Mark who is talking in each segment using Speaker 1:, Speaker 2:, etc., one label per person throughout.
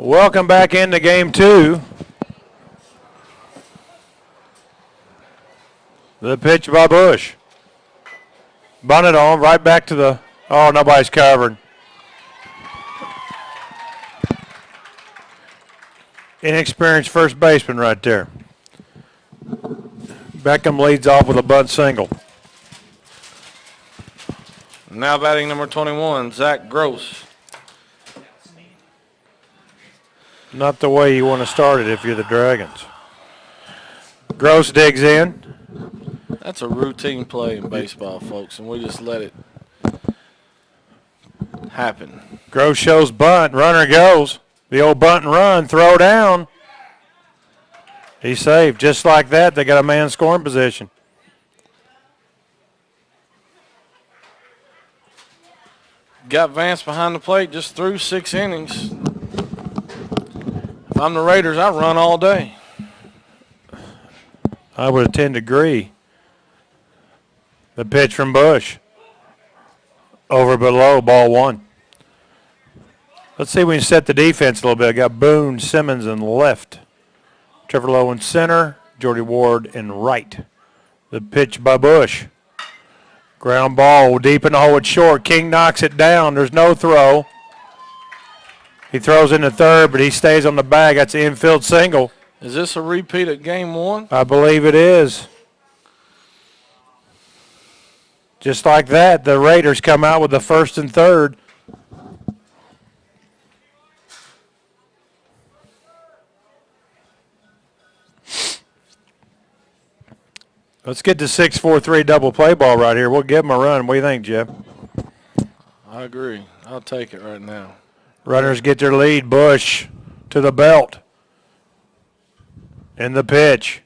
Speaker 1: Welcome back into game two. The pitch by Bush. Bunted on, right back to the, oh, nobody's covered. Inexperienced first baseman right there. Beckham leads off with a bunt single.
Speaker 2: Now batting number 21, Zach Gross.
Speaker 1: Not the way you want to start it if you're the Dragons. Gross digs in.
Speaker 2: That's a routine play in baseball, folks, and we just let it happen.
Speaker 1: Gross shows bunt. Runner goes. The old bunt and run. Throw down. He's saved. Just like that, they got a man scoring position.
Speaker 2: Got Vance behind the plate, just threw 6 innings. If I'm the Raiders, I run all day.
Speaker 1: I would tend to agree. The pitch from Bush. Over below, ball one. Let's see if we can set the defense a little bit. Got Boone, Simmons in left. Trevor Lowe in center. Jordy Ward in right. The pitch by Bush. Ground ball deep in the hole. It's short. King knocks it down. There's no throw. He throws into third, but he stays on the bag. That's an infield single.
Speaker 2: Is this a repeat of game one?
Speaker 1: I believe it is. Just like that, the Raiders come out with the first and third. Let's get the 6-4-3 double play ball right here. We'll give them a run. What do you think, Jeff?
Speaker 2: I agree. I'll take it right now.
Speaker 1: Runners get their lead. Bush to the belt. In the pitch.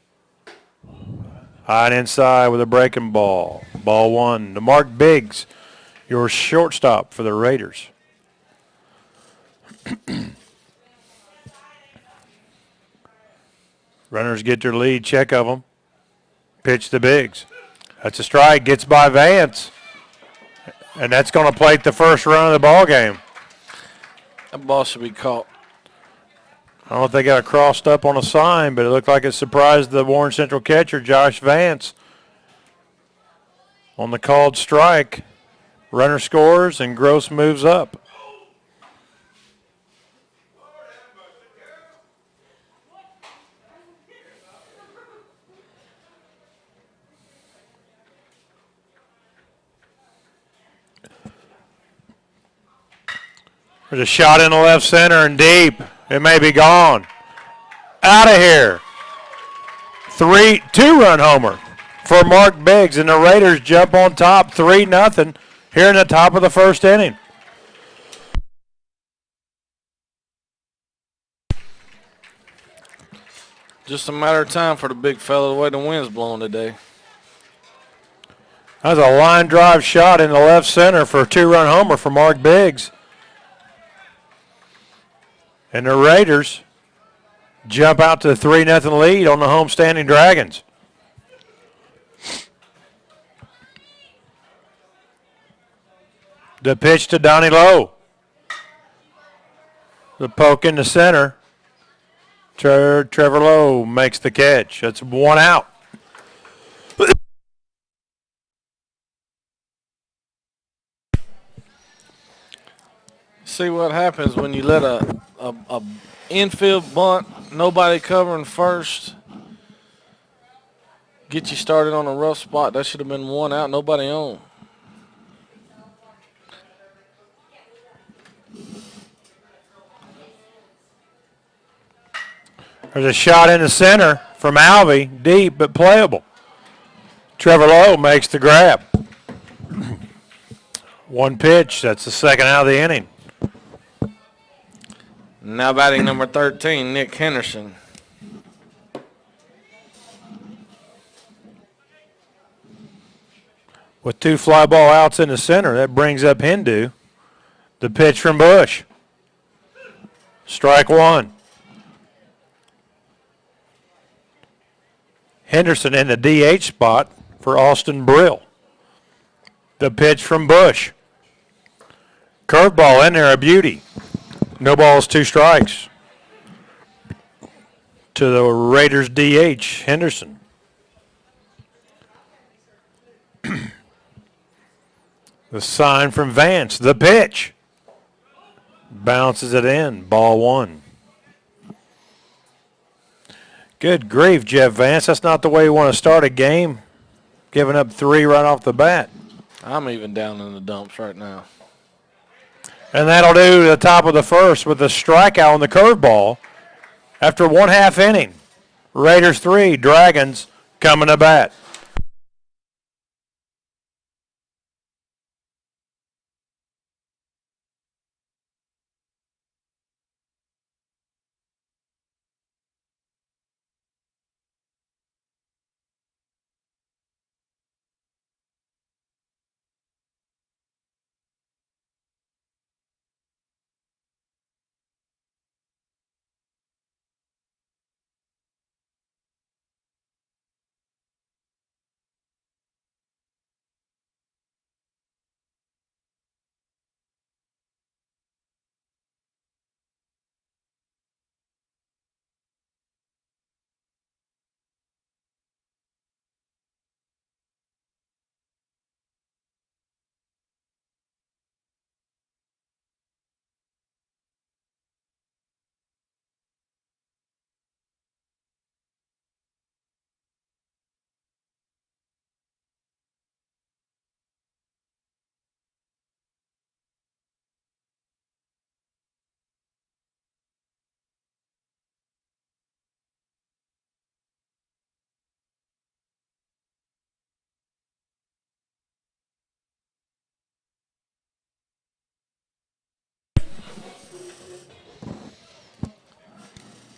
Speaker 1: High and inside with a breaking ball. Ball one to Mark Biggs, your shortstop for the Raiders. Runners get their lead. Check of them. Pitch to Biggs. That's a strike. Gets by Vance. And that's going to plate the first run of the ball game.
Speaker 2: That ball should be caught.
Speaker 1: I don't know if they got it crossed up on a sign, but it looked like it surprised the Warren Central catcher, Josh Vance. On the called strike, runner scores and Gross moves up. There's a shot in the left center and deep. It may be gone. Out of here. 2-run homer for Mark Biggs, and the Raiders jump on top 3-0 here in the top of the first inning.
Speaker 2: Just a matter of time for the big fella, the way the wind's blowing today.
Speaker 1: That was a line drive shot in the left center for a 2-run homer for Mark Biggs. And the Raiders jump out to the 3-0 lead on the homestanding Dragons. The pitch to Donnie Lowe. The poke in the center. Trevor Lowe makes the catch. That's one out.
Speaker 2: See what happens when you let a infield bunt, nobody covering first, get you started on a rough spot. That should have been one out, nobody on.
Speaker 1: There's a shot in the center from Alvey, deep but playable. Trevor Lowe makes the grab. One pitch, that's the second out of the inning.
Speaker 2: Now batting number 13, Nick Henderson.
Speaker 1: With 2 fly ball outs in the center, that brings up Hindu. The pitch from Bush. Strike one. Henderson in the DH spot for Austin Brill. The pitch from Bush. Curveball in there, a beauty. No balls, 2 strikes. to the Raiders DH, Henderson. The sign from Vance. The pitch. Bounces it in. Ball 1. Good grief, Jeff Vance. That's not the way you want to start a game. Giving up 3 right off the bat.
Speaker 2: I'm even down in the dumps right now.
Speaker 1: And that'll do the top of the first with a strikeout on the curveball after 1/2 inning. Raiders 3, Dragons coming to bat.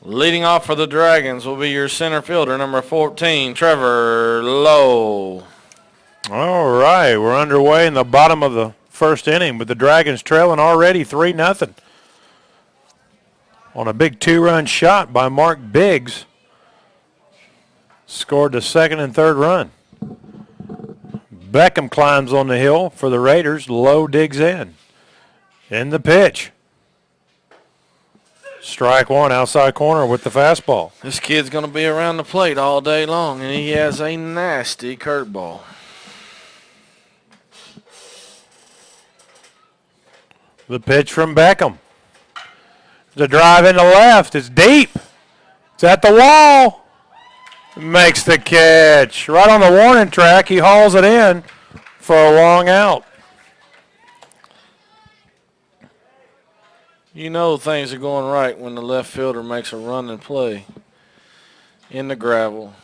Speaker 2: Leading off for the Dragons will be your center fielder, number 14, Trevor Lowe.
Speaker 1: All right, we're underway in the bottom of the first inning with the Dragons trailing already 3-0 on a big 2-run shot by Mark Biggs. Scored the second and third run. Beckham climbs on the hill for the Raiders. Lowe digs in. In the pitch. Strike 1, outside corner with the fastball.
Speaker 2: This kid's going to be around the plate all day long, and he has a nasty curveball.
Speaker 1: The pitch from Beckham. The drive into left. It's deep. It's at the wall. Makes the catch. Right on the warning track, he hauls it in for a long out.
Speaker 2: You know things are going right when the left fielder makes a running play in the gravel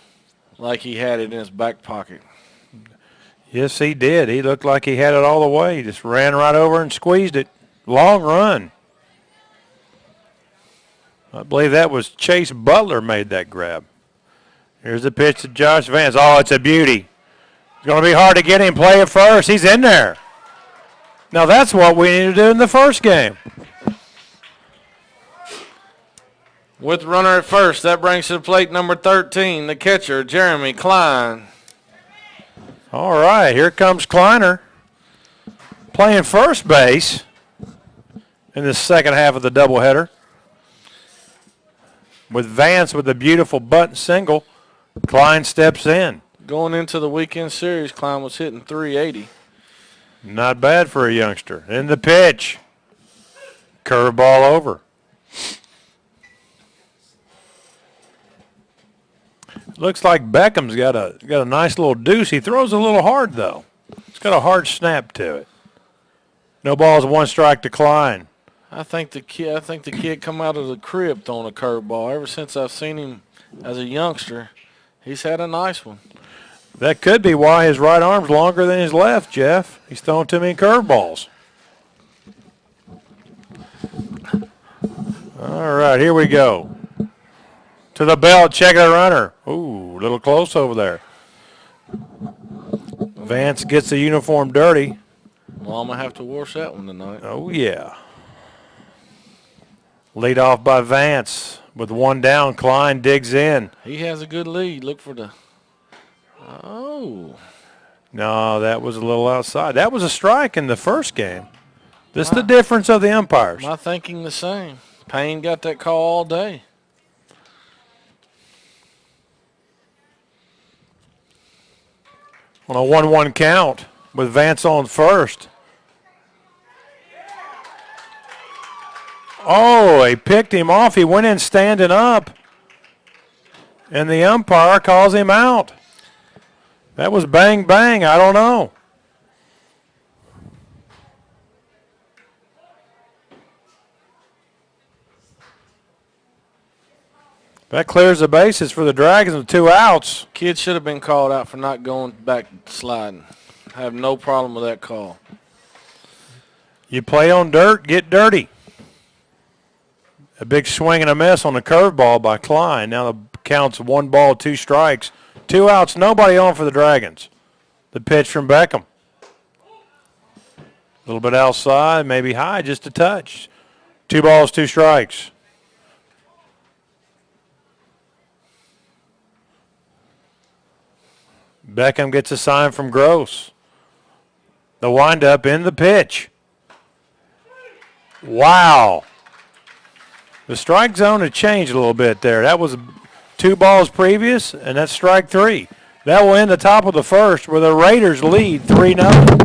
Speaker 2: like he had it in his back pocket.
Speaker 1: Yes, he did. He looked like he had it all the way. He just ran right over and squeezed it. Long run. I believe that was Chase Butler made that grab. Here's the pitch to Josh Vance. Oh, it's a beauty. It's going to be hard to get him play at first. He's in there. Now that's what we need to do in the first game.
Speaker 2: With the runner at first, that brings to the plate number 13, the catcher, Jeremy Klein.
Speaker 1: All right, here comes Kleiner playing first base in the second half of the doubleheader. With Vance with a beautiful bunt single, Klein steps in.
Speaker 2: Going into the weekend series, Klein was hitting .380.
Speaker 1: Not bad for a youngster. In the pitch, curveball over. Looks like Beckham's got a nice little deuce. He throws a little hard though. It's got a hard snap to it. No balls, 1 strike to Klein.
Speaker 2: I think the kid come out of the crib throwing a curveball. Ever since I've seen him as a youngster, he's had a nice one.
Speaker 1: That could be why his right arm's longer than his left, Jeff. He's throwing too many curveballs. All right, here we go. To the belt, check the runner. Ooh, a little close over there. Vance gets the uniform dirty.
Speaker 2: Well, I'm going to have to wash that one tonight.
Speaker 1: Oh, yeah. Lead off by Vance. With 1 down, Klein digs in.
Speaker 2: He has a good lead. Look for the... Oh.
Speaker 1: No, that was a little outside. That was a strike in the first game. This is the difference of the umpires.
Speaker 2: My thinking the same. Payne got that call all day.
Speaker 1: On a 1-1 count with Vance on first. Oh, he picked him off. He went in standing up. And the umpire calls him out. That was bang, bang. I don't know. That clears the bases for the Dragons with 2 outs.
Speaker 2: Kid should have been called out for not going back sliding. I have no problem with that call.
Speaker 1: You play on dirt, get dirty. A big swing and a miss on the curveball by Klein. Now the count's 1 ball, 2 strikes. 2 outs, nobody on for the Dragons. The pitch from Beckham. A little bit outside, maybe high, just a touch. 2 balls, 2 strikes. Beckham gets a sign from Gross. The windup in the pitch. Wow. The strike zone had changed a little bit there. That was 2 balls previous, and that's strike 3. That will end the top of the first where the Raiders lead 3-0.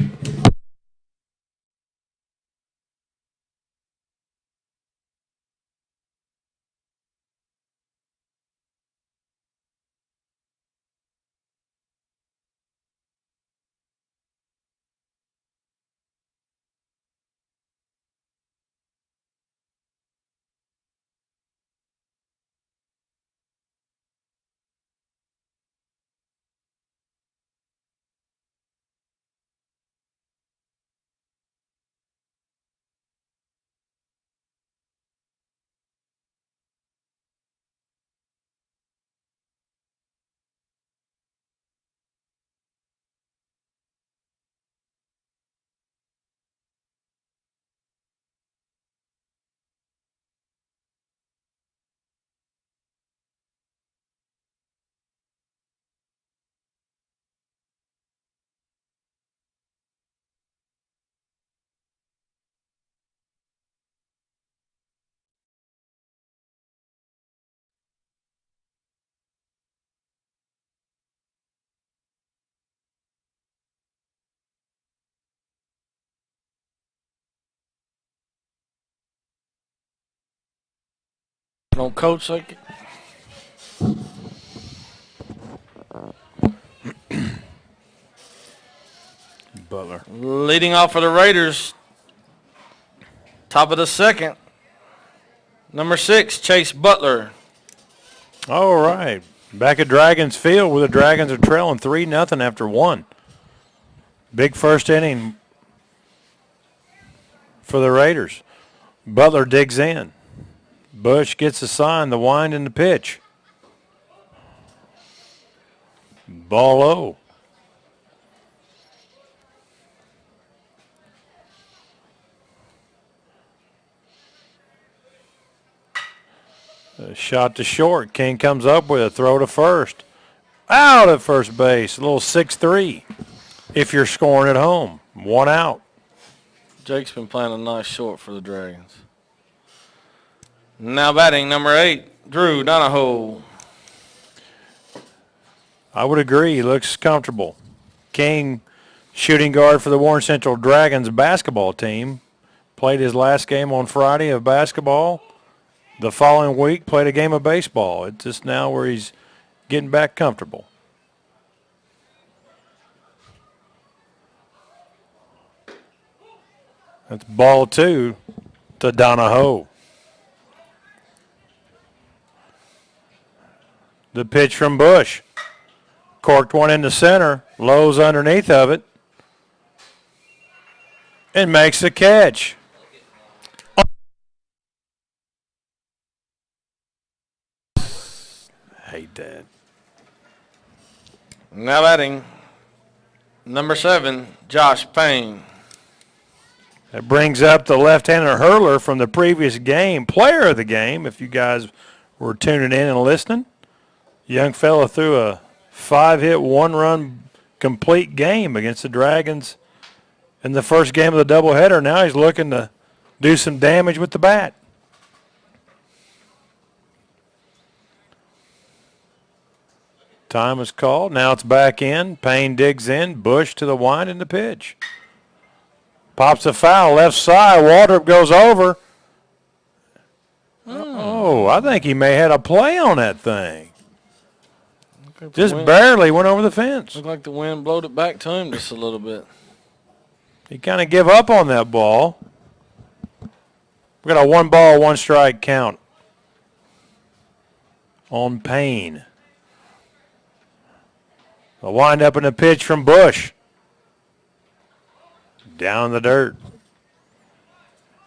Speaker 2: Don't coach like it.
Speaker 1: Butler.
Speaker 2: Leading off for the Raiders. Top of the second. Number 6, Chase Butler.
Speaker 1: All right. Back at Dragons Field where the Dragons are trailing 3-0 after 1. Big first inning for the Raiders. Butler digs in. Bush gets a sign, the wind and the pitch. Ball low. A shot to short. King comes up with a throw to first. Out at first base. A little 6-3 if you're scoring at home. 1 out.
Speaker 2: Jake's been playing a nice short for the Dragons. Now batting, number 8, Drew Donahoe.
Speaker 1: I would agree. He looks comfortable. King, shooting guard for the Warren Central Dragons basketball team, played his last game on Friday of basketball. The following week, played a game of baseball. It's just now where he's getting back comfortable. That's ball 2 to Donahoe. The pitch from Bush. Corked one in the center. Lowe's underneath of it. And makes the catch. Hate that.
Speaker 2: Now batting, number 7, Josh Payne.
Speaker 1: That brings up the left-hander hurler from the previous game, player of the game, if you guys were tuning in and listening. Young fella threw a 5-hit, 1-run complete game against the Dragons in the first game of the doubleheader. Now he's looking to do some damage with the bat. Time is called. Now it's back in. Payne digs in. Bush to the wind and the pitch. Pops a foul. Left side. Waldrop goes over. Oh, I think he may have had a play on that thing. Just barely went over the fence.
Speaker 2: Looked like the wind blowed it back to him just a little bit.
Speaker 1: He kind of give up on that ball. We got a 1 ball, 1 strike count on Payne. A wind up in the pitch from Bush. Down in the dirt.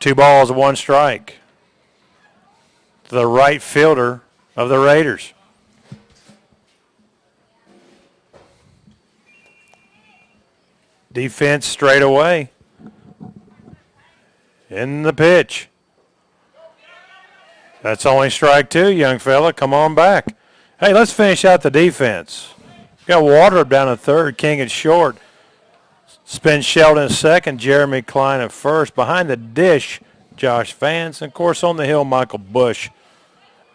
Speaker 1: 2 balls, 1 strike. To the right fielder of the Raiders. Defense straight away. In the pitch. That's only strike 2, young fella. Come on back. Hey, let's finish out the defense. Got Waldrop down at third, King at short. Spence Sheldon at second, Jeremy Klein at first. Behind the dish, Josh Vance. And, of course, on the hill, Michael Bush.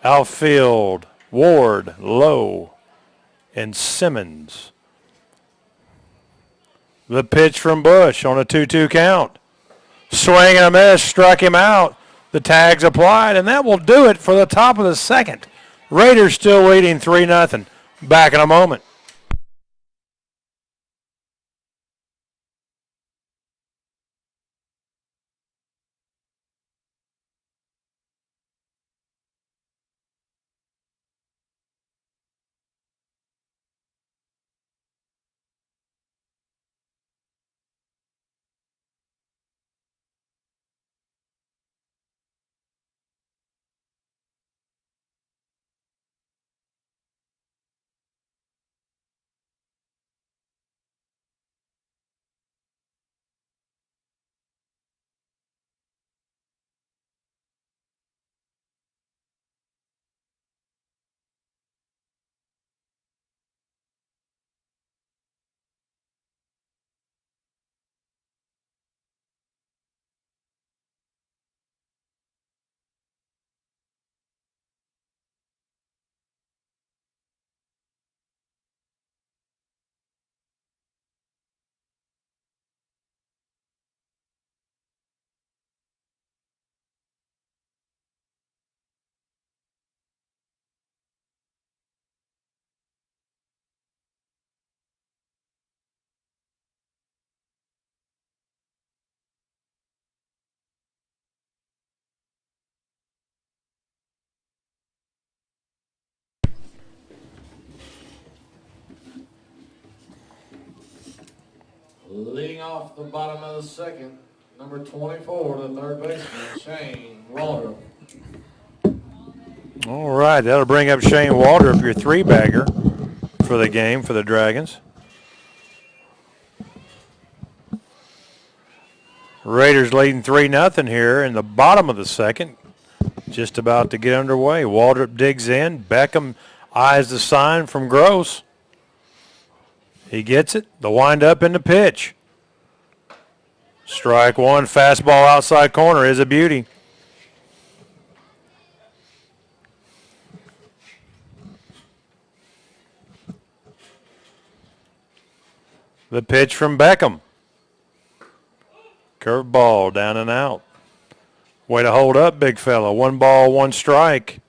Speaker 1: Outfield, Ward, Lowe, and Simmons. The pitch from Bush on a 2-2 count. Swing and a miss, struck him out. The tag's applied, and that will do it for the top of the second. Raiders still leading 3-0. Back in a moment.
Speaker 2: Leading off the bottom of the second, number 24, the third baseman, Shane Waldrop.
Speaker 1: All right, that'll bring up Shane Waldrop, your 3-bagger for the game for the Dragons. Raiders leading 3-0 here in the bottom of the second. Just about to get underway. Waldrop digs in. Beckham eyes the sign from Gross. He gets it. The wind-up in the pitch. Strike 1, fastball outside corner is a beauty. The pitch from Beckham. Curveball down and out. Way to hold up, big fella. 1 ball, 1 strike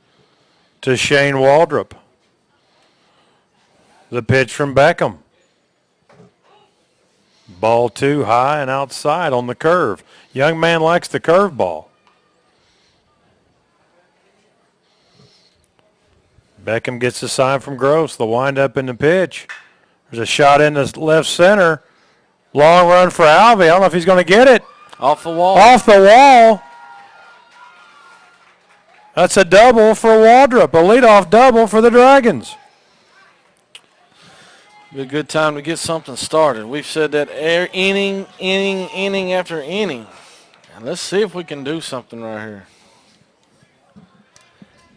Speaker 1: to Shane Waldrop. The pitch from Beckham. Ball 2 high and outside on the curve. Young man likes the curveball. Beckham gets the sign from Gross. The wind-up in the pitch. There's a shot in the left center. Long run for Alvey. I don't know if he's going to get it.
Speaker 2: Off the wall.
Speaker 1: Off the wall. That's a double for Waldrop. A leadoff double for the Dragons.
Speaker 2: Be a good time to get something started. We've said that inning after inning. And let's see if we can do something right here.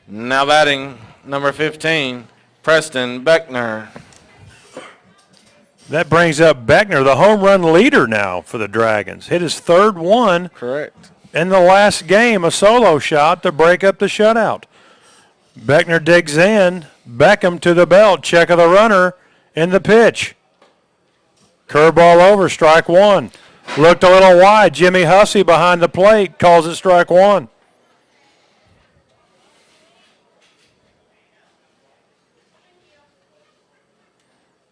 Speaker 2: Now batting, number 15, Preston Beckner.
Speaker 1: That brings up Beckner, the home run leader now for the Dragons. Hit his 3rd one.
Speaker 2: Correct.
Speaker 1: In the last game, a solo shot to break up the shutout. Beckner digs in. Beckham to the belt. Check of the runner in the pitch. Curveball over, strike one. Looked a little wide. Jimmy Hussey behind the plate calls it strike one.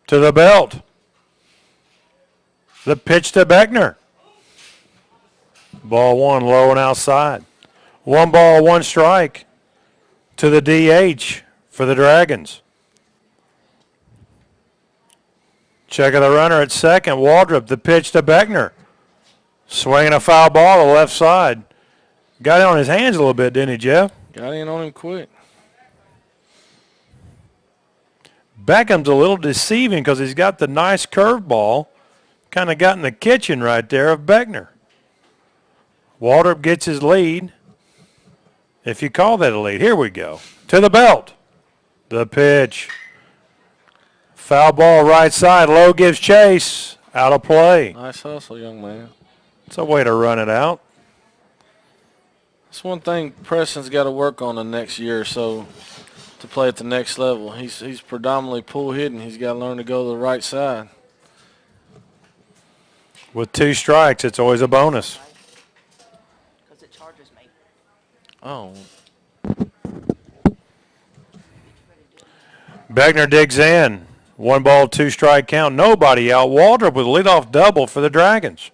Speaker 1: To the belt. The pitch to Beckner. Ball one, low and outside. 1 ball, 1 strike to the DH for the Dragons. Check of the runner at second. Waldrop, the pitch to Beckner. Swinging a foul ball to the left side. Got it on his hands a little bit, didn't he, Jeff?
Speaker 2: Got in on him quick.
Speaker 1: Beckham's a little deceiving because he's got the nice curveball. Kind of got in the kitchen right there of Beckner. Waldrop gets his lead. If you call that a lead. Here we go. To the belt. The pitch. Foul ball right side. Lowe gives chase. Out of play.
Speaker 2: Nice hustle, young man.
Speaker 1: It's a way to run it out.
Speaker 2: That's one thing Preston's got to work on the next year or so to play at the next level. He's predominantly pull hitting. He's got to learn to go to the right side.
Speaker 1: With 2 strikes, it's always a bonus.
Speaker 3: Because it charges me.
Speaker 2: Oh.
Speaker 1: Beckner digs in. 1 ball, 2 strike count. Nobody out. Waldrop with a leadoff double for the Dragons.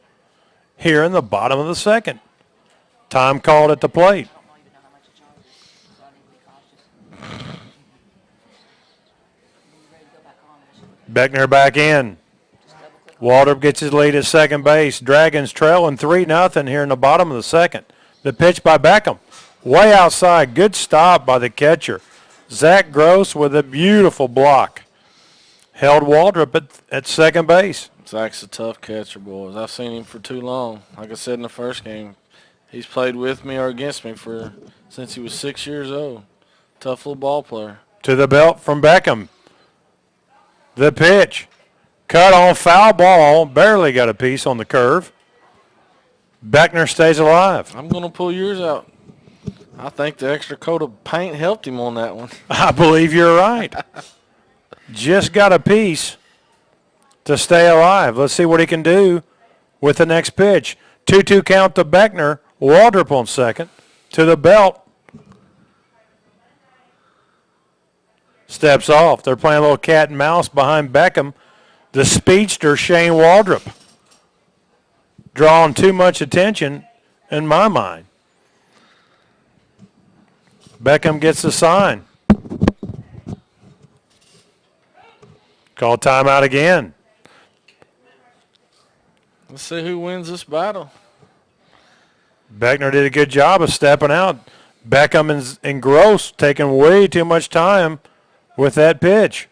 Speaker 1: Here in the bottom of the second. Time called at the plate.
Speaker 3: I don't even know how much it charges, so I need to be cautious. When you're ready to go back on, I should look
Speaker 1: Beckner back in.
Speaker 3: just double click on
Speaker 1: Waldrop gets his lead at second base. Dragons trailing 3-0 here in the bottom of the second. The pitch by Beckham. Way outside. Good stop by the catcher. Zach Gross with a beautiful block. Held Waldrop at second base.
Speaker 2: Zach's a tough catcher, boys. I've seen him for too long. Like I said in the first game, he's played with me or against me since he was 6 years old. Tough little ball player.
Speaker 1: To the belt from Beckham. The pitch. Cut on foul ball. Barely got a piece on the curve. Beckner stays alive.
Speaker 2: I'm going to pull yours out. I think the extra coat of paint helped him on that one.
Speaker 1: I believe you're right. Just got a piece to stay alive. Let's see what he can do with the next pitch. 2-2 count to Beckner. Waldrop on second. To the belt. Steps off. They're playing a little cat and mouse behind Beckham. The speedster, Shane Waldrop. Drawing too much attention in my mind. Beckham gets the sign. Call timeout again.
Speaker 2: Let's see who wins this battle.
Speaker 1: Beckner did a good job of stepping out. Beckham and Gross taking way too much time with that pitch.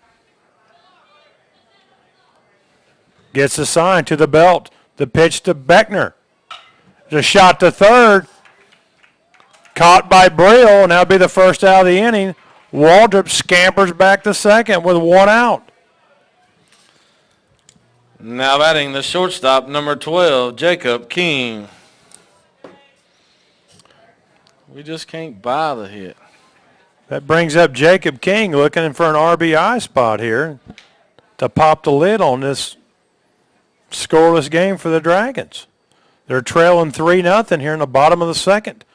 Speaker 1: Gets the sign to the belt. The pitch to Beckner. The shot to third. Caught by Brill, and that'll be the first out of the inning. Waldrop scampers back to second with 1 out.
Speaker 2: Now batting the shortstop, number 12, Jacob King. We just can't buy the hit.
Speaker 1: That brings up Jacob King looking for an RBI spot here to pop the lid on this scoreless game for the Dragons. They're trailing 3-0 here in the bottom of the second.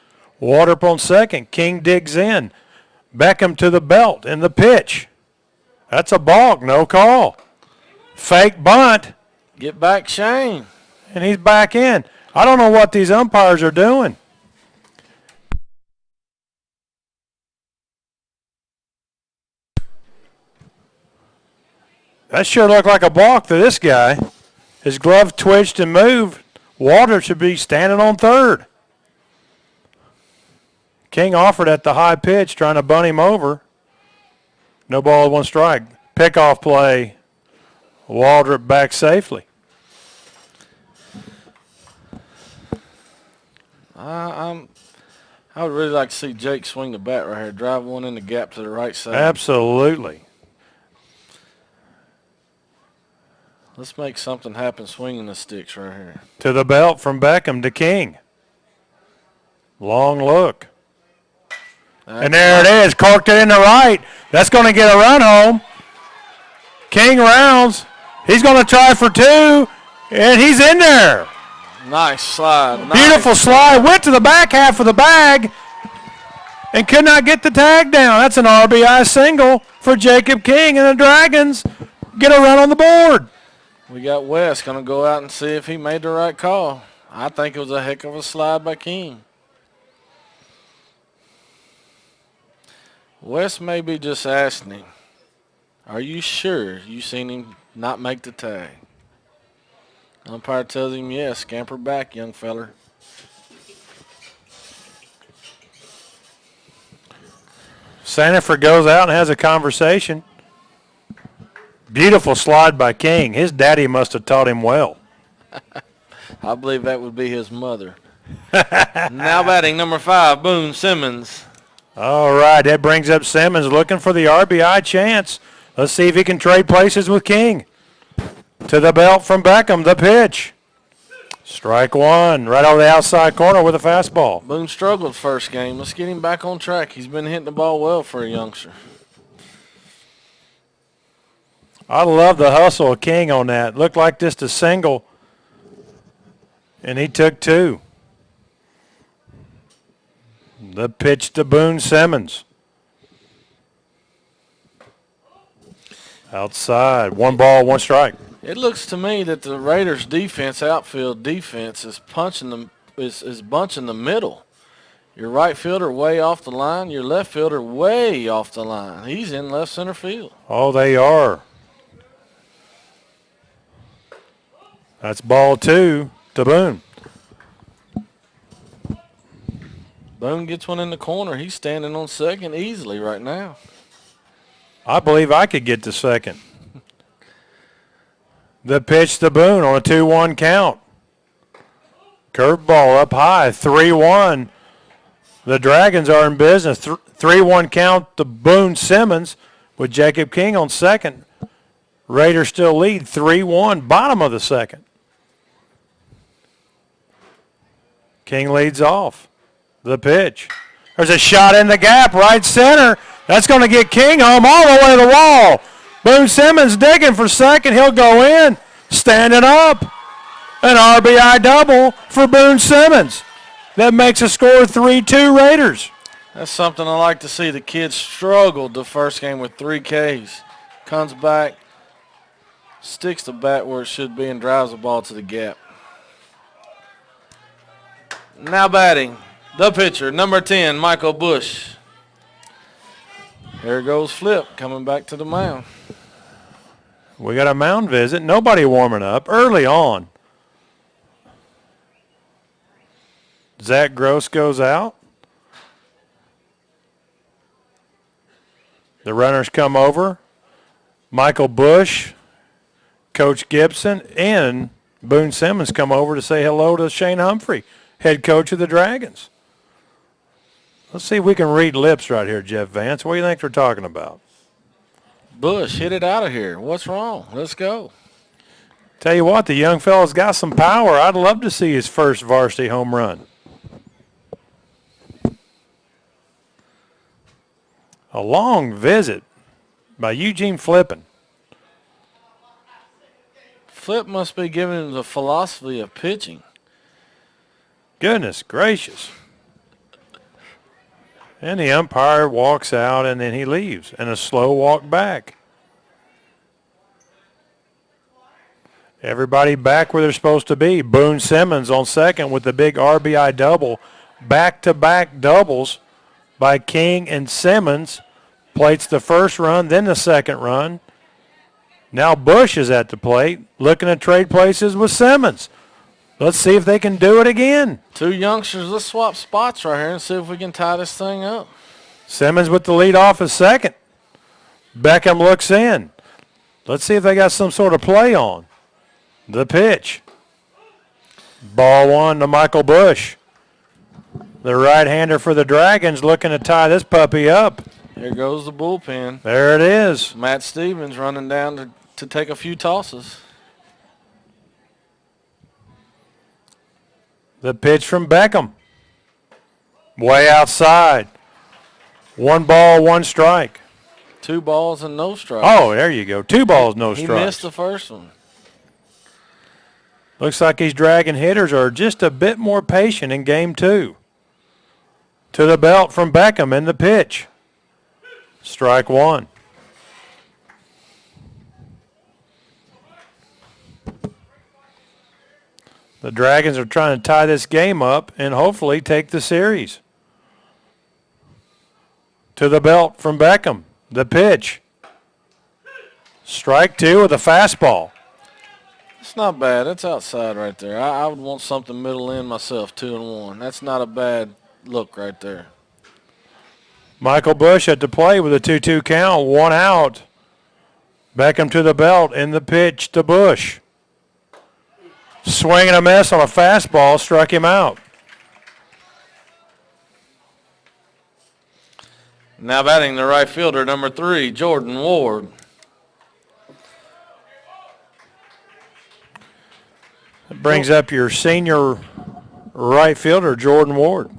Speaker 1: Waldrop on second. King digs in. Beckham to the belt in the pitch. That's a balk, no call. Fake bunt.
Speaker 2: Get back, Shane.
Speaker 1: And he's back in. I don't know what these umpires are doing. That sure looked like a balk to this guy. His glove twitched and moved. Waldrop should be standing on third. King offered at the high pitch, trying to bunt him over. No ball, 1 strike. Pickoff play. Waldrop back safely.
Speaker 2: I would really like to see Jake swing the bat right here, drive one in the gap to the right side.
Speaker 1: Absolutely.
Speaker 2: Let's make something happen swinging the sticks right here.
Speaker 1: To the belt from Beckham to King. Long look. And there it is. Corked it in the right. That's going to get a run home. King rounds. He's going to try for 2, and he's in there.
Speaker 2: Nice slide.
Speaker 1: Beautiful slide. Went to the back half of the bag and could not get the tag down. That's an RBI single for Jacob King, and the Dragons get a run on the board.
Speaker 2: We got Wes going to go out and see if he made the right call. I think it was a heck of a slide by King. Wes may be just asking him, are you sure you seen him not make the tag? Umpire tells him, yes, scamper back, young feller.
Speaker 1: Sanford goes out and has a conversation. Beautiful slide by King. His daddy must have taught him well.
Speaker 2: I believe that would be his mother. Now batting number 5, Boone Simmons.
Speaker 1: All right, that brings up Simmons looking for the RBI chance. Let's see if he can trade places with King. To the belt from Beckham, the pitch. Strike 1, right over the outside corner with a fastball.
Speaker 2: Boone struggled first game. Let's get him back on track. He's been hitting the ball well for a youngster.
Speaker 1: I love the hustle of King on that. Looked like just a single, and he took 2. The pitch to Boone Simmons. Outside, 1 ball, 1 strike.
Speaker 2: It looks to me that the Raiders' defense, outfield defense, is bunching the middle. Your right fielder way off the line, your left fielder way off the line. He's in left center field.
Speaker 1: Oh, they are. That's ball 2 to Boone.
Speaker 2: Boone gets one in the corner. He's standing on second easily right now.
Speaker 1: I believe I could get to second. The pitch to Boone on a 2-1 count. Curveball up high, 3-1. The Dragons are in business. 3-1 count to Boone Simmons with Jacob King on second. Raiders still lead 3-1, bottom of the second. King leads off. The pitch. There's a shot in the gap, right center. That's going to get King home all the way to the wall. Boone Simmons digging for second. He'll go in, standing up. An RBI double for Boone Simmons. That makes a score 3-2 Raiders.
Speaker 2: That's something I like to see. The kid struggled the first game with 3 Ks. Comes back, sticks the bat where it should be, and drives the ball to the gap. Now batting, the pitcher, number 10, Michael Bush. Here goes Flip coming back to the mound.
Speaker 1: We got a mound visit. Nobody warming up early on. Zach Gross goes out. The runners come over. Michael Bush, Coach Gibson, and Boone Simmons come over to say hello to Shane Humphrey, head coach of the Dragons. Let's see if we can read lips right here, Jeff Vance. What do you think they're talking about?
Speaker 2: Bush, hit it out of here. What's wrong? Let's go.
Speaker 1: Tell you what, the young fella's got some power. I'd love to see his first varsity home run. A long visit by Eugene Flippin.
Speaker 2: Flip must be giving him the philosophy of pitching.
Speaker 1: Goodness gracious. And the umpire walks out, and then he leaves, and a slow walk back. Everybody back where they're supposed to be. Boone Simmons on second with the big RBI double. Back-to-back doubles by King and Simmons. Plates the first run, then the second run. Now Bush is at the plate, looking to trade places with Simmons. Let's see if they can do it again.
Speaker 2: 2 youngsters. Let's swap spots right here and see if we can tie this thing up.
Speaker 1: Simmons with the lead off as second. Beckham looks in. Let's see if they got some sort of play on. The pitch. Ball 1 to Michael Bush. The right-hander for the Dragons looking to tie this puppy up.
Speaker 2: Here goes the bullpen.
Speaker 1: There it is.
Speaker 2: Matt Stevens running down to take a few tosses. The
Speaker 1: The pitch from Beckham. Way outside. 1 ball, 1 strike.
Speaker 2: 2 balls and no strikes.
Speaker 1: Oh, there you go. 2 balls, no
Speaker 2: He
Speaker 1: strikes.
Speaker 2: missed the first one.
Speaker 1: Looks like these Dragon hitters are just a bit more patient in game 2. To the belt from Beckham in the pitch. Strike 1. The Dragons are trying to tie this game up and hopefully take the series. To the belt from Beckham. The pitch. Strike 2 with a fastball.
Speaker 2: It's not bad. That's outside right there. I would want something middle in myself, 2-1. That's not a bad look right there.
Speaker 1: Michael Bush at the plate with a 2-2 count. 1 out. Beckham to the belt in the pitch to Bush. Swing and a miss on a fastball, struck him out.
Speaker 2: Now batting the right fielder, number 3, Jordan Ward.
Speaker 1: That brings up your senior right fielder, Jordan Ward.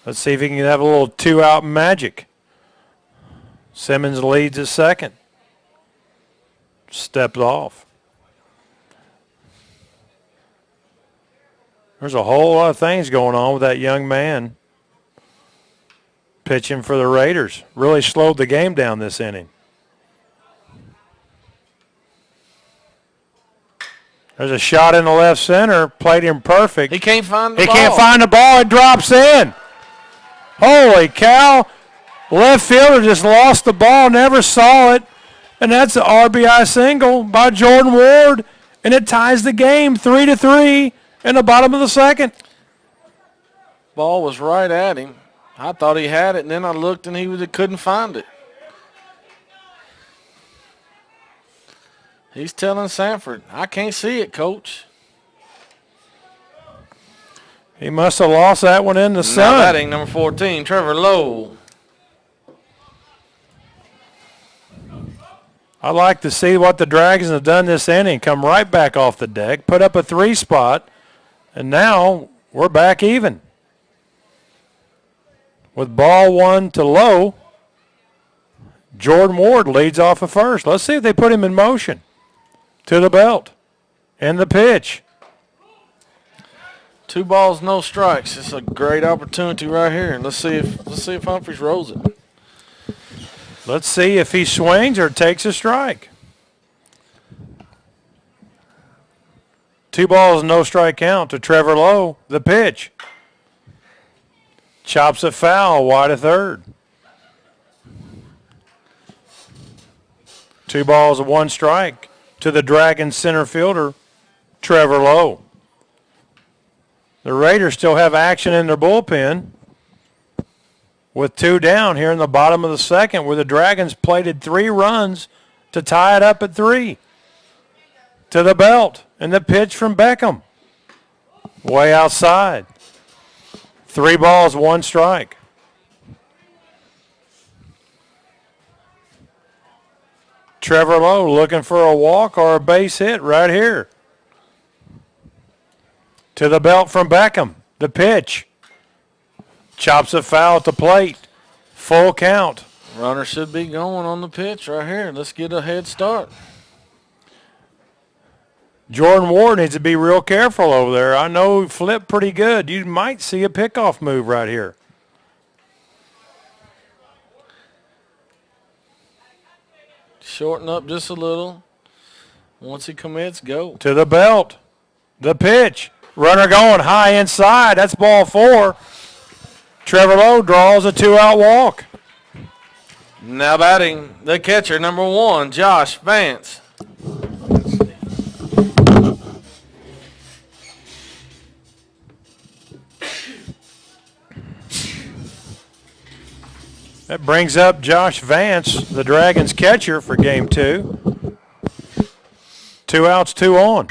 Speaker 1: Let's see if he can have a little 2-out magic. Simmons leads at second. Stepped off. There's a whole lot of things going on with that young man pitching for the Raiders. Really slowed the game down this inning. There's a shot in the left center, played him perfect.
Speaker 2: He can't find the ball.
Speaker 1: He can't find the ball, it drops in. Holy cow. Left fielder just lost the ball, never saw it. And that's an RBI single by Jordan Ward. And it ties the game 3-3 in the bottom of the second.
Speaker 2: Ball was right at him. I thought he had it, and then I looked and he couldn't find it. He's telling Sanford, I can't see it, Coach.
Speaker 1: He must have lost that one in the sun.
Speaker 2: Now batting number 14, Trevor Lowe.
Speaker 1: I'd like to see what the Dragons have done this inning. Come right back off the deck, put up a 3 spot, and now we're back even. With ball 1 to Lowe, Jordan Ward leads off at first. Let's see if they put him in motion. To the belt. And the pitch.
Speaker 2: 2 balls, no strikes. It's a great opportunity right here. And let's see if Humphries rolls it.
Speaker 1: Let's see if he swings or takes a strike. 2 balls, no strike count to Trevor Lowe. The pitch. Chops it foul, wide of third. 2 balls, 1 strike to the Dragons center fielder, Trevor Lowe. The Raiders still have action in their bullpen with 2 down here in the bottom of the second, where the Dragons plated 3 runs to tie it up at 3. To the belt, and the pitch from Beckham. Way outside. 3 balls, 1 strike. Trevor Lowe looking for a walk or a base hit right here. To the belt from Beckham. The pitch. Chops it foul at the plate. Full count.
Speaker 2: Runner should be going on the pitch right here. Let's get a head start.
Speaker 1: Jordan Ward needs to be real careful over there. I know he flipped pretty good. You might see a pickoff move right here.
Speaker 2: Shorten up just a little. Once he commits, go.
Speaker 1: To the belt. The pitch. Runner going high inside. That's ball 4. Trevor Lowe draws a 2-out walk.
Speaker 2: Now batting the catcher, number 1, Josh Vance.
Speaker 1: That brings up Josh Vance, the Dragons catcher for game 2. 2 outs, 2 on.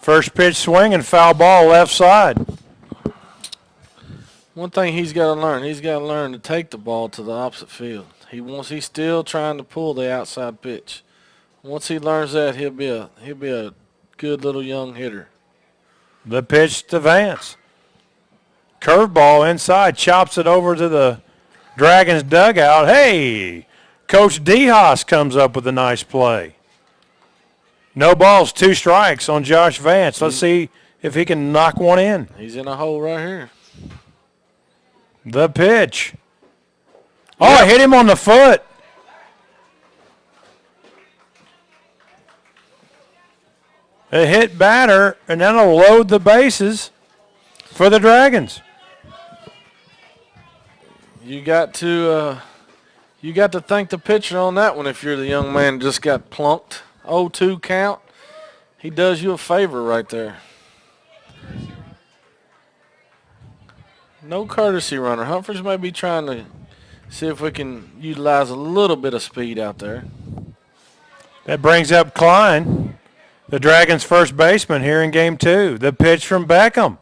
Speaker 1: First pitch swing and foul ball left side.
Speaker 2: One thing he's got to learn to take the ball to the opposite field. He's still trying to pull the outside pitch. Once he learns that, he'll be a good little young hitter.
Speaker 1: The pitch to Vance. Curveball inside, chops it over to the Dragons dugout. Hey, Coach DeHaas comes up with a nice play. No balls, 2 strikes on Josh Vance. Let's see if he can knock one in.
Speaker 2: He's in a hole right here.
Speaker 1: The pitch. Oh, it hit him on the foot. It hit batter, and that'll load the bases for the Dragons.
Speaker 2: You got to thank the pitcher on that one if you're the young man that just got plunked. 0-2 count. He does you a favor right there. No courtesy runner. Humphreys may be trying to see if we can utilize a little bit of speed out there.
Speaker 1: That brings up Klein, the Dragons' first baseman here in Game 2. The pitch from Beckham.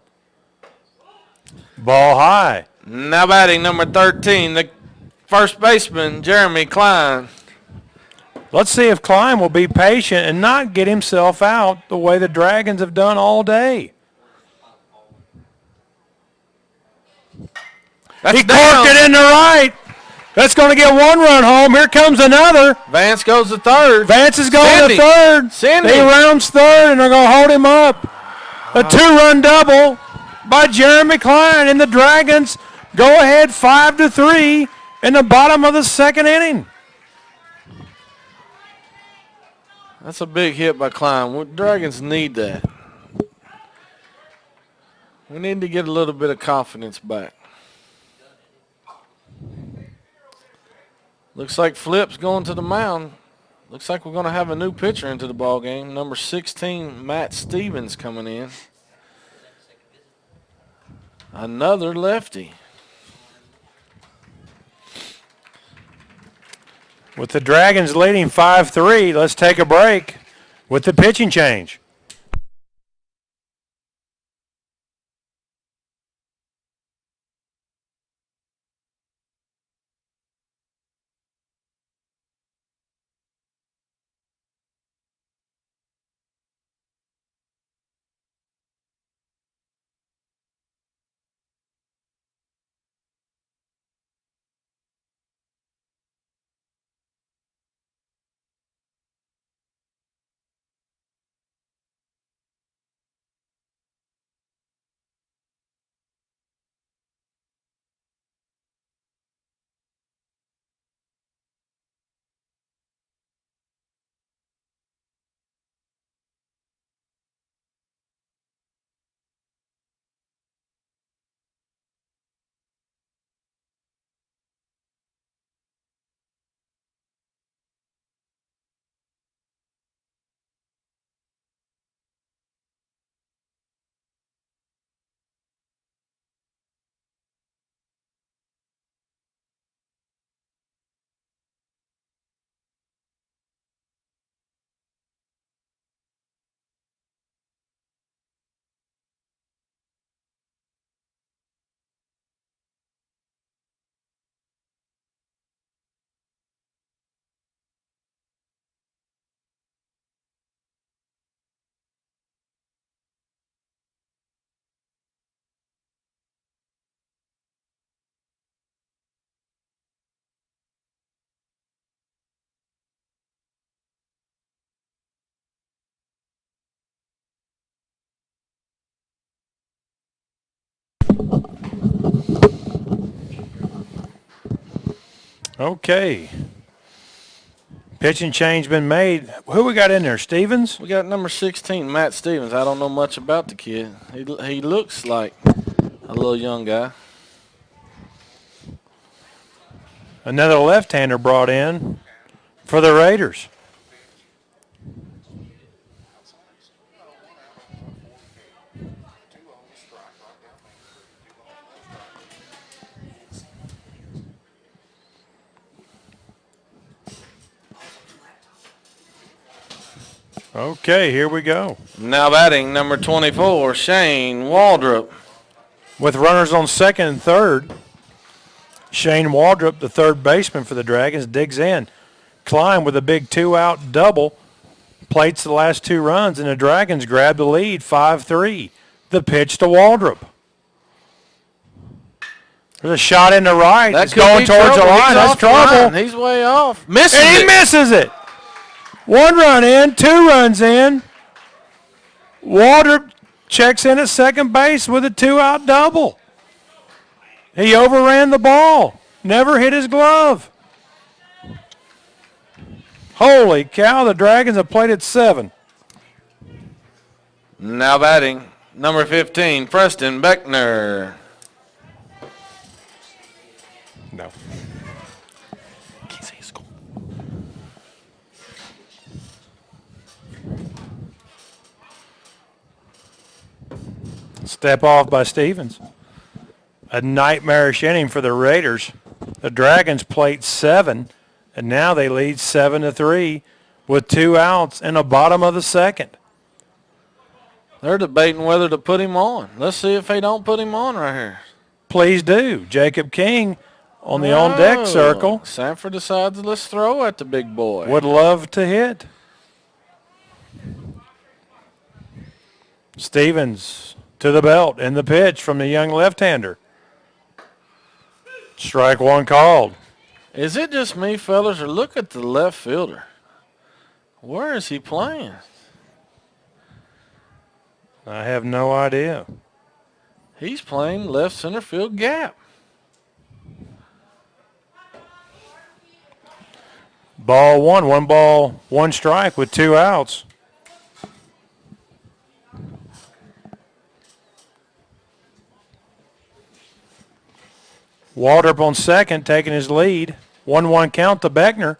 Speaker 1: Ball high.
Speaker 2: Now batting number 13, the first baseman, Jeremy Klein.
Speaker 1: Let's see if Klein will be patient and not get himself out the way the Dragons have done all day.
Speaker 2: That's
Speaker 1: He
Speaker 2: down.
Speaker 1: corked it in the right. That's going to get 1 run home. Here comes another.
Speaker 2: Vance goes to third.
Speaker 1: Vance is going
Speaker 2: Cindy.
Speaker 1: to third.
Speaker 2: Cindy.
Speaker 1: He rounds third, and they're going to hold him up. A 2-run double by Jeremy Klein, and the Dragons go ahead 5-3 in the bottom of the 2nd inning.
Speaker 2: That's a big hit by Klein. Dragons need that. We need to get a little bit of confidence back. Looks like Flip's going to the mound. Looks like we're going to have a new pitcher into the ball game. Number 16, Matt Stevens coming in. Another lefty.
Speaker 1: With the Dragons leading 5-3, let's take a break with the pitching change. Okay. Pitching change been made. Who we got in there? Stevens?
Speaker 2: We got number 16, Matt Stevens. I don't know much about the kid. He looks like a little young guy.
Speaker 1: Another left-hander brought in for the Raiders. Okay, here we go.
Speaker 2: Now batting number 24, Shane Waldrop.
Speaker 1: With runners on second and third, Shane Waldrop, the third baseman for the Dragons, digs in. Klein with a big 2-out double, plates the last 2 runs, and the Dragons grab the lead 5-3. The pitch to Waldrop. There's a shot in the right.
Speaker 2: That
Speaker 1: It's
Speaker 2: could
Speaker 1: going
Speaker 2: be
Speaker 1: towards the
Speaker 2: trouble.
Speaker 1: line.
Speaker 2: He's
Speaker 1: That's
Speaker 2: off the line.
Speaker 1: trouble.
Speaker 2: He's way off. Misses
Speaker 1: And he
Speaker 2: it.
Speaker 1: misses it. 1 run in, 2 runs in. Waldrop checks in at second base with a 2-out double. He overran the ball. Never hit his glove. Holy cow, the Dragons have played at 7.
Speaker 2: Now batting, number 15, Preston Beckner.
Speaker 1: No. Can't say his score. Step off by Stevens. A nightmarish inning for the Raiders. The Dragons played 7, and now they lead 7-3 with 2 outs in the bottom of the second.
Speaker 2: They're debating whether to put him on. Let's see if they don't put him on right here.
Speaker 1: Please do. Jacob King on the on-deck circle.
Speaker 2: Sanford decides let's throw at the big boy.
Speaker 1: Would love to hit. Stevens to the belt and the pitch from the young left-hander. Strike 1 called.
Speaker 2: Is it just me, fellas, or look at the left fielder? Where is he playing?
Speaker 1: I have no idea.
Speaker 2: He's playing left center field gap.
Speaker 1: Ball 1, 1 ball, 1 strike with 2 outs. Waldrop on second, taking his lead. 1-1 count to Beckner,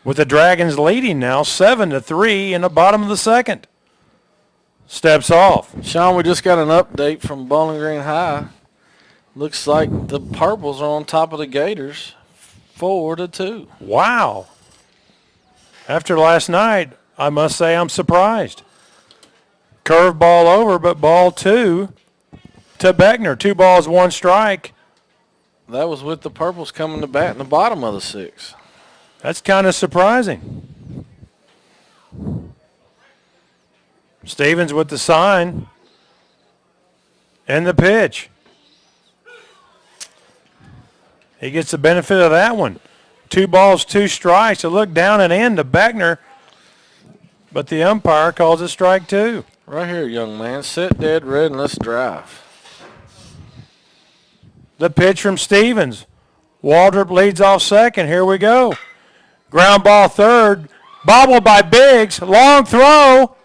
Speaker 1: with the Dragons leading now 7-3 in the bottom of the second. Steps off.
Speaker 2: Sean, we just got an update from Bowling Green High. Looks like the Purples are on top of the Gators, 4-2.
Speaker 1: Wow. After last night, I must say I'm surprised. Curve ball over, but ball 2 to Beckner. 2 balls, 1 strike.
Speaker 2: That was with the Purples coming to bat in the bottom of the 6th.
Speaker 1: That's kind of surprising. Stevens with the sign and the pitch. He gets the benefit of that one. 2 balls, 2 strikes. A look down and in to Beckner, but the umpire calls it strike 2.
Speaker 2: Right here, young man. Sit dead red and let's drive.
Speaker 1: The pitch from Stevens. Waldrop leads off second. Here we go. Ground ball third. Bobbled by Biggs. Long throw.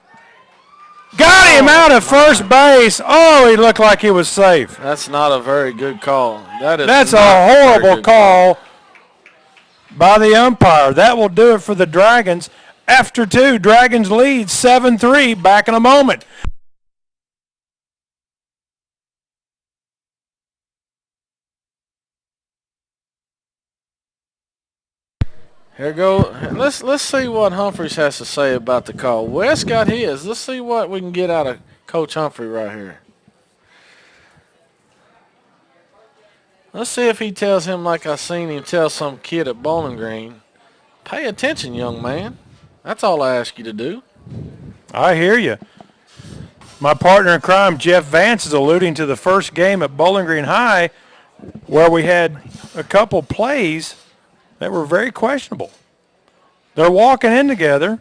Speaker 1: Got him out at first base. Oh, he looked like he was safe.
Speaker 2: That's not a very good call.
Speaker 1: That's a horrible call by the umpire. That will do it for the Dragons. After 2, Dragons lead 7-3. Back in a moment.
Speaker 2: Here go. Let's see what Humphreys has to say about the call. Wes got his. Let's see what we can get out of Coach Humphrey right here. Let's see if he tells him like I seen him tell some kid at Bowling Green. Pay attention, young man. That's all I ask you to do.
Speaker 1: I hear you. My partner in crime, Jeff Vance, is alluding to the first game at Bowling Green High where we had a couple plays that were very questionable. They're walking in together.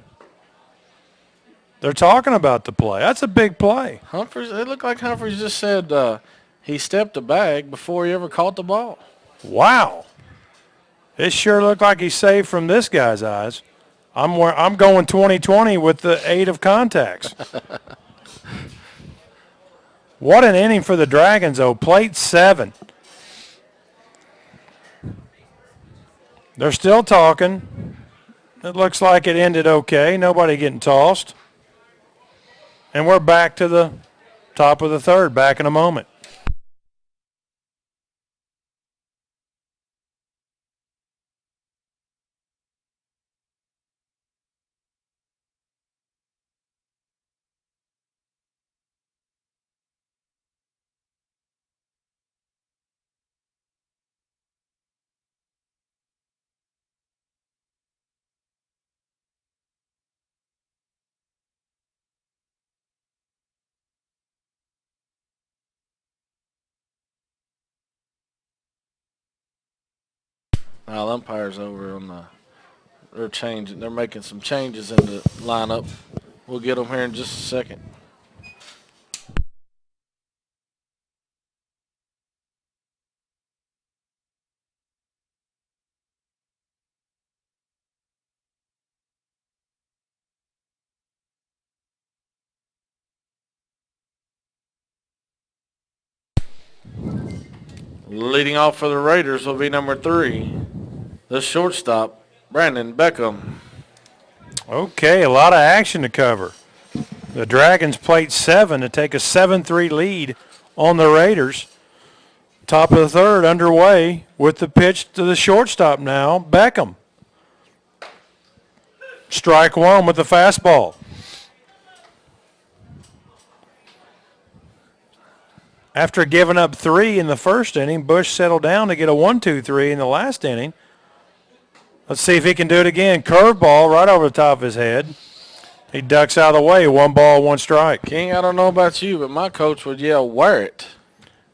Speaker 1: They're talking about the play. That's a big play.
Speaker 2: Humphreys, it looked like Humphreys just said he stepped the bag before he ever caught the ball.
Speaker 1: Wow. It sure looked like he's saved from this guy's eyes. I'm going 2020 with the 8 of contacts. What an inning for the Dragons, though. Plate 7. They're still talking. It looks like it ended okay. Nobody getting tossed. And we're back to the top of the third, back in a moment.
Speaker 2: Now the umpire's over on the. They're changing. They're making some changes in the lineup. We'll get them here in just a second. Leading off for the Raiders will be number 3, the shortstop, Brandon Beckham.
Speaker 1: Okay, a lot of action to cover. The Dragons played 7 to take a 7-3 lead on the Raiders. Top of the third underway with the pitch to the shortstop now, Beckham. Strike one with the fastball. After giving up 3 in the first inning, Bush settled down to get a 1-2-3 in the last inning. Let's see if he can do it again. Curveball right over the top of his head. He ducks out of the way. 1 ball, 1 strike.
Speaker 2: King, I don't know about you, but my coach would yell, "Wear it."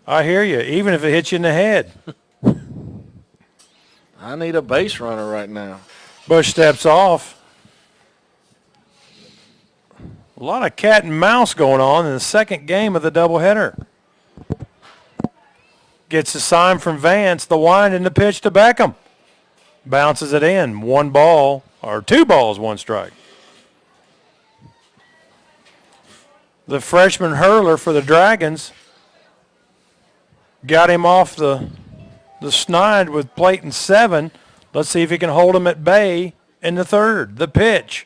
Speaker 1: I hear you, even if it hits you in the head.
Speaker 2: I need a base runner right now.
Speaker 1: Bush steps off. A lot of cat and mouse going on in the second game of the doubleheader. Gets a sign from Vance, the wind and the pitch to Beckham. Bounces it in. 1 ball, or 2 balls, 1 strike. The freshman hurler for the Dragons got him off the snide with plate and 7. Let's see if he can hold him at bay in the third. The pitch.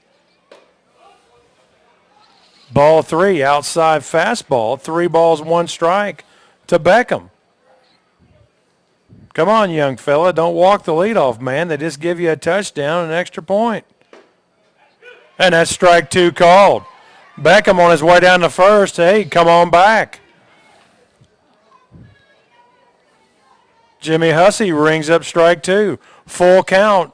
Speaker 1: Ball 3, outside fastball. 3 balls, 1 strike to Beckham. Come on, young fella. Don't walk the leadoff man. They just give you a touchdown and an extra point. And that's strike 2 called. Beckham on his way down to first. Hey, come on back. Jimmy Hussey rings up strike 2. Full count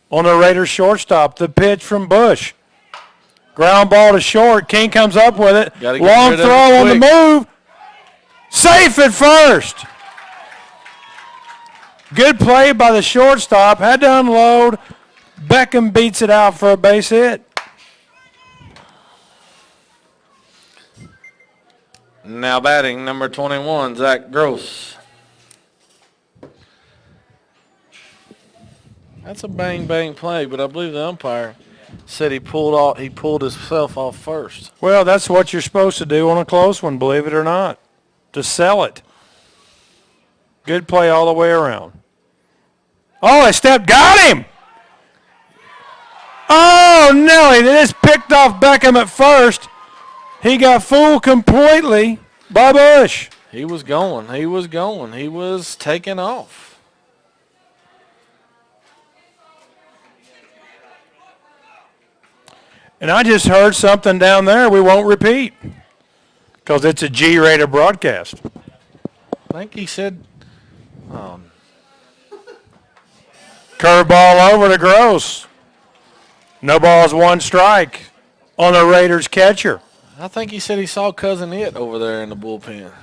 Speaker 1: on the Raiders shortstop. The pitch from Bush. Ground ball to short. King comes up with it. Long throw on the move. Safe at first. Good play by the shortstop. Had to unload. Beckham beats it out for a base hit.
Speaker 2: Now batting, number 21, Zach Gross. That's a bang-bang play, but I believe the umpire said he pulled himself off first.
Speaker 1: Well, that's what you're supposed to do on a close one, believe it or not, to sell it. Good play all the way around. Oh, they got him. Oh, Nelly, they just picked off Beckham at first. He got fooled completely by Bush.
Speaker 2: He was going. He was taking off.
Speaker 1: And I just heard something down there we won't repeat because it's a G-rated broadcast.
Speaker 2: I think he said...
Speaker 1: Curveball over to Gross. No balls, 1 strike on the Raiders catcher.
Speaker 2: I think he said he saw Cousin It over there in the bullpen.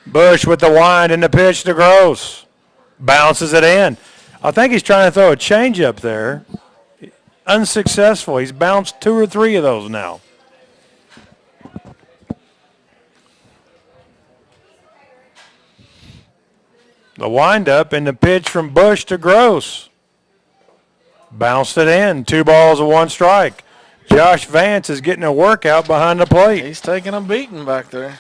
Speaker 1: Bush with the wind and the pitch to Gross. Bounces it in. I think he's trying to throw a changeup there. Unsuccessful. He's bounced 2 or 3 of those now. The windup and the pitch from Bush to Gross. Bounced it in. 2 balls and 1 strike. Josh Vance is getting a workout behind the plate.
Speaker 2: He's taking a beating back there.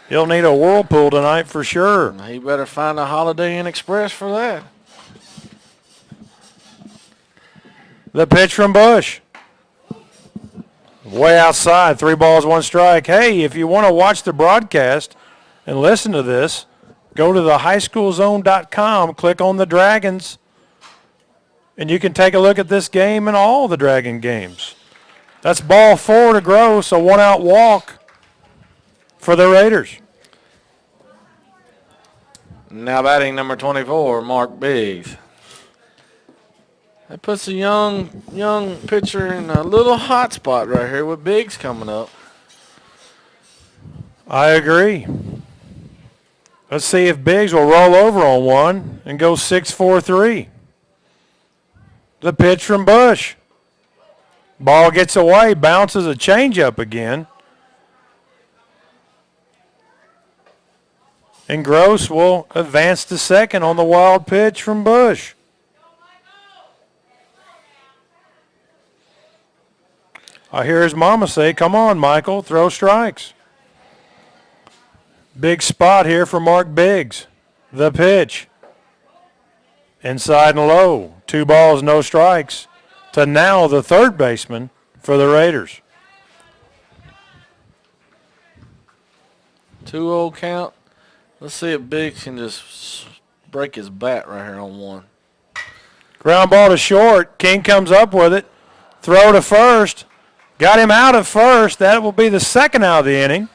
Speaker 1: He'll need a whirlpool tonight for sure.
Speaker 2: He better find a Holiday Inn Express for that.
Speaker 1: The pitch from Bush. Way outside. 3 balls, 1 strike. Hey, if you want to watch the broadcast and listen to this, go to the highschoolzone.com, click on the Dragons, and you can take a look at this game and all the Dragon games. That's ball 4 to Gross, a 1-out walk for the Raiders.
Speaker 2: Now batting number 24, Mark Biggs. That puts a young pitcher in a little hot spot right here with Biggs coming up.
Speaker 1: I agree. Let's see if Biggs will roll over on one and go 6-4-3. The pitch from Bush. Ball gets away, bounces a changeup again. And Gross will advance to second on the wild pitch from Bush. I hear his mama say, come on, Michael, throw strikes. Big spot here for Mark Biggs. The pitch. Inside and low. 2 balls, no strikes. To now the third baseman for the Raiders.
Speaker 2: 2-0 count. Let's see if Biggs can just break his bat right here on one.
Speaker 1: Ground ball to short. King comes up with it. Throw to first. Got him out of first. That will be the second out of the inning.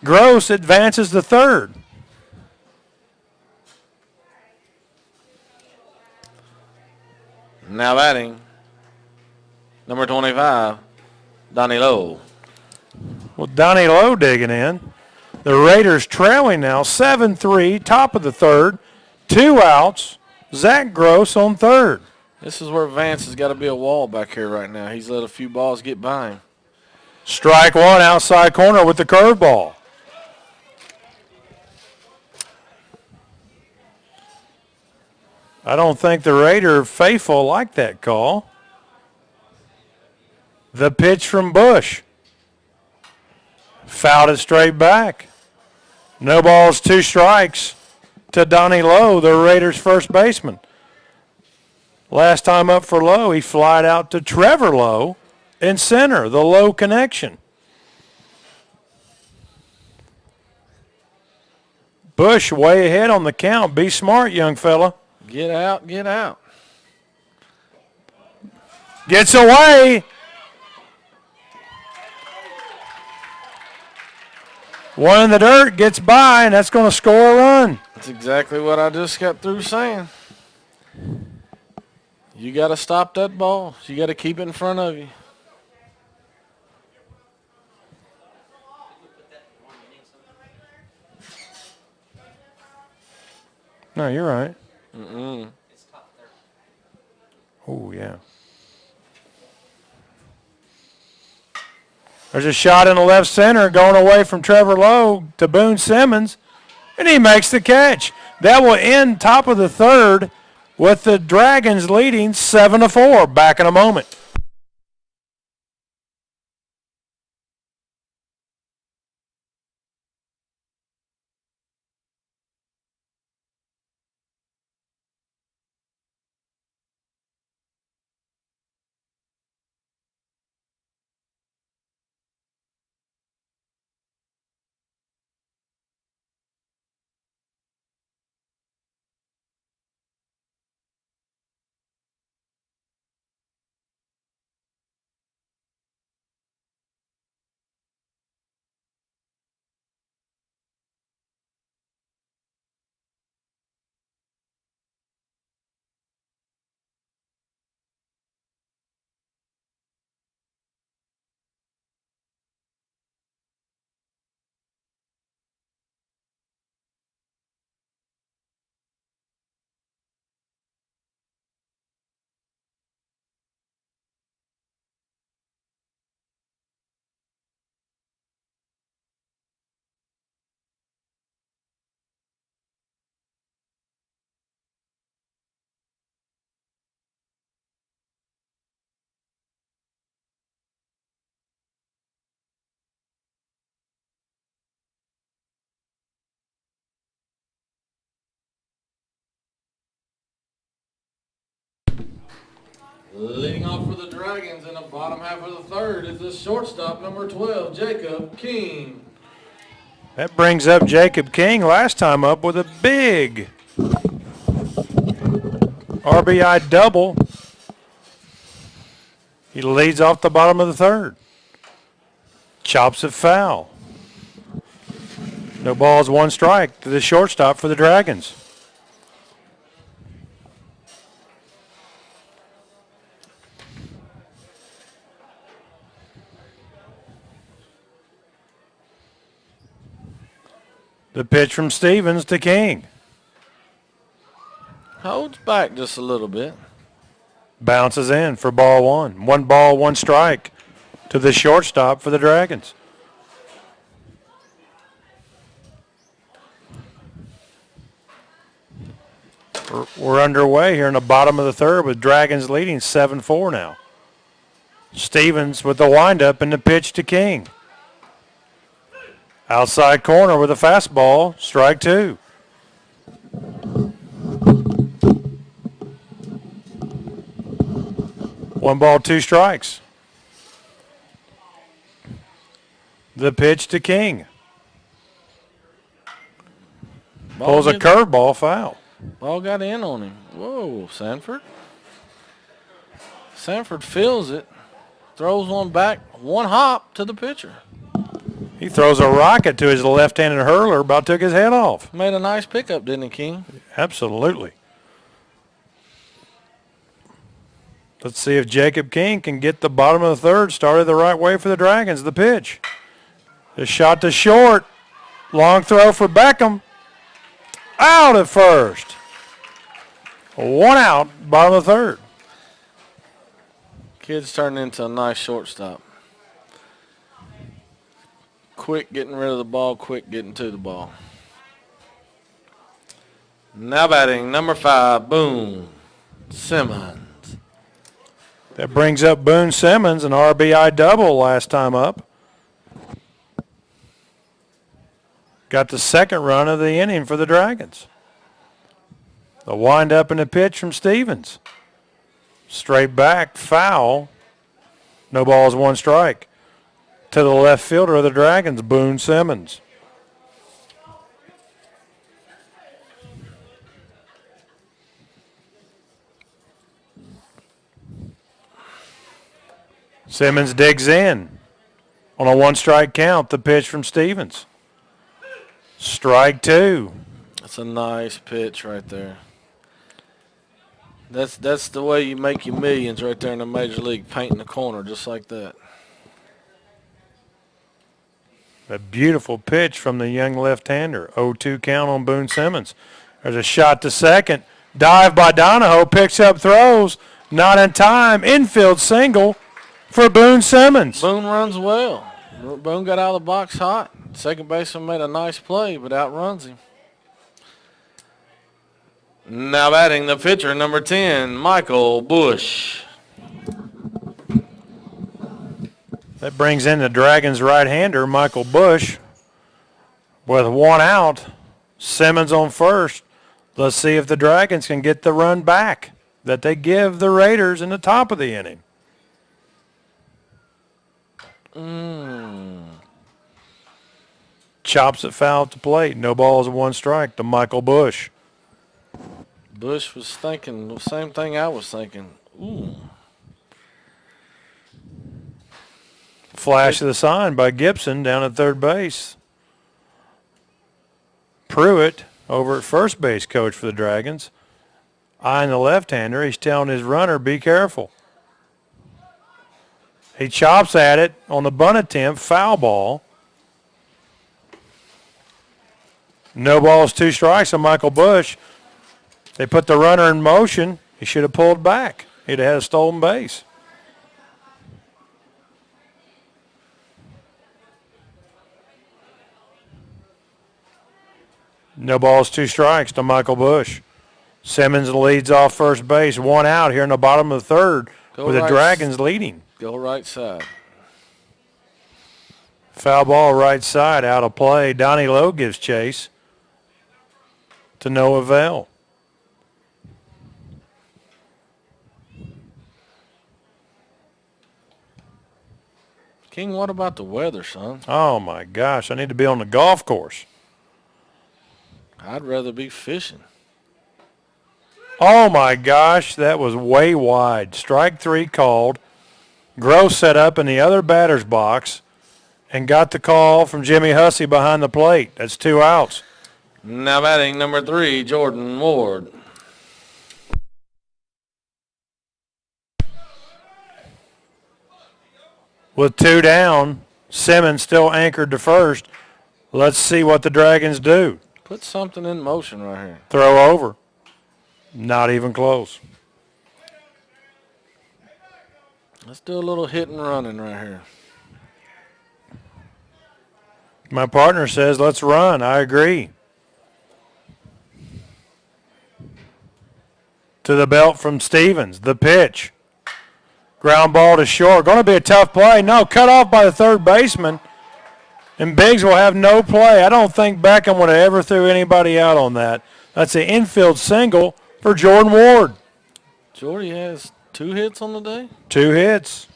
Speaker 1: Gross advances to third.
Speaker 2: Now batting, number 25, Donnie Lowe.
Speaker 1: Well, Donnie Lowe digging in. The Raiders trailing now 7-3, top of the third. 2 outs. Zach Gross on third.
Speaker 2: This is where Vance has got to be a wall back here right now. He's let a few balls get by him.
Speaker 1: Strike one, outside corner with the curveball. I don't think the Raider faithful like that call. The pitch from Bush. Fouled it straight back. No balls, 2 strikes to Donnie Lowe, the Raiders' first baseman. Last time up for Lowe, he flied out to Trevor Lowe in center, the Lowe connection. Bush way ahead on the count. Be smart, young fella.
Speaker 2: Get out, get out.
Speaker 1: Gets away. One in the dirt, gets by, and that's going to score a run.
Speaker 2: That's exactly what I just got through saying. You got to stop that ball. You got to keep it in front of you.
Speaker 1: No, you're right.
Speaker 2: Mm-mm.
Speaker 1: Oh, yeah. There's a shot in the left center going away from Trevor Lowe to Boone Simmons, and he makes the catch. That will end top of the third with the Dragons leading 7-4. Back in a moment.
Speaker 2: Leading off for the Dragons in the bottom half of the third is the shortstop, number 12, Jacob King.
Speaker 1: That brings up Jacob King last time up with a big RBI double. He leads off the bottom of the third. Chops it foul. No balls, 1 strike to the shortstop for the Dragons. The pitch from Stevens to King.
Speaker 2: Holds back just a little bit.
Speaker 1: Bounces in for ball one. 1 ball, 1 strike to the shortstop for the Dragons. We're underway here in the bottom of the third with Dragons leading 7-4 now. Stevens with the windup and the pitch to King. Outside corner with a fastball, strike 2. One ball, 2 strikes. The pitch to King. Pulls a curveball foul.
Speaker 2: Ball got in on him. Whoa, Sanford. Sanford feels it. Throws one back, 1 hop to the pitcher.
Speaker 1: He throws a rocket to his left-handed hurler, about took his head off.
Speaker 2: Made a nice pickup, didn't he, King?
Speaker 1: Absolutely. Let's see if Jacob King can get the bottom of the third started the right way for the Dragons. The pitch. The shot to short. Long throw for Beckham. Out at first. 1 out, bottom of the third.
Speaker 2: Kid's turned into a nice shortstop. Quick getting rid of the ball, quick getting to the ball. Now batting, number 5, Boone Simmons.
Speaker 1: That brings up Boone Simmons, an RBI double last time up. Got the second run of the inning for the Dragons. The wind-up and the pitch from Stevens. Straight back, foul. No balls, 1 strike. To the left fielder of the Dragons, Boone Simmons. Simmons digs in. On a 1-strike count, the pitch from Stevens. Strike 2.
Speaker 2: That's a nice pitch right there. That's the way you make your millions right there in the major league, painting the corner just like that.
Speaker 1: A beautiful pitch from the young left-hander. 0-2 count on Boone Simmons. There's a shot to second. Dive by Donahoe. Picks up, throws. Not in time. Infield single for Boone Simmons.
Speaker 2: Boone runs well. Boone got out of the box hot. Second baseman made a nice play, but outruns him. Now batting the pitcher, number 10, Michael Bush.
Speaker 1: That brings in the Dragons right-hander, Michael Bush. With 1 out, Simmons on first. Let's see if the Dragons can get the run back that they give the Raiders in the top of the inning. Chops it foul at the plate. No balls, 1 strike to Michael Bush.
Speaker 2: Bush was thinking the same thing I was thinking. Ooh.
Speaker 1: Flash of the sign by Gibson down at third base. Pruitt over at first base coach for the Dragons. Eyeing the left-hander. He's telling his runner, be careful. He chops at it on the bunt attempt, foul ball. No balls, 2 strikes on Michael Bush. They put the runner in motion. He should have pulled back. He'd have had a stolen base. No balls, 2 strikes to Michael Bush. Simmons leads off first base. 1 out here in the bottom of the third with the Dragons leading.
Speaker 2: Go right side.
Speaker 1: Foul ball right side, out of play. Donnie Lowe gives chase to no avail.
Speaker 2: King, what about the weather, son?
Speaker 1: Oh, my gosh. I need to be on the golf course.
Speaker 2: I'd rather be fishing.
Speaker 1: Oh, my gosh. That was way wide. Strike 3 called. Gross set up in the other batter's box and got the call from Jimmy Hussey behind the plate. That's 2 outs.
Speaker 2: Now batting number 3, Jordan Ward.
Speaker 1: With 2 down, Simmons still anchored to first. Let's see what the Dragons do.
Speaker 2: Put something in motion right here.
Speaker 1: Throw over. Not even close.
Speaker 2: Let's do a little hit and running right here.
Speaker 1: My partner says, let's run. I agree. To the belt from Stevens. The pitch. Ground ball to short. Going to be a tough play. No, cut off by the third baseman. And Biggs will have no play. I don't think Beckham would have ever threw anybody out on that. That's an infield single for Jordan Ward.
Speaker 2: Jordy has 2 hits on the day.
Speaker 1: 2 hits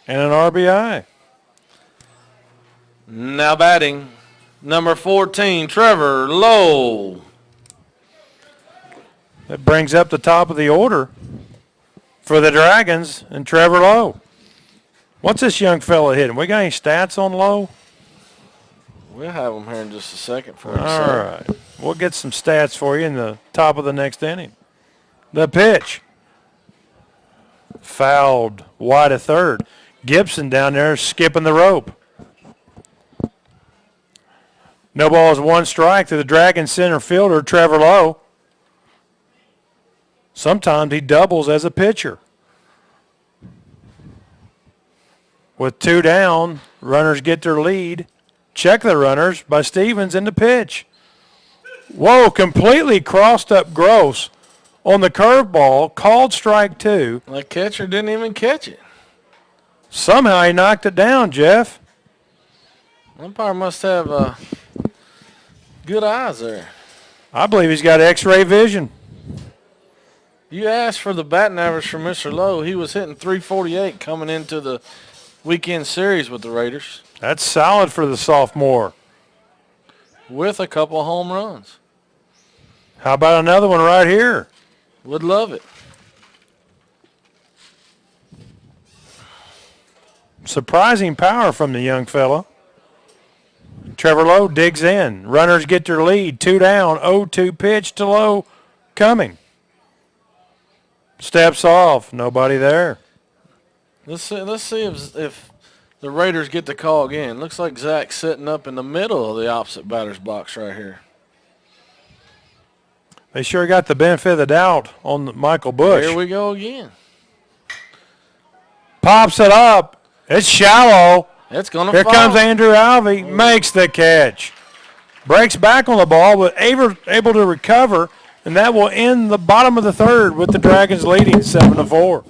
Speaker 1: and an RBI.
Speaker 2: Now batting, number 14, Trevor Lowe.
Speaker 1: That brings up the top of the order for the Dragons and Trevor Lowe. What's this young fella hitting? We got any stats on Lowe?
Speaker 2: We'll have him here in just a second for you.
Speaker 1: All right. We'll get some stats for you in the top of the next inning. The pitch. Fouled wide of third. Gibson down there skipping the rope. No balls, 1 strike to the Dragon center fielder, Trevor Lowe. Sometimes he doubles as a pitcher. With 2 down, runners get their lead. Check the runners by Stevens in the pitch. Whoa, completely crossed up Gross on the curveball, called strike 2.
Speaker 2: The catcher didn't even catch it.
Speaker 1: Somehow he knocked it down, Jeff.
Speaker 2: Umpire must have good eyes there.
Speaker 1: I believe he's got X-ray vision.
Speaker 2: You asked for the batting average for Mr. Lowe. He was hitting .348 coming into the weekend series with the Raiders.
Speaker 1: That's solid for the sophomore.
Speaker 2: With a couple of home runs.
Speaker 1: How about another one right here?
Speaker 2: Would love it.
Speaker 1: Surprising power from the young fella. Trevor Lowe digs in. Runners get their lead. 2 down. 0-2 pitch to Lowe coming. Steps off. Nobody there.
Speaker 2: Let's see if the Raiders get the call again. Looks like Zach's sitting up in the middle of the opposite batter's box right here.
Speaker 1: They sure got the benefit of the doubt on Michael Bush.
Speaker 2: Here we go again.
Speaker 1: Pops it up. It's shallow.
Speaker 2: It's going to
Speaker 1: Here
Speaker 2: fall.
Speaker 1: comes Andrew Alvey. Makes the catch. Breaks back on the ball, but able to recover, and that will end the bottom of the third with the Dragons leading 7-4.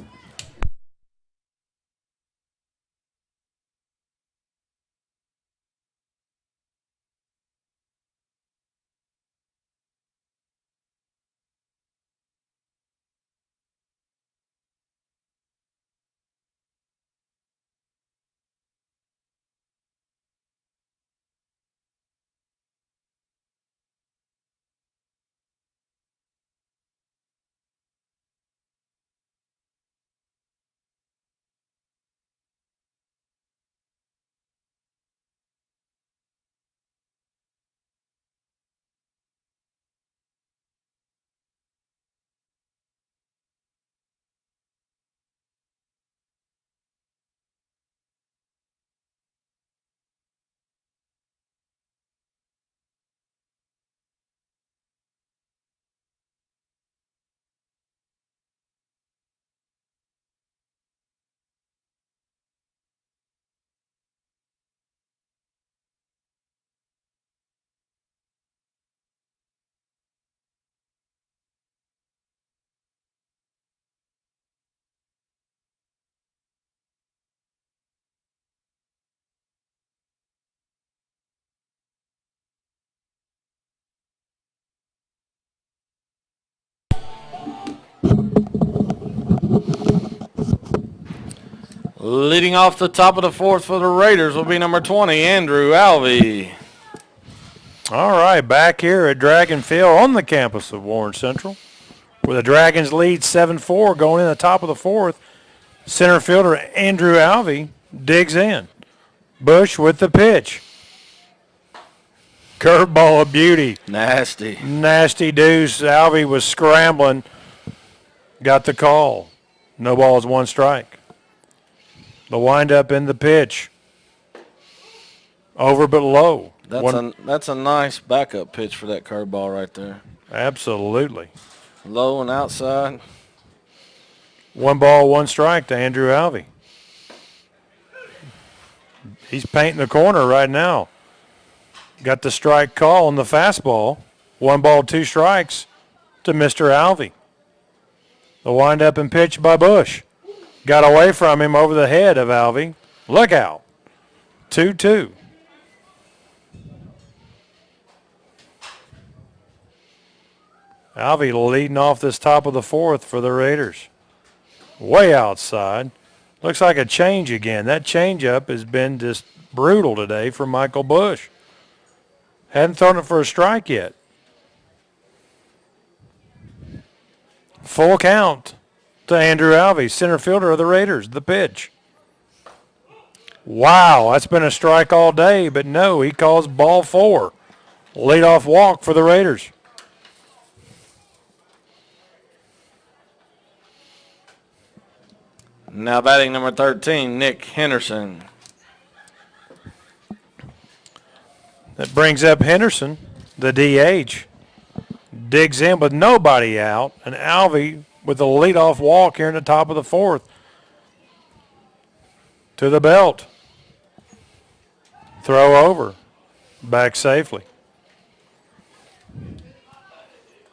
Speaker 2: Leading off the top of the fourth for the Raiders will be number 20, Andrew Alvey.
Speaker 1: All right, back here at Dragon Field on the campus of Warren Central, where the Dragons lead 7-4 going in the top of the fourth. Center fielder Andrew Alvey digs in. Bush with the pitch. Curveball of beauty.
Speaker 2: Nasty.
Speaker 1: Nasty deuce. Alvey was scrambling. Got the call. No balls, 1 strike. The windup in the pitch. Over but low.
Speaker 2: That's a nice backup pitch for that curveball right there.
Speaker 1: Absolutely.
Speaker 2: Low and outside.
Speaker 1: 1 ball, 1 strike to Andrew Alvey. He's painting the corner right now. Got the strike call on the fastball. 1 ball, 2 strikes to Mr. Alvey. The windup and pitch by Bush. Got away from him over the head of Alvey. Look out. 2-2. Alvey leading off this top of the 4th for the Raiders. Way outside. Looks like a change again. That changeup has been just brutal today for Michael Bush. Hadn't thrown it for a strike yet. Full count to Andrew Alvey, center fielder of the Raiders. The pitch. Wow, that's been a strike all day, but no, he calls ball 4. Leadoff walk for the Raiders.
Speaker 2: Now batting number 13, Nick Henderson.
Speaker 1: That brings up Henderson, the DH. Digs in with nobody out, and Alvey with a leadoff walk here in the top of the 4th. To the belt. Throw over. Back safely.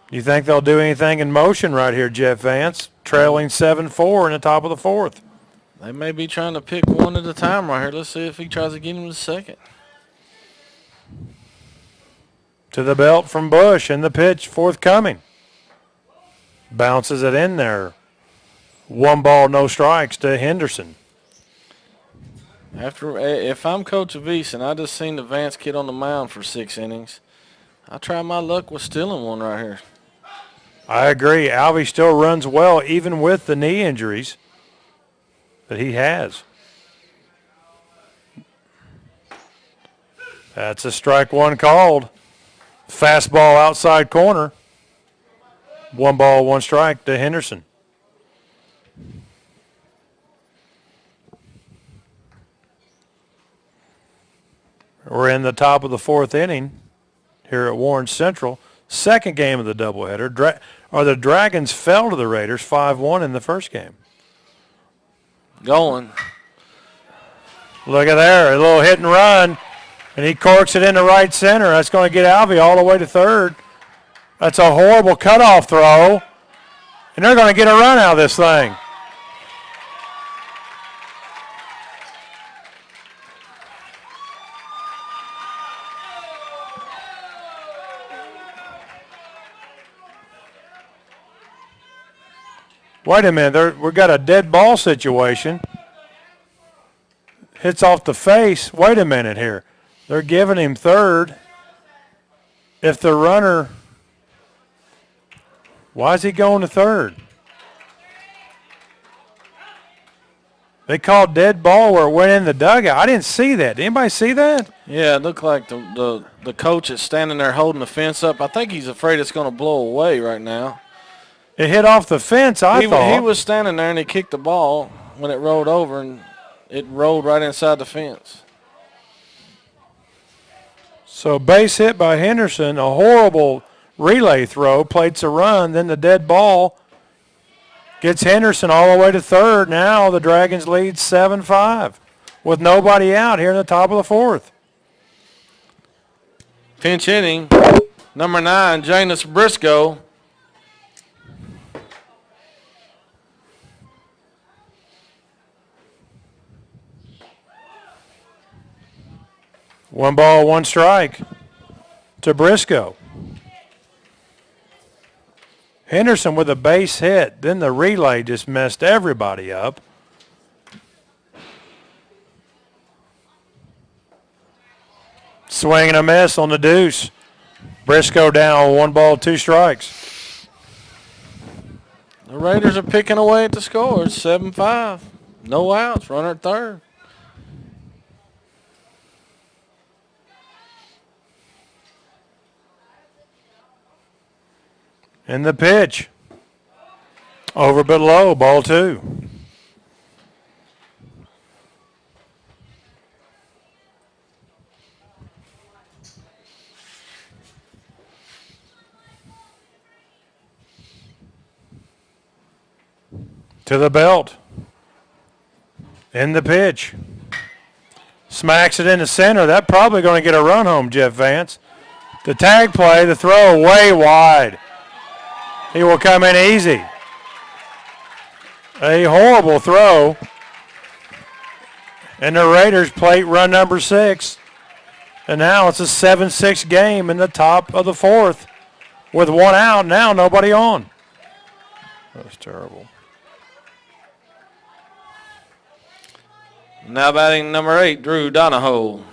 Speaker 1: You think they'll do anything in motion right here, Jeff Vance? Trailing 7-4 in the top of the 4th.
Speaker 2: They may be trying to pick one at a time right here. Let's see if he tries to get him to second.
Speaker 1: To the belt from Bush, and the pitch forthcoming. Bounces it in there. 1 ball, no strikes to Henderson.
Speaker 2: If I'm Coach Avise and I just seen the Vance kid on the mound for 6 innings, I try my luck with stealing one right here.
Speaker 1: I agree. Alvey still runs well, even with the knee injuries that he has. That's a strike 1 called. Fastball outside corner. 1 ball, 1 strike to Henderson. We're in the top of the 4th inning here at Warren Central. Second game of the doubleheader. The Dragons fell to the Raiders 5-1 in the first game.
Speaker 2: Going.
Speaker 1: Look at there, a little hit and run, and he corks it into right center. That's going to get Alvey all the way to third. That's a horrible cutoff throw, and they're going to get a run out of this thing. Wait a minute, we've got a dead ball situation. Hits off the face. Wait a minute here. They're giving him third. If the runner, why is he going to third? They called dead ball where it went in the dugout. I didn't see that. Did anybody see that?
Speaker 2: Yeah, it looked like the coach is standing there holding the fence up. I think he's afraid it's going to blow away right now.
Speaker 1: It hit off the fence, I thought.
Speaker 2: He was standing there, and he kicked the ball when it rolled over, and it rolled right inside the fence.
Speaker 1: So base hit by Henderson, a horrible relay throw, plates a run, then the dead ball gets Henderson all the way to third. Now the Dragons lead 7-5 with nobody out here in the top of the 4th.
Speaker 2: Pinch hitting, number 9, Janus Briscoe.
Speaker 1: One ball, 1 strike to Briscoe. Henderson with a base hit. Then the relay just messed everybody up. Swing and a miss on the deuce. Briscoe down, 1 ball, 2 strikes.
Speaker 2: The Raiders are picking away at the score. It's 7-5. No outs, runner at third.
Speaker 1: And the pitch. Over but low, ball 2. To the belt. In the pitch. Smacks it in the center. That's probably going to get a run home, Jeff Vance. The tag play, the throw way wide. He will come in easy. A horrible throw. And the Raiders plate run number 6. And now it's a 7-6 game in the top of the 4th. With 1 out, now nobody on. That was terrible.
Speaker 2: Now batting number 8, Drew Donahoe.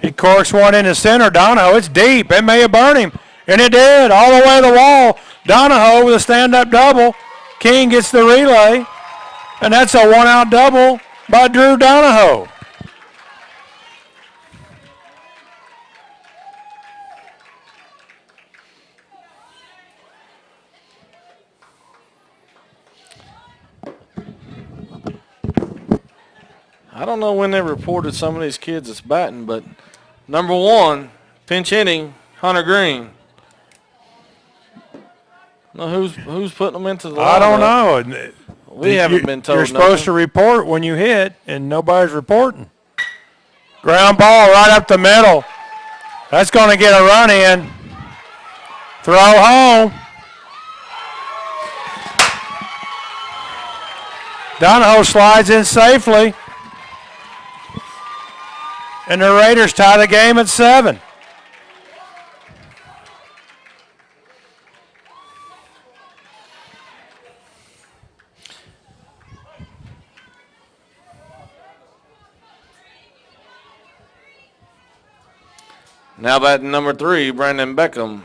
Speaker 1: He corks one in the center. Donahoe, it's deep. It may have burned him. And it did, all the way to the wall. Donahoe with a stand-up double. King gets the relay. And that's a 1-out double by Drew Donahoe.
Speaker 2: I don't know when they reported some of these kids that's batting, but number 1, pinch hitting, Hunter Green. Now who's putting them into the lineup?
Speaker 1: I don't know.
Speaker 2: We haven't been told.
Speaker 1: You're supposed
Speaker 2: nothing.
Speaker 1: to report when you hit, and nobody's reporting. Ground ball right up the middle. That's going to get a run in. Throw home. Donahoe slides in safely. And the Raiders tie the game at 7.
Speaker 2: Now batting number 3, Brandon Beckham.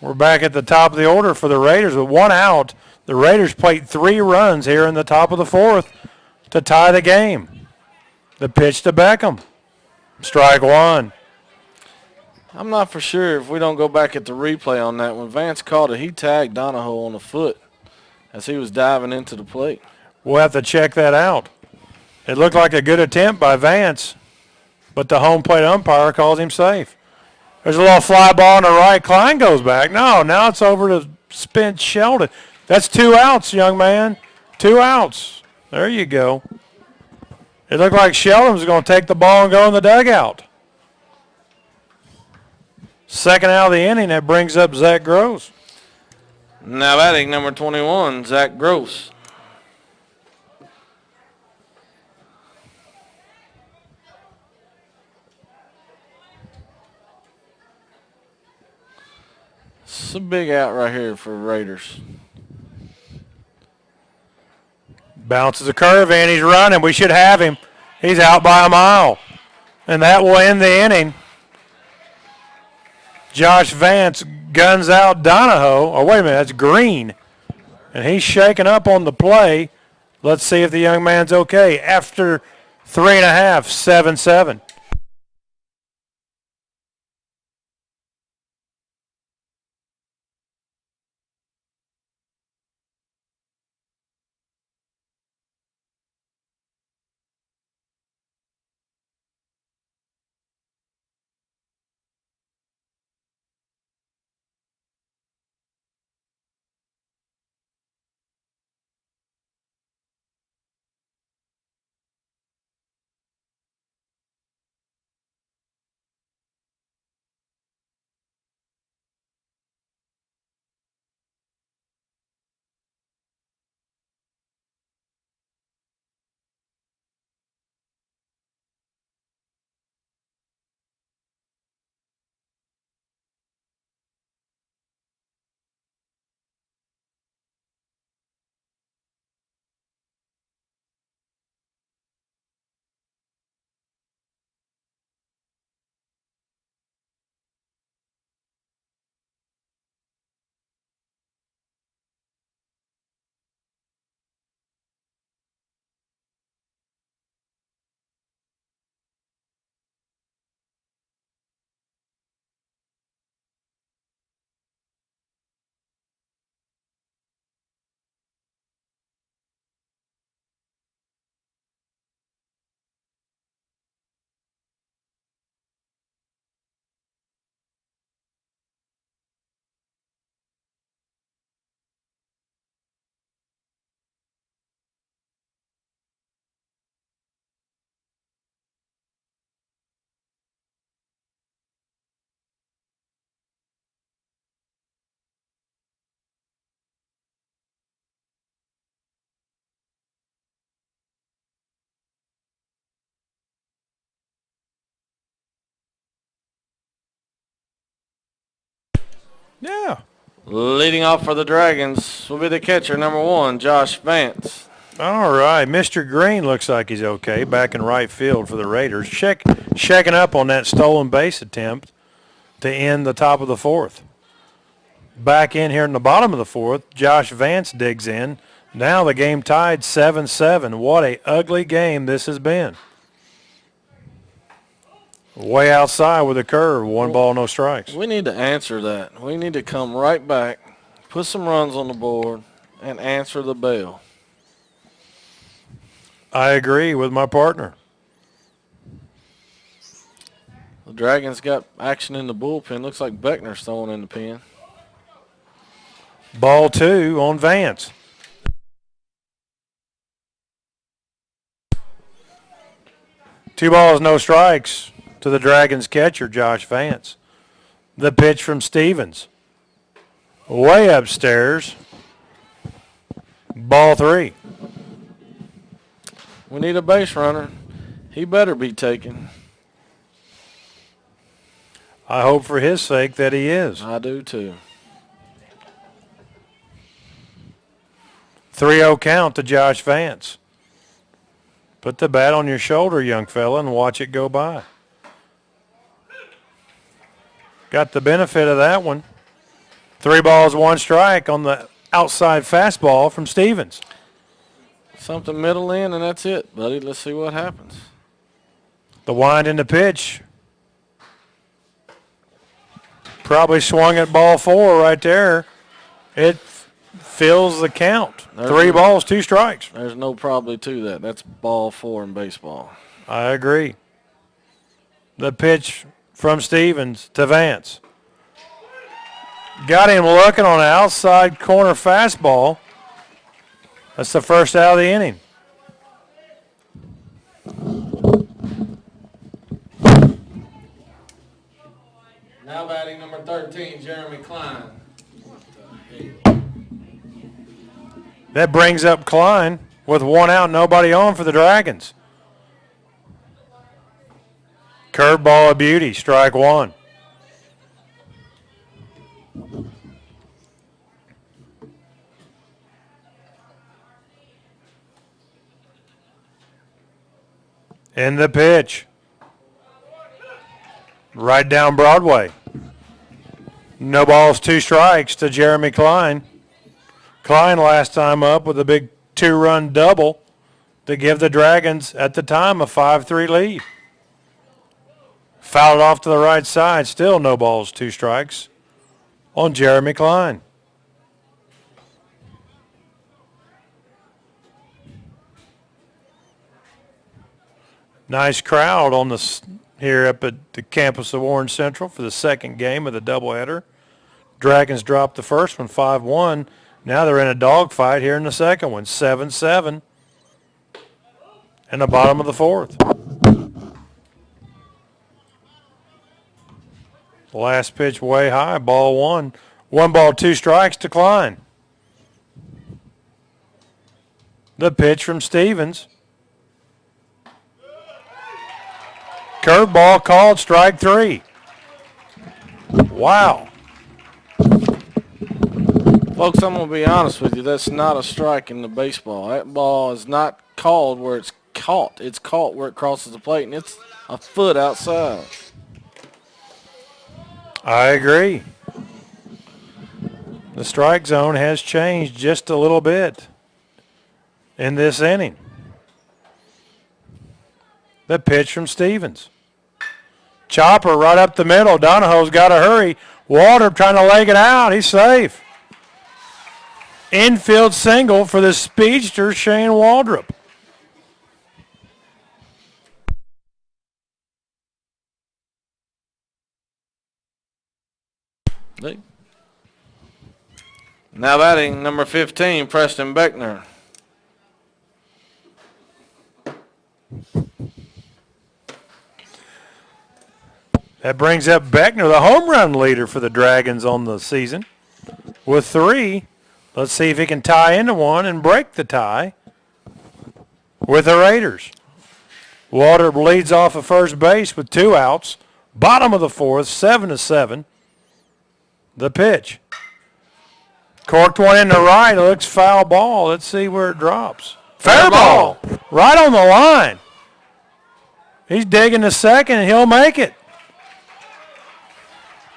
Speaker 1: We're back at the top of the order for the Raiders with 1 out. The Raiders played 3 runs here in the top of the 4th to tie the game. The pitch to Beckham. Strike 1.
Speaker 2: I'm not for sure if we don't go back at the replay on that. When Vance caught it, he tagged Donahoe on the foot as he was diving into the plate.
Speaker 1: We'll have to check that out. It looked like a good attempt by Vance, but the home plate umpire calls him safe. There's a little fly ball on the right. Klein goes back. No, now it's over to Spence Sheldon. That's 2 outs, young man. 2 outs. There you go. It looked like Sheldon was going to take the ball and go in the dugout. Second out of the inning, that brings up Zach Gross.
Speaker 2: Now batting number 21, Zach Gross. It's a big out right here for Raiders.
Speaker 1: Bounces a curve in. He's running. We should have him. He's out by a mile. And that will end the inning. Josh Vance guns out Donahoe. Oh, wait a minute. That's Green. And he's shaking up on the play. Let's see if the young man's okay. After 3.5, 7-7. Yeah.
Speaker 2: Leading off for the Dragons will be the catcher, number 1, Josh Vance.
Speaker 1: All right. Mr. Green looks like he's okay. Back in right field for the Raiders. Checking up on that stolen base attempt to end the top of the 4th. Back in here in the bottom of the 4th, Josh Vance digs in. Now the game tied 7-7. What a ugly game this has been. Way outside with a curve. 1 ball, no strikes.
Speaker 2: We need to answer that. We need to come right back, put some runs on the board, and answer the bell.
Speaker 1: I agree with my partner.
Speaker 2: The Dragons got action in the bullpen. Looks like Beckner's throwing in the pen.
Speaker 1: Ball 2 on Vance. Two balls, no strikes to the Dragons catcher, Josh Vance. The pitch from Stevens. Way upstairs. Ball 3.
Speaker 2: We need a base runner. He better be taken.
Speaker 1: I hope for his sake that he is.
Speaker 2: I do too.
Speaker 1: 3-0 count to Josh Vance. Put the bat on your shoulder, young fella, and watch it go by. Got the benefit of that one. 3 balls, 1 strike on the outside fastball from Stevens.
Speaker 2: Something middle in, and that's it, buddy. Let's see what happens.
Speaker 1: The wind in the pitch. Probably swung at ball 4 right there. It fills the count. 3 balls, 2 strikes.
Speaker 2: There's no probably to that. That's ball 4 in baseball.
Speaker 1: I agree. The pitch from Stevens to Vance. Got him looking on an outside corner fastball. That's the first out of the inning.
Speaker 2: Now batting number 13, Jeremy Klein.
Speaker 1: That brings up Klein with 1 out, nobody on for the Dragons. Curveball of beauty, strike 1. In the pitch. Right down Broadway. No balls, 2 strikes to Jeremy Klein. Klein last time up with a big 2-run double to give the Dragons at the time a 5-3 lead. Fouled off to the right side. Still no balls, 2 strikes on Jeremy Klein. Nice crowd on the here up at the campus of Warren Central for the second game of the doubleheader. Dragons dropped the first one 5-1. Now they're in a dogfight here in the second one, 7-7 in the bottom of the 4th. The last pitch way high, ball 1. 1 ball, 2 strikes to Klein. The pitch from Stevens. Curveball called, strike 3. Wow.
Speaker 2: Folks, I'm going to be honest with you. That's not a strike in the baseball. That ball is not called where it's caught. It's caught where it crosses the plate, and it's a foot outside.
Speaker 1: I agree. The strike zone has changed just a little bit in this inning. The pitch from Stevens. Chopper right up the middle. Donahoe's got to hurry. Waldrop trying to leg it out. He's safe. Infield single for the speedster, Shane Waldrop.
Speaker 2: Now batting number 15, Preston Beckner.
Speaker 1: That brings up Beckner, the home run leader for the Dragons on the season, with 3. Let's see if he can tie into one and break the tie with the Raiders. Waldrop leads off of first base with 2 outs. Bottom of the 4th, 7-7. The pitch. Corked one in the right. It looks foul ball. Let's see where it drops. Fair ball. Right on the line. He's digging the second, and he'll make it.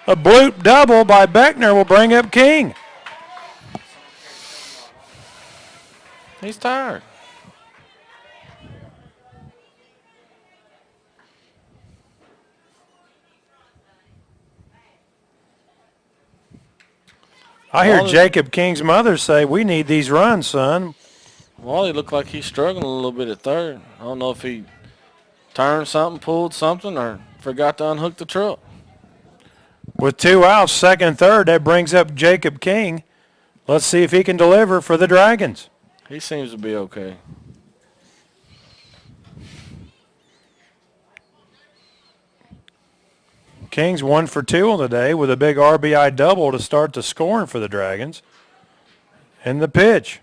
Speaker 1: A bloop double by Beckner will bring up King.
Speaker 2: He's tired.
Speaker 1: I hear Jacob King's mother say, we need these runs, son.
Speaker 2: Wally looked like he's struggling a little bit at third. I don't know if he turned something, pulled something, or forgot to unhook the truck.
Speaker 1: With 2 outs, second and third, that brings up Jacob King. Let's see if he can deliver for the Dragons.
Speaker 2: He seems to be okay.
Speaker 1: King's 1 for 2 on the day with a big RBI double to start the scoring for the Dragons. And the pitch.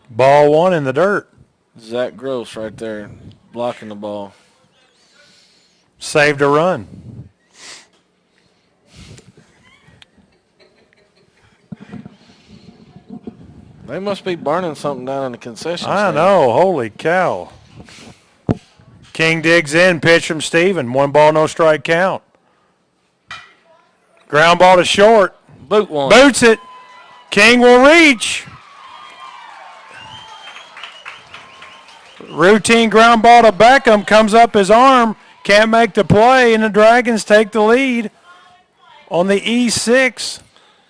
Speaker 1: Ball 1 in the dirt.
Speaker 2: Zach Gross right there blocking the ball.
Speaker 1: Saved a run.
Speaker 2: They must be burning something down in the concession
Speaker 1: I
Speaker 2: stand.
Speaker 1: know. Holy cow. King digs in. Pitch from Steven. 1 ball, no strike count. Ground ball to short.
Speaker 2: Boot one.
Speaker 1: Boots it. King will reach. Routine ground ball to Beckham. Comes up his arm. Can't make the play, and the Dragons take the lead on the E6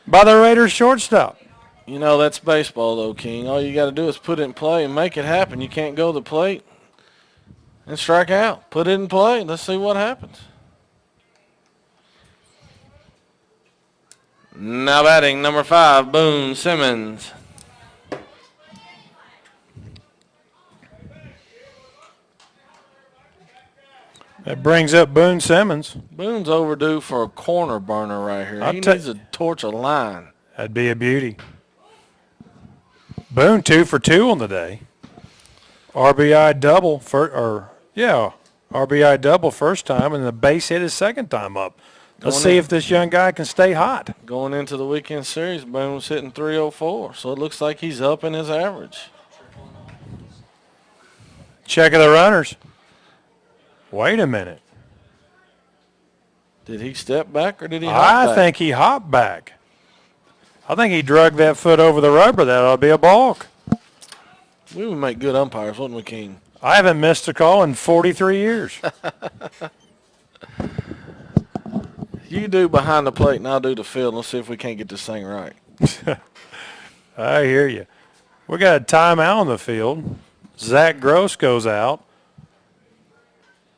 Speaker 1: by the Raiders shortstop.
Speaker 2: You know, that's baseball, though, King. All you got to do is put it in play and make it happen. You can't go to the plate and strike out. Put it in play. Let's see what happens. Now batting, number 5, Boone Simmons.
Speaker 1: That brings up Boone Simmons.
Speaker 2: Boone's overdue for a corner burner right here. He needs to torch a line.
Speaker 1: That'd be a beauty. Boone 2 for 2 on the day. RBI double RBI double first time, and the base hit his second time up. Let's see if this young guy can stay hot.
Speaker 2: Going into the weekend series, Boone was hitting .304, so it looks like he's up in his average.
Speaker 1: Check of the runners. Wait a minute.
Speaker 2: Did he step back or did he hop back?
Speaker 1: I think he hopped back. I think he drug that foot over the rubber. That ought to be a balk.
Speaker 2: We would make good umpires, wouldn't we, King?
Speaker 1: I haven't missed a call in 43 years.
Speaker 2: You do behind the plate and I'll do the field. Let's see if we can't get this thing right.
Speaker 1: I hear you. We got a timeout on the field. Zach Gross goes out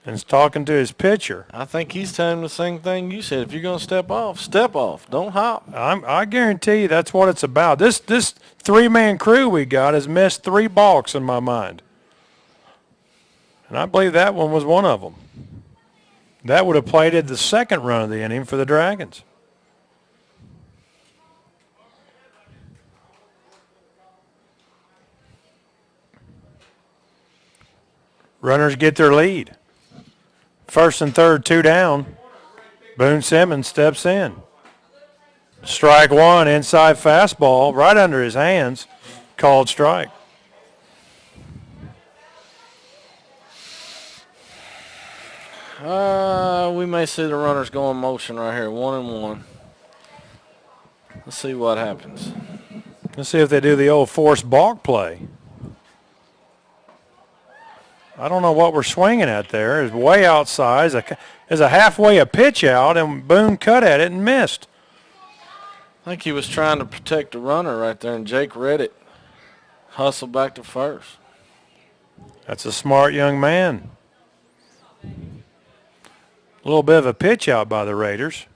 Speaker 1: and is talking to his pitcher.
Speaker 2: I think he's telling him the same thing you said. If you're going to step off, step off. Don't hop.
Speaker 1: I guarantee you that's what it's about. This three-man crew we got has missed 3 balks in my mind. And I believe that one was one of them. That would have plated the second run of the inning for the Dragons. Runners get their lead. First and third, 2 down. Boone Simmons steps in. Strike 1, inside fastball, right under his hands, called strike.
Speaker 2: We may see the runners go in motion right here, 1-1. Let's see what happens.
Speaker 1: Let's see if they do the old forced balk play. I don't know what we're swinging at there. It's way outside. There's a halfway a pitch out, and Boone cut at it and missed.
Speaker 2: I think he was trying to protect the runner right there, and Jake read it. Hustled back to first.
Speaker 1: That's a smart young man. A little bit of a pitch out by the Raiders.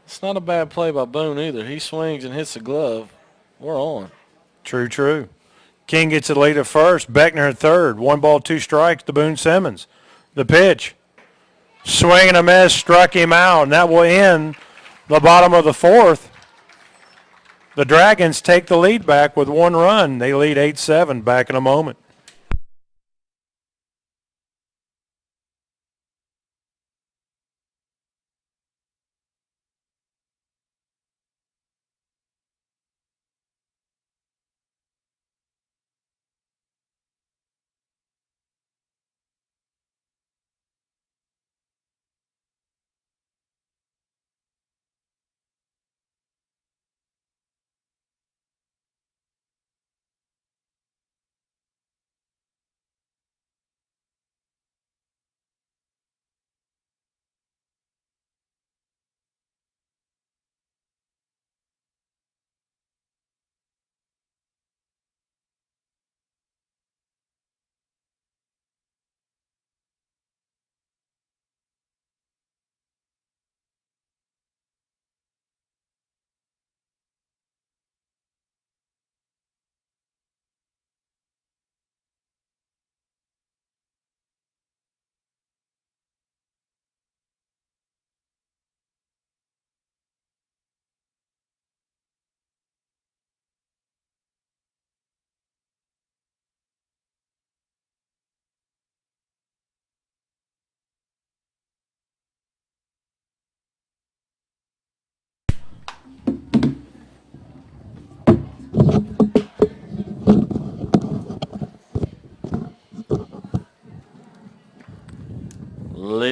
Speaker 2: It's not a bad play by Boone either. He swings and hits the glove. We're on.
Speaker 1: True. King gets the lead at first. Beckner at third. 1 ball, 2 strikes to Boone Simmons. The pitch. Swing and a miss, struck him out, and that will end the bottom of the 4th. The Dragons take the lead back with 1 run. They lead 8-7. Back in a moment.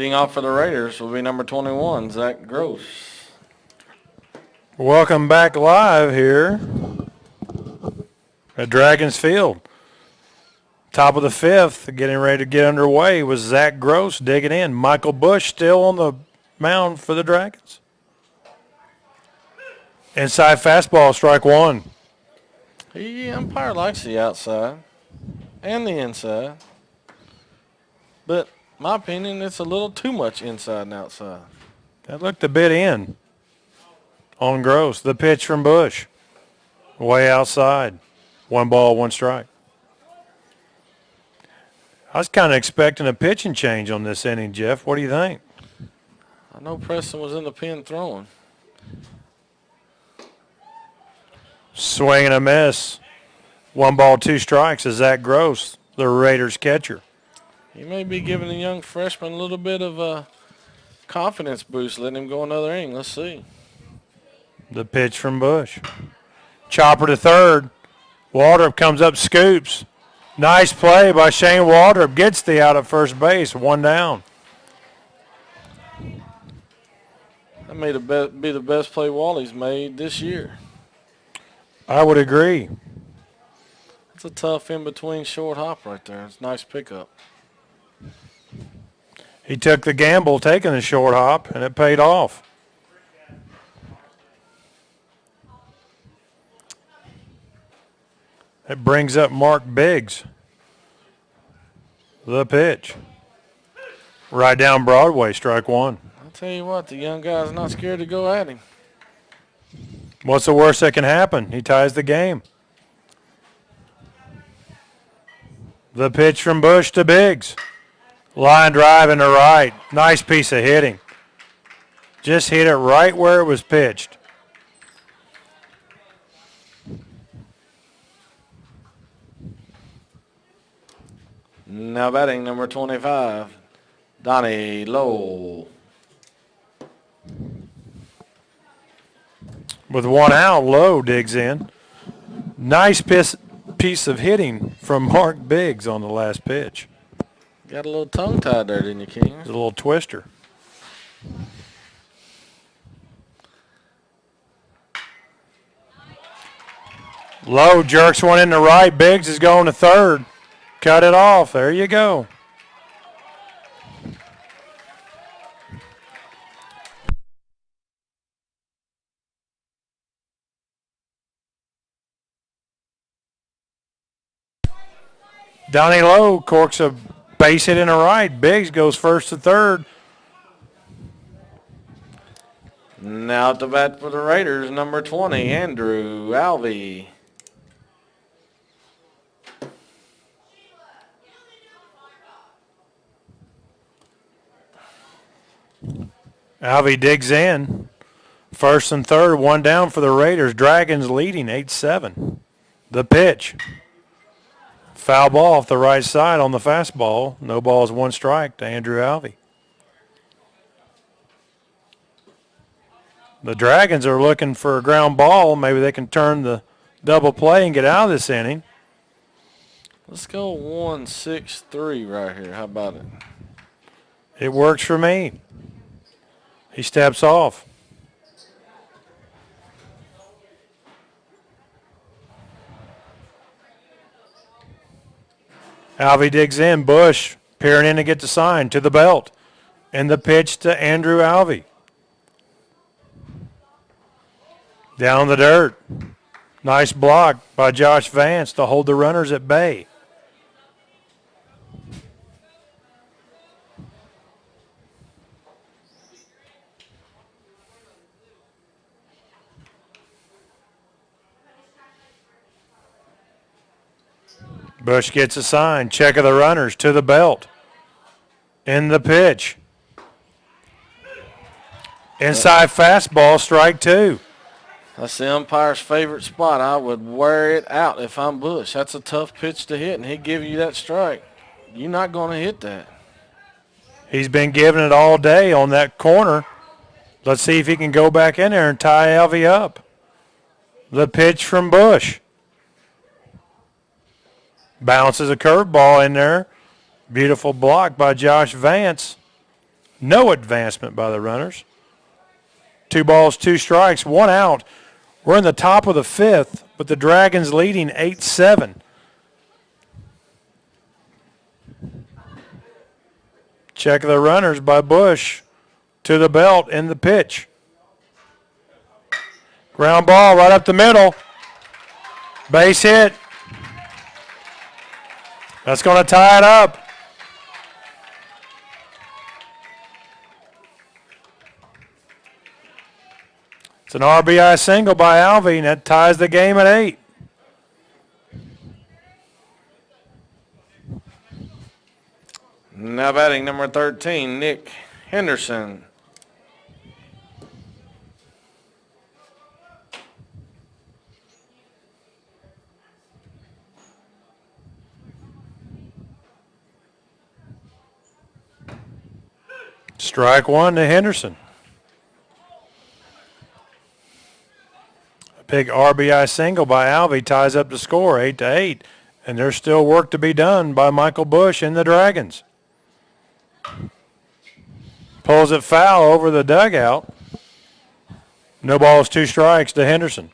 Speaker 2: Leading off for the Raiders will be number 21, Zach Gross.
Speaker 1: Welcome back live here at Dragons Field. Top of the fifth, getting ready to get underway was Zach Gross digging in. Michael Bush still on the mound for the Dragons. Inside fastball, strike one.
Speaker 2: The umpire likes the outside and the inside. But my opinion, it's a little too much inside and outside.
Speaker 1: That looked a bit in on Gross. The pitch from Bush. Way outside. 1 ball, 1 strike. I was kind of expecting a pitching change on this inning, Jeff. What do you think?
Speaker 2: I know Preston was in the pen throwing.
Speaker 1: Swing and a miss. 1 ball, 2 strikes is Zach Gross, the Raiders catcher.
Speaker 2: He may be giving the young freshman a little bit of a confidence boost, letting him go another inning. Let's see.
Speaker 1: The pitch from Bush. Chopper to third. Waldrop comes up, scoops. Nice play by Shane Waldrop. Gets the out at first base. 1 down.
Speaker 2: That may be the best play Wally's made this year.
Speaker 1: I would agree.
Speaker 2: It's a tough in-between short hop right there. It's a nice pickup.
Speaker 1: He took the gamble taking the short hop, and it paid off. It brings up Mark Biggs. The pitch. Right down Broadway, strike one.
Speaker 2: I'll tell you what, the young guy's not scared to go at him.
Speaker 1: What's the worst that can happen? He ties the game. The pitch from Bush to Biggs. Line drive into right. Nice piece of hitting. Just hit it right where it was pitched.
Speaker 2: Now batting number 25, Donnie Lowe.
Speaker 1: With 1 out, Lowe digs in. Nice piece of hitting from Mark Biggs on the last pitch.
Speaker 2: Got a little tongue-tied there, didn't you, King?
Speaker 1: It's a little twister. Lowe jerks one in the right. Biggs is going to third. Cut it off. There you go. Donnie Lowe corks a base hit in the right. Biggs goes first to third.
Speaker 2: Now at the bat for the Raiders, number 20, Andrew Alvey.
Speaker 1: Alvey digs in. First and third, 1 down for the Raiders. Dragons leading 8-7. The pitch. Foul ball off the right side on the fastball. No balls, 1 strike to Andrew Alvey. The Dragons are looking for a ground ball. Maybe they can turn the double play and get out of this inning.
Speaker 2: Let's go 1-6-3 right here. How about it?
Speaker 1: It works for me. He steps off. Alvey digs in. Bush peering in to get the sign to the belt. And the pitch to Andrew Alvey. Down the dirt. Nice block by Josh Vance to hold the runners at bay. Bush gets a sign. Check of the runners to the belt. In the pitch. Inside fastball, strike 2.
Speaker 2: That's the umpire's favorite spot. I would wear it out if I'm Bush. That's a tough pitch to hit, and he'd give you that strike. You're not going to hit that.
Speaker 1: He's been giving it all day on that corner. Let's see if he can go back in there and tie Alvey up. The pitch from Bush. Bounces a curveball in there. Beautiful block by Josh Vance. No advancement by the runners. 2 balls, 2 strikes, 1 out. We're in the top of the 5th, but the Dragons leading 8-7. Check the runners by Bush to the belt in the pitch. Ground ball right up the middle. Base hit. That's going to tie it up. It's an RBI single by Alvey, and that ties the game at 8.
Speaker 2: Now batting number 13, Nick Henderson.
Speaker 1: Strike 1 to Henderson. A big RBI single by Alvey ties up the score 8-8. And there's still work to be done by Michael Bush and the Dragons. Pulls it foul over the dugout. No balls, 2 strikes to Henderson.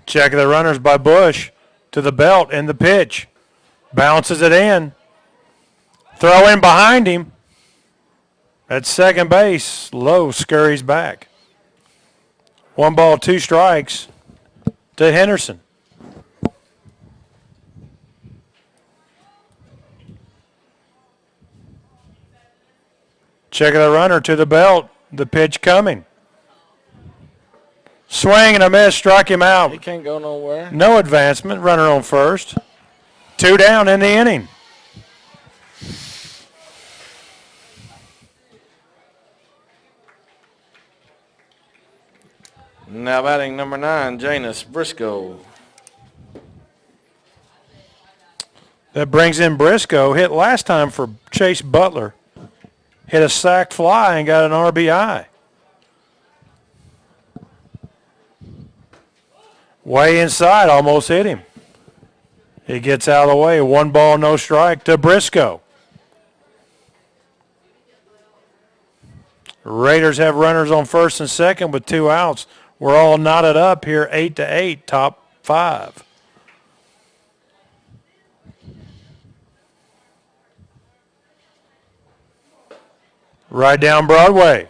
Speaker 1: Check the runners by Bush to the belt and the pitch. Bounces it in. Throw in behind him. At second base, Lowe scurries back. 1 ball, 2 strikes to Henderson. Check the runner to the belt. The pitch coming. Swing and a miss, struck him out.
Speaker 2: He can't go nowhere.
Speaker 1: No advancement, runner on first. 2 down in the inning.
Speaker 2: Now batting number 9, Janus Briscoe.
Speaker 1: That brings in Briscoe. Hit last time for Chase Butler. Hit a sac fly and got an RBI. Way inside, almost hit him. He gets out of the way. 1 ball, no strike to Briscoe. Raiders have runners on first and second with 2 outs. We're all knotted up here 8-8, top 5. Right down Broadway.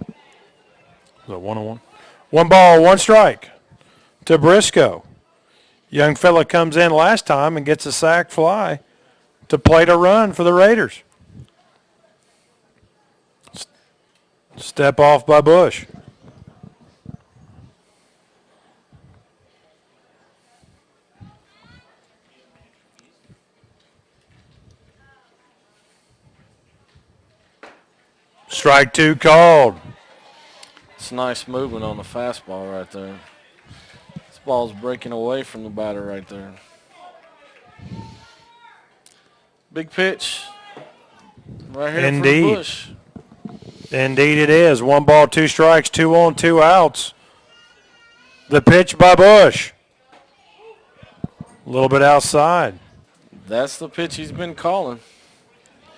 Speaker 1: Is it 1-1? 1 ball, 1 strike to Briscoe. Young fella comes in last time and gets a sac fly to plate a run for the Raiders. Step off by Bush. Strike 2 called.
Speaker 2: It's nice movement on the fastball right there. This ball's breaking away from the batter right there. Big pitch right here
Speaker 1: Indeed.
Speaker 2: for Bush.
Speaker 1: Indeed it is. 1 ball, 2 strikes, 2 on, 2 outs. The pitch by Bush. A little bit outside.
Speaker 2: That's the pitch he's been calling.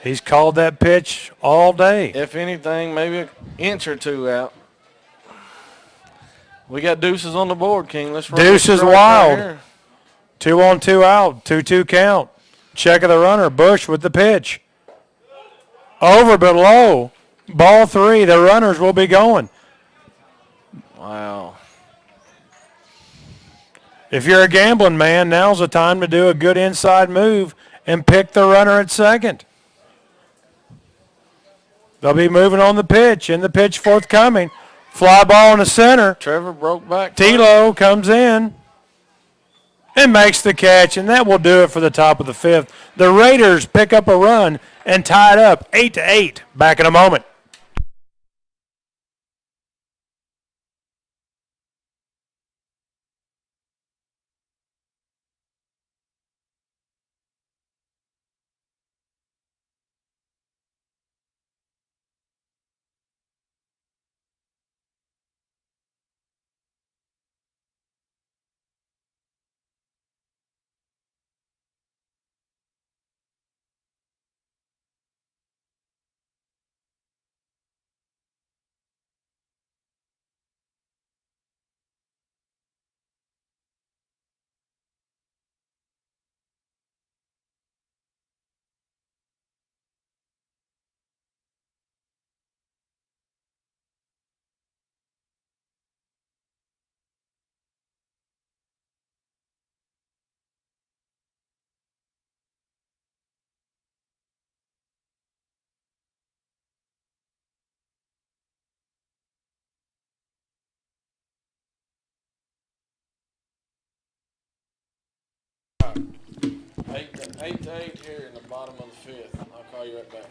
Speaker 1: He's called that pitch all day.
Speaker 2: If anything, maybe an inch or 2 out. We got deuces on the board, King. Let's run
Speaker 1: Deuce is
Speaker 2: right
Speaker 1: wild.
Speaker 2: here.
Speaker 1: 2 on, 2 out. 2-2 count. Check of the runner. Bush with the pitch. Over but low. Ball 3. The runners will be going.
Speaker 2: Wow.
Speaker 1: If you're a gambling man, now's the time to do a good inside move and pick the runner at second. They'll be moving on the pitch, and the pitch forthcoming. Fly ball in the center.
Speaker 2: Trevor broke back.
Speaker 1: Tilo comes in and makes the catch, and that will do it for the top of the 5th. The Raiders pick up a run and tie it up 8-8. Back in a moment.
Speaker 2: Eight to 8 here in the bottom of the fifth. I'll call you right back.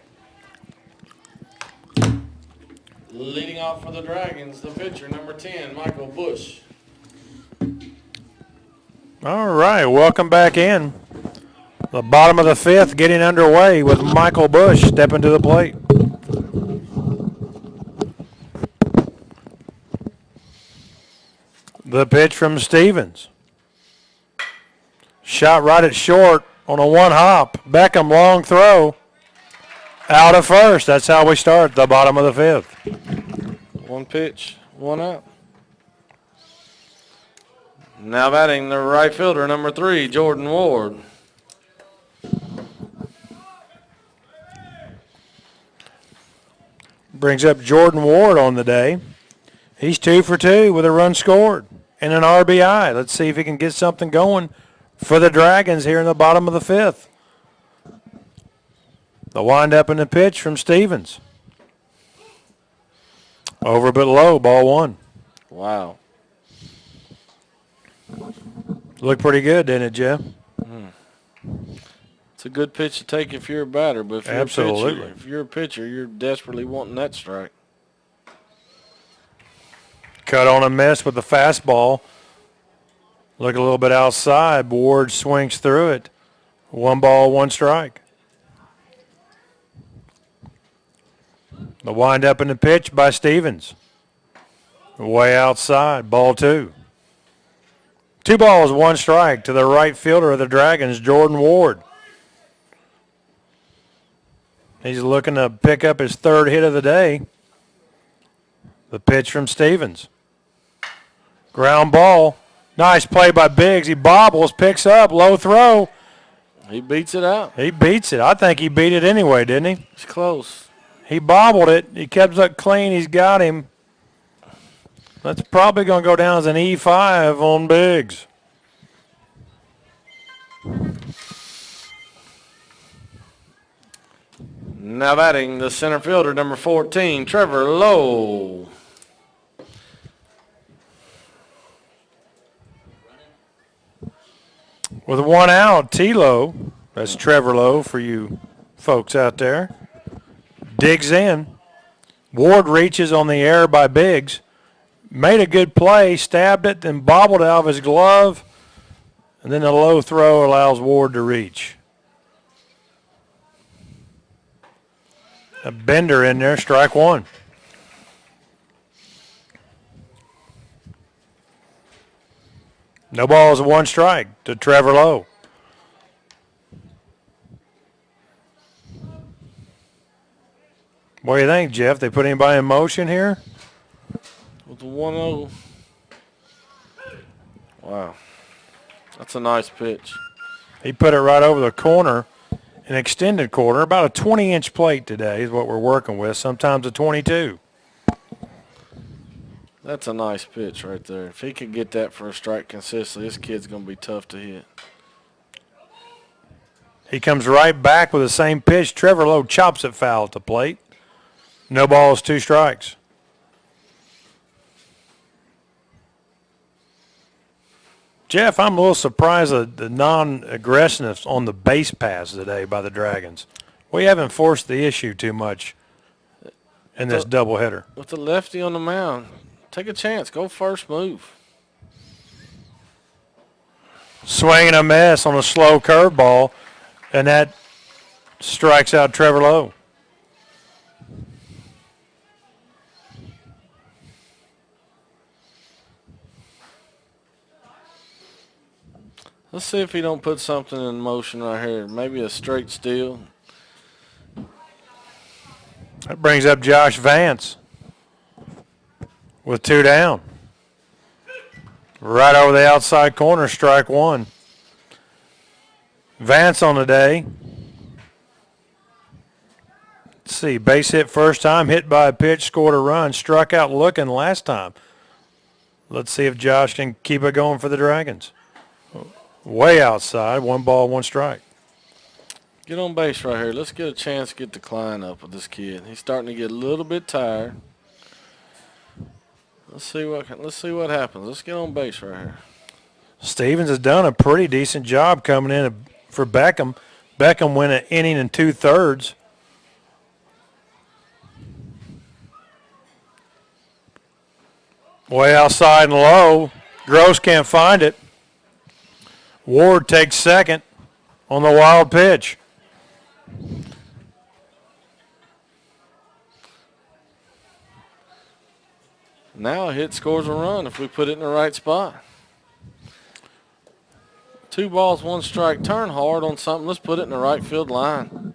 Speaker 2: Leading off for the Dragons, the pitcher, number 10, Michael Bush.
Speaker 1: All right, welcome back in. The bottom of the fifth getting underway with Michael Bush stepping to the plate. The pitch from Stevens. Shot right at short on a one hop. Beckham long throw. Out of first. That's how we start the bottom of the fifth.
Speaker 2: One pitch, one out. Now batting the right fielder, number 3, Jordan Ward.
Speaker 1: Brings up Jordan Ward on the day. He's 2 for 2 with a run scored and an RBI. Let's see if he can get something going for the Dragons here in the bottom of the fifth. The windup and the pitch from Stevens. Over but low, ball 1.
Speaker 2: Wow.
Speaker 1: Looked pretty good, didn't it, Jeff?
Speaker 2: It's a good pitch to take if you're a batter, but
Speaker 1: Absolutely.
Speaker 2: If you're a pitcher, you're desperately wanting that strike.
Speaker 1: Cut on a miss with the fastball. Look a little bit outside. Ward swings through it. 1 ball, 1 strike. The windup and the pitch by Stevens. Way outside, ball 2. 2 balls, 1 strike to the right fielder of the Dragons, Jordan Ward. He's looking to pick up his 3rd hit of the day. The pitch from Stevens. Ground ball. Nice play by Biggs. He bobbles, picks up, low throw.
Speaker 2: He beats it out.
Speaker 1: He beats it. I think he beat it anyway, didn't he?
Speaker 2: It's close.
Speaker 1: He bobbled it. He kept it clean. He's got him. That's probably going to go down as an E5 on Biggs.
Speaker 2: Now batting the center fielder, number 14, Trevor Lowe.
Speaker 1: With 1 out, T-Lowe, that's Trevor Lowe for you folks out there, digs in. Ward reaches on the air by Biggs. Made a good play, stabbed it, then bobbled out of his glove. And then the low throw allows Ward to reach. A bender in there, strike 1. No balls, 1 strike to Trevor Lowe. What do you think, Jeff? They put anybody in motion here?
Speaker 2: With the 1-0. Wow. That's a nice pitch.
Speaker 1: He put it right over the corner, an extended corner, about a 20-inch plate today is what we're working with, sometimes a 22.
Speaker 2: That's a nice pitch right there. If he could get that for a strike consistently, this kid's going to be tough to hit.
Speaker 1: He comes right back with the same pitch. Trevor Lowe chops it foul at the plate. No balls, 2 strikes. Jeff, I'm a little surprised at the non-aggressiveness on the base pass today by the Dragons. We haven't forced the issue too much in this doubleheader.
Speaker 2: With the lefty on the mound, take a chance. Go first move.
Speaker 1: Swinging a miss on a slow curveball, and that strikes out Trevor Lowe.
Speaker 2: Let's see if he don't put something in motion right here. Maybe a straight steal.
Speaker 1: That brings up Josh Vance with 2 down. Right over the outside corner, strike 1. Vance on the day. Let's see, base hit first time, hit by a pitch, scored a run, struck out looking last time. Let's see if Josh can keep it going for the Dragons. Way outside, 1 ball, 1 strike.
Speaker 2: Get on base right here. Let's get a chance to get the Klein up with this kid. He's starting to get a little bit tired. Let's see what happens. Let's get on base right here.
Speaker 1: Stevens has done a pretty decent job coming in for Beckham. Beckham went an inning and 2/3. Way outside and low. Gross can't find it. Ward takes second on the wild pitch.
Speaker 2: Now a hit scores a run if we put it in the right spot. 2 balls, 1 strike. Turn hard on something. Let's put it in the right field line.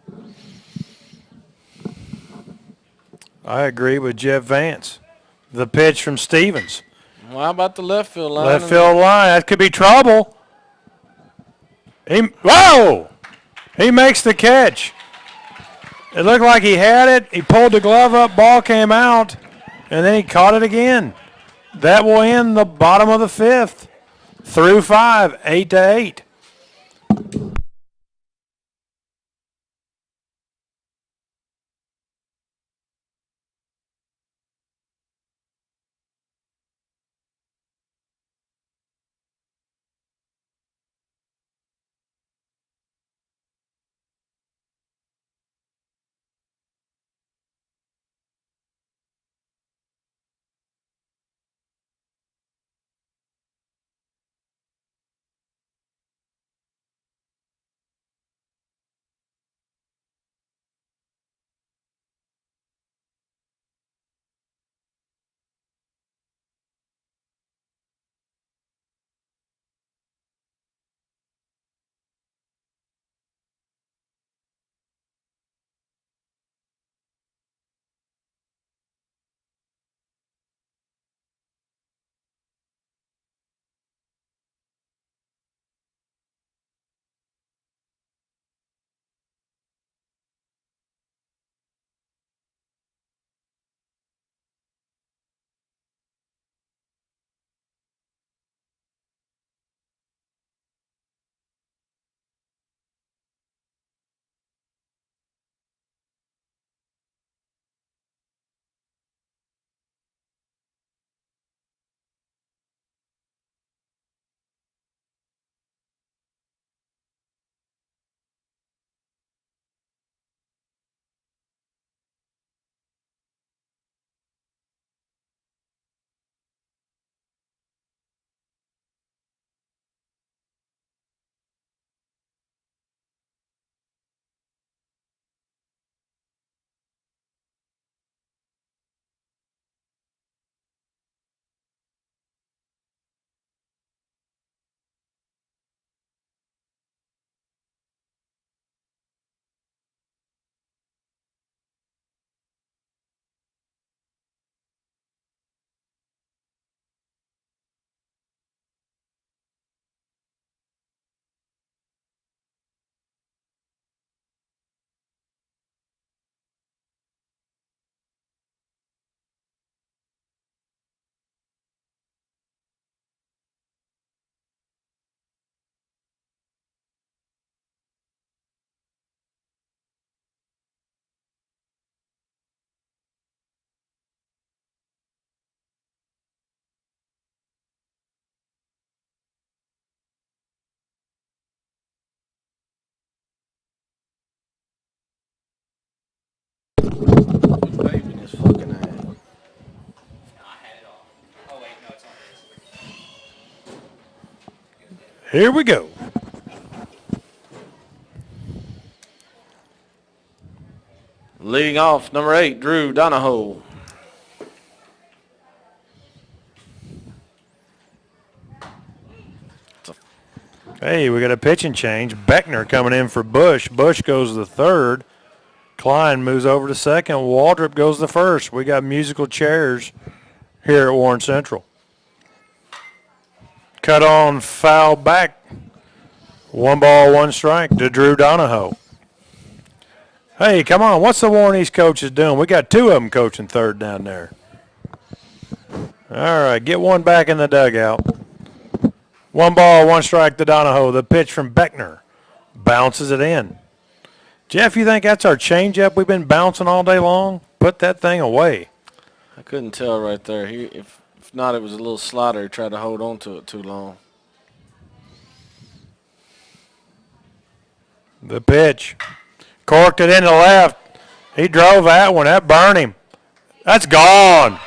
Speaker 1: I agree with Jeff Vance. The pitch from Stevens.
Speaker 2: Well, how about the left field line?
Speaker 1: Left field line. That could be trouble. Whoa! He makes the catch. It looked like he had it. He pulled the glove up. Ball came out. And then he caught it again. That will end the bottom of the 5th. Through 5, 8-8.
Speaker 2: Waving his fucking hand.
Speaker 1: Here we go.
Speaker 2: Leading off, number 8, Drew Donahoe.
Speaker 1: Hey, we got a pitching change. Beckner coming in for Bush. Bush goes to third. Klein moves over to second. Waldrop goes to first. We got musical chairs here at Warren Central. Cut on, foul back. 1 ball, 1 strike to Drew Donahoe. Hey, come on. What's the Warren East coaches doing? We got 2 of them coaching third down there. All right, get one back in the dugout. 1 ball, 1 strike to Donahoe. The pitch from Beckner. Bounces it in. Jeff, you think that's our changeup we've been bouncing all day long? Put that thing away.
Speaker 2: I couldn't tell right there. If not, it was a little slider. He tried to hold on to it too long.
Speaker 1: The pitch. Corked it in the left. He drove that one. That burned him. That's gone.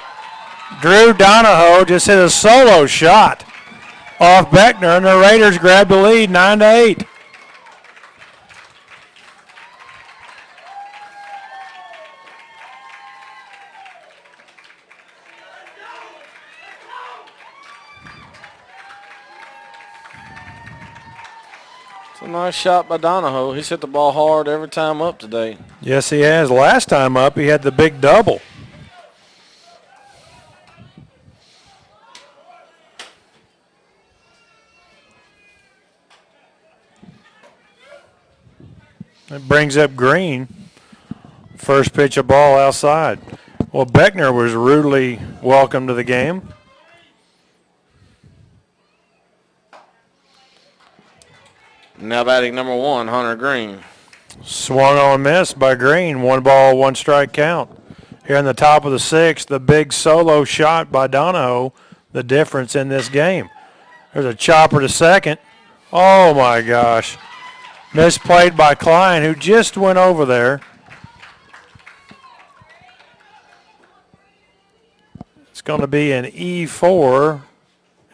Speaker 1: Drew Donahoe just hit a solo shot off Beckner, and the Raiders grabbed the lead 9-8.
Speaker 2: It's a nice shot by Donahoe. He's hit the ball hard every time up today.
Speaker 1: Yes, he has. Last time up, he had the big double. It brings up Green. First pitch of ball outside. Well, Beckner was rudely welcomed to the game.
Speaker 2: Now batting number 1, Hunter Green.
Speaker 1: Swung on miss by Green. 1 ball, 1 strike count. Here in the top of the 6th, the big solo shot by Donahoe, the difference in this game. There's a chopper to second. Oh, my gosh. Misplayed by Klein, who just went over there. It's going to be an E4,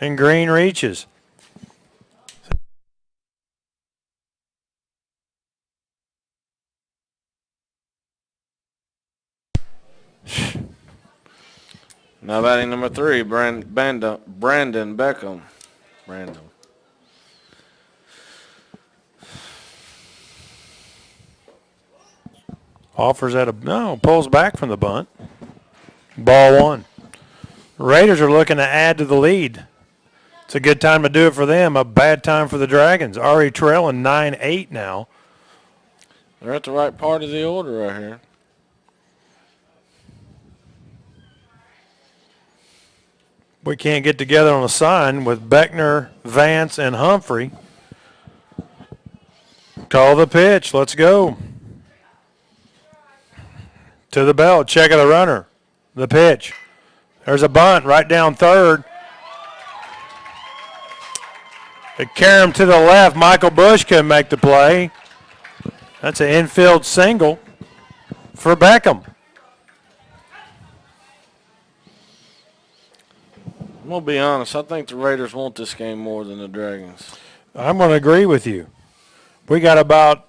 Speaker 1: and Green reaches.
Speaker 2: Now batting number 3, Brandon Beckham. Brandon.
Speaker 1: Offers at pulls back from the bunt. Ball 1. Raiders are looking to add to the lead. It's a good time to do it for them. A bad time for the Dragons. Already trailing 9-8 now.
Speaker 2: They're at the right part of the order right here.
Speaker 1: We can't get together on a sign with Beckner, Vance, and Humphrey. Call the pitch. Let's go. To the belt. Check of the runner. The pitch. There's a bunt right down third. They carry him to the left. Michael Bush can make the play. That's an infield single for Beckham.
Speaker 2: I'm going to be honest. I think the Raiders want this game more than the Dragons.
Speaker 1: I'm going to agree with you. We got about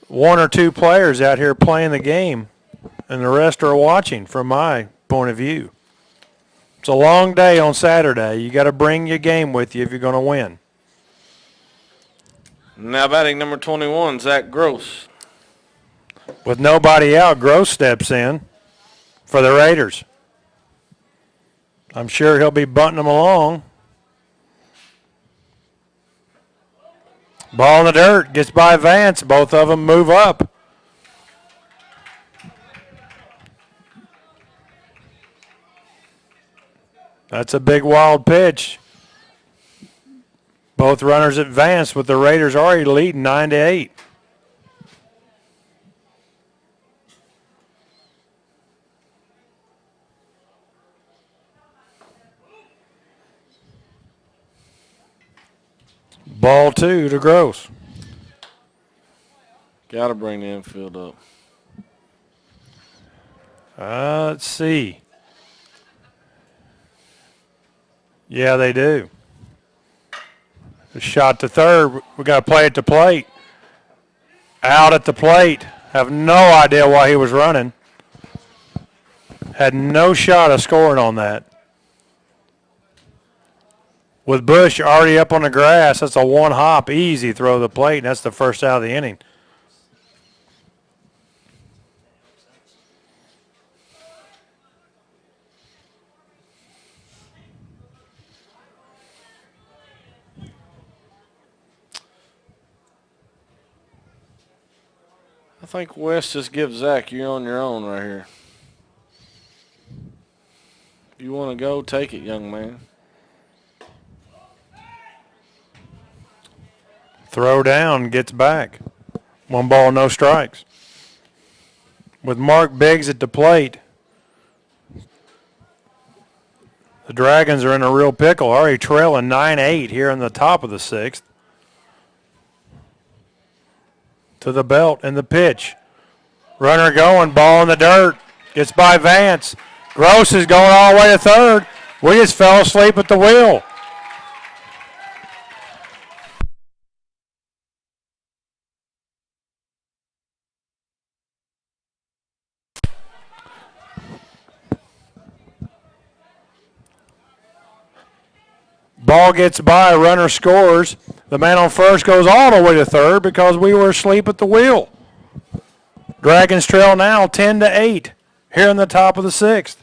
Speaker 1: 1 or 2 players out here playing the game, and the rest are watching from my point of view. It's a long day on Saturday. You got to bring your game with you if you're going to win.
Speaker 2: Now batting number 21, Zach Gross.
Speaker 1: With nobody out, Gross steps in for the Raiders. I'm sure he'll be bunting them along. Ball in the dirt, gets by Vance. Both of them move up. That's a big wild pitch. Both runners advanced with the Raiders already leading 9-8. Ball 2 to Gross.
Speaker 2: Got to bring the infield up.
Speaker 1: Let's see. Yeah, they do. A shot to third. We got to play at the plate. Out at the plate. Have no idea why he was running. Had no shot of scoring on that. With Bush already up on the grass, that's a one-hop, easy throw to the plate, and that's the first out of the inning.
Speaker 2: I think West just gives Zach, you're on your own right here. If you want to go, take it, young man.
Speaker 1: Throw down, gets back. 1 ball, no strikes. With Mark Biggs at the plate, the Dragons are in a real pickle, already trailing 9-8 here in the top of the 6th. to the belt and the pitch. Runner going, ball in the dirt. Gets by Vance. Gross is going all the way to third. We just fell asleep at the wheel. Ball gets by, runner scores. The man on first goes all the way to third because we were asleep at the wheel. Dragons trail now 10-8 here in the top of the sixth.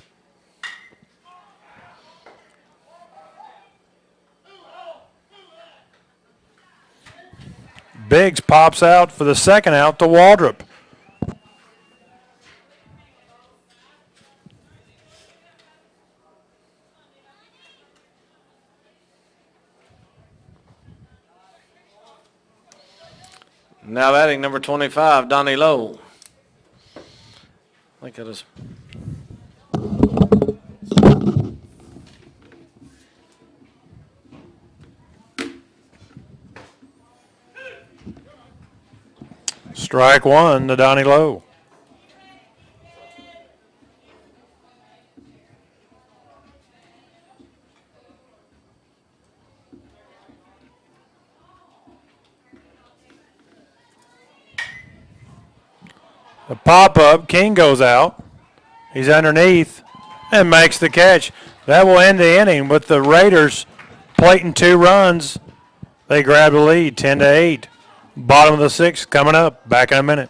Speaker 1: Biggs pops out for the second out to Waldrop.
Speaker 2: Now batting number 25, Donnie Lowe. I think it is.
Speaker 1: Strike one to Donnie Lowe. The pop-up, King goes out. He's underneath and makes the catch. That will end the inning with the Raiders plating 2 runs. They grab the lead, 10-8. Bottom of the sixth coming up. Back in a minute.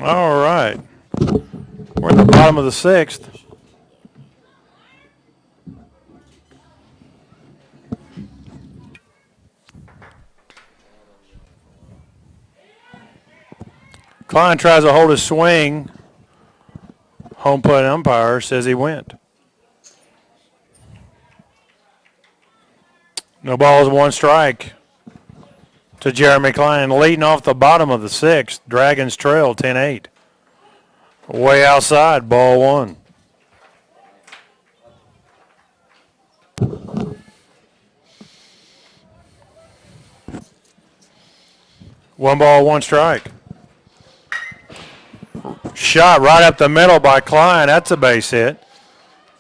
Speaker 1: All right. We're at the bottom of the sixth. Klein tries to hold his swing. Home plate umpire says he went. No balls, 1 strike to Jeremy Klein, leading off the bottom of the sixth. Dragons trail 10-8. Way outside, ball 1. One ball, 1 strike. Shot right up the middle by Klein. That's a base hit.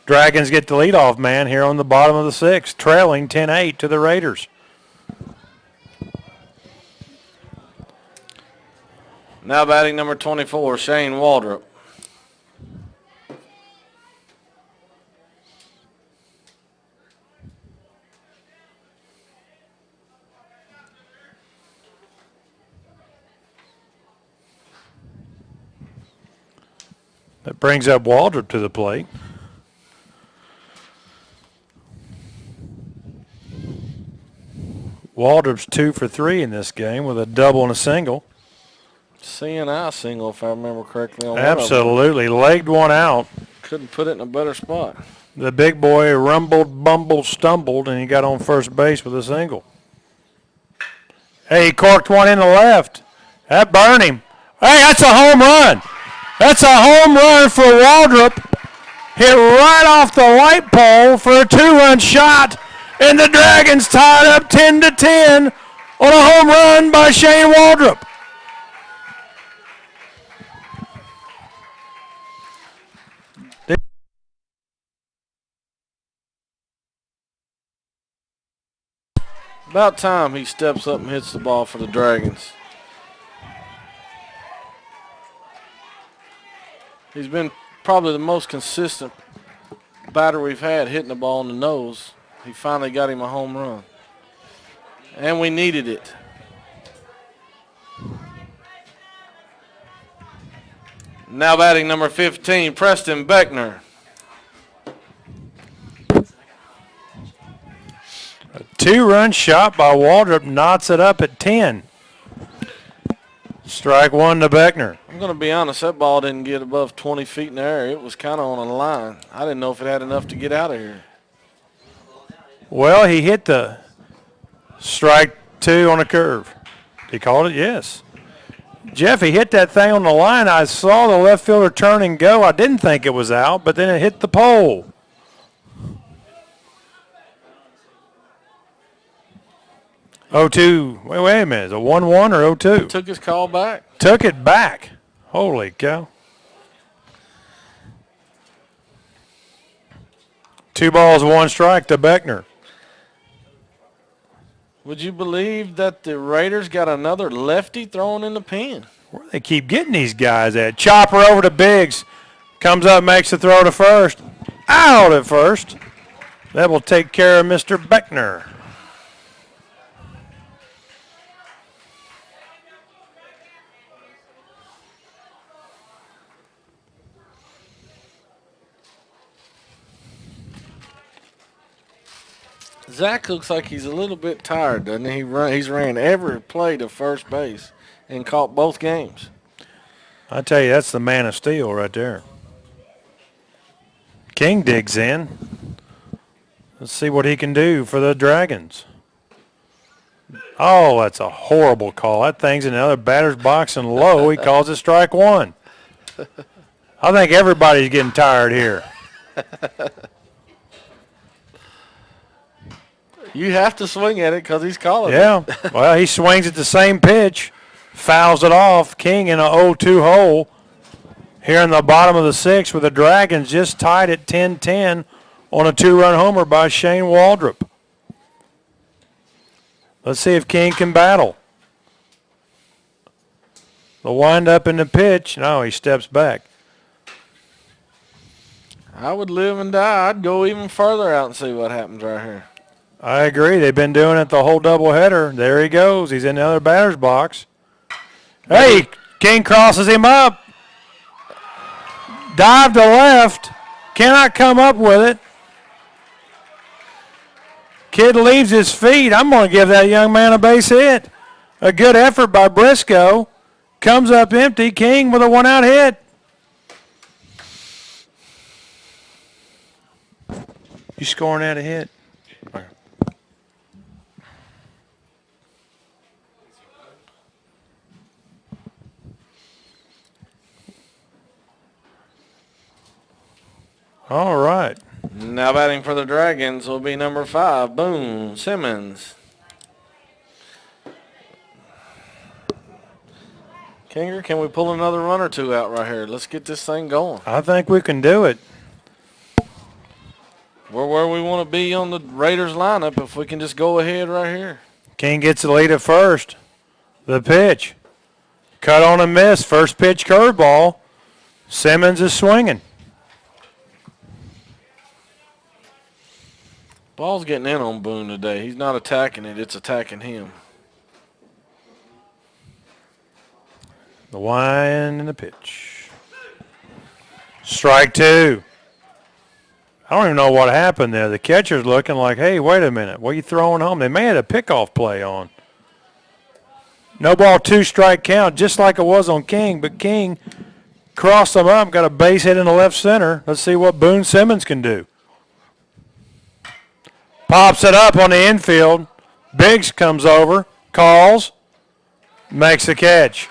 Speaker 1: Dragons get the leadoff man here on the bottom of the sixth, trailing 10-8 to the Raiders.
Speaker 2: Now batting number 24, Shane Waldrop.
Speaker 1: That brings up Waldrop to the plate. Waldrop's 2 for 3 in this game with a double and a single.
Speaker 2: CNI single, if I remember correctly. On one of them.
Speaker 1: Absolutely. Legged one out.
Speaker 2: Couldn't put it in a better spot.
Speaker 1: The big boy rumbled, bumbled, stumbled, and he got on first base with a single. Hey, he corked one in the left. That burned him. Hey, that's a home run. That's a home run for Waldrop. Hit right off the light pole for a 2-run shot, and the Dragons tied up 10-10 on a home run by Shane Waldrop.
Speaker 2: About time he steps up and hits the ball for the Dragons. He's been probably the most consistent batter we've had hitting the ball in the nose. He finally got him a home run. And we needed it. Now batting number 15, Preston Beckner.
Speaker 1: A 2-run shot by Waldrop knots it up at 10. Strike one to Beckner.
Speaker 2: I'm going to be honest, that ball didn't get above 20 feet in the air. It was kind of on a line. I didn't know if it had enough to get out of here.
Speaker 1: Well, he hit the strike 2 on a curve. He called it? Yes. Jeff, he hit that thing on the line. I saw the left fielder turn and go. I didn't think it was out, but then it hit the pole. Oh-2. Wait a minute. Is it 1-1 or 0-2?
Speaker 2: Took his call back.
Speaker 1: Took it back. Holy cow. 2 balls, 1 strike to Beckner.
Speaker 2: Would you believe that the Raiders got another lefty thrown in the pen?
Speaker 1: Where do they keep getting these guys at? Chopper over to Biggs. Comes up, makes the throw to first. Out at first. That will take care of Mr. Beckner.
Speaker 2: Zach looks like he's a little bit tired, doesn't he? He's ran every play to first base and caught both games.
Speaker 1: I tell you, that's the man of steel right there. King digs in. Let's see what he can do for the Dragons. Oh, that's a horrible call. That thing's in the other batter's box and low. He calls it strike 1. I think everybody's getting tired here.
Speaker 2: You have to swing at it because he's calling it.
Speaker 1: Yeah. Well, he swings at the same pitch, fouls it off. King in a 0-2 hole here in the bottom of the 6th with the Dragons just tied at 10-10 on a 2-run homer by Shane Waldrop. Let's see if King can battle. The wind-up in the pitch. No, he steps back.
Speaker 2: I would live and die. I'd go even further out and see what happens right here.
Speaker 1: I agree. They've been doing it the whole doubleheader. There he goes. He's in the other batter's box. Hey, King crosses him up. Dive to left. Cannot come up with it. Kid leaves his feet. I'm going to give that young man a base hit. A good effort by Briscoe. Comes up empty. King with a 1-out hit. You scoring that a hit? All right.
Speaker 2: Now batting for the Dragons will be number 5, Boone Simmons. Kinger, can we pull another run or two out right here? Let's get this thing going.
Speaker 1: I think we can do it.
Speaker 2: We're where we want to be on the Raiders lineup if we can just go ahead right here.
Speaker 1: King gets the lead at first. The pitch. Cut on a miss. First pitch curveball. Simmons is swinging.
Speaker 2: Ball's getting in on Boone today. He's not attacking it. It's attacking him.
Speaker 1: The wind and the pitch. Strike 2. I don't even know what happened there. The catcher's looking like, hey, wait a minute. What are you throwing home? They may have a pickoff play on. No ball, 2-strike count, just like it was on King, but King crossed them up, got a base hit in the left center. Let's see what Boone Simmons can do. Pops it up on the infield. Biggs comes over, calls, makes the catch.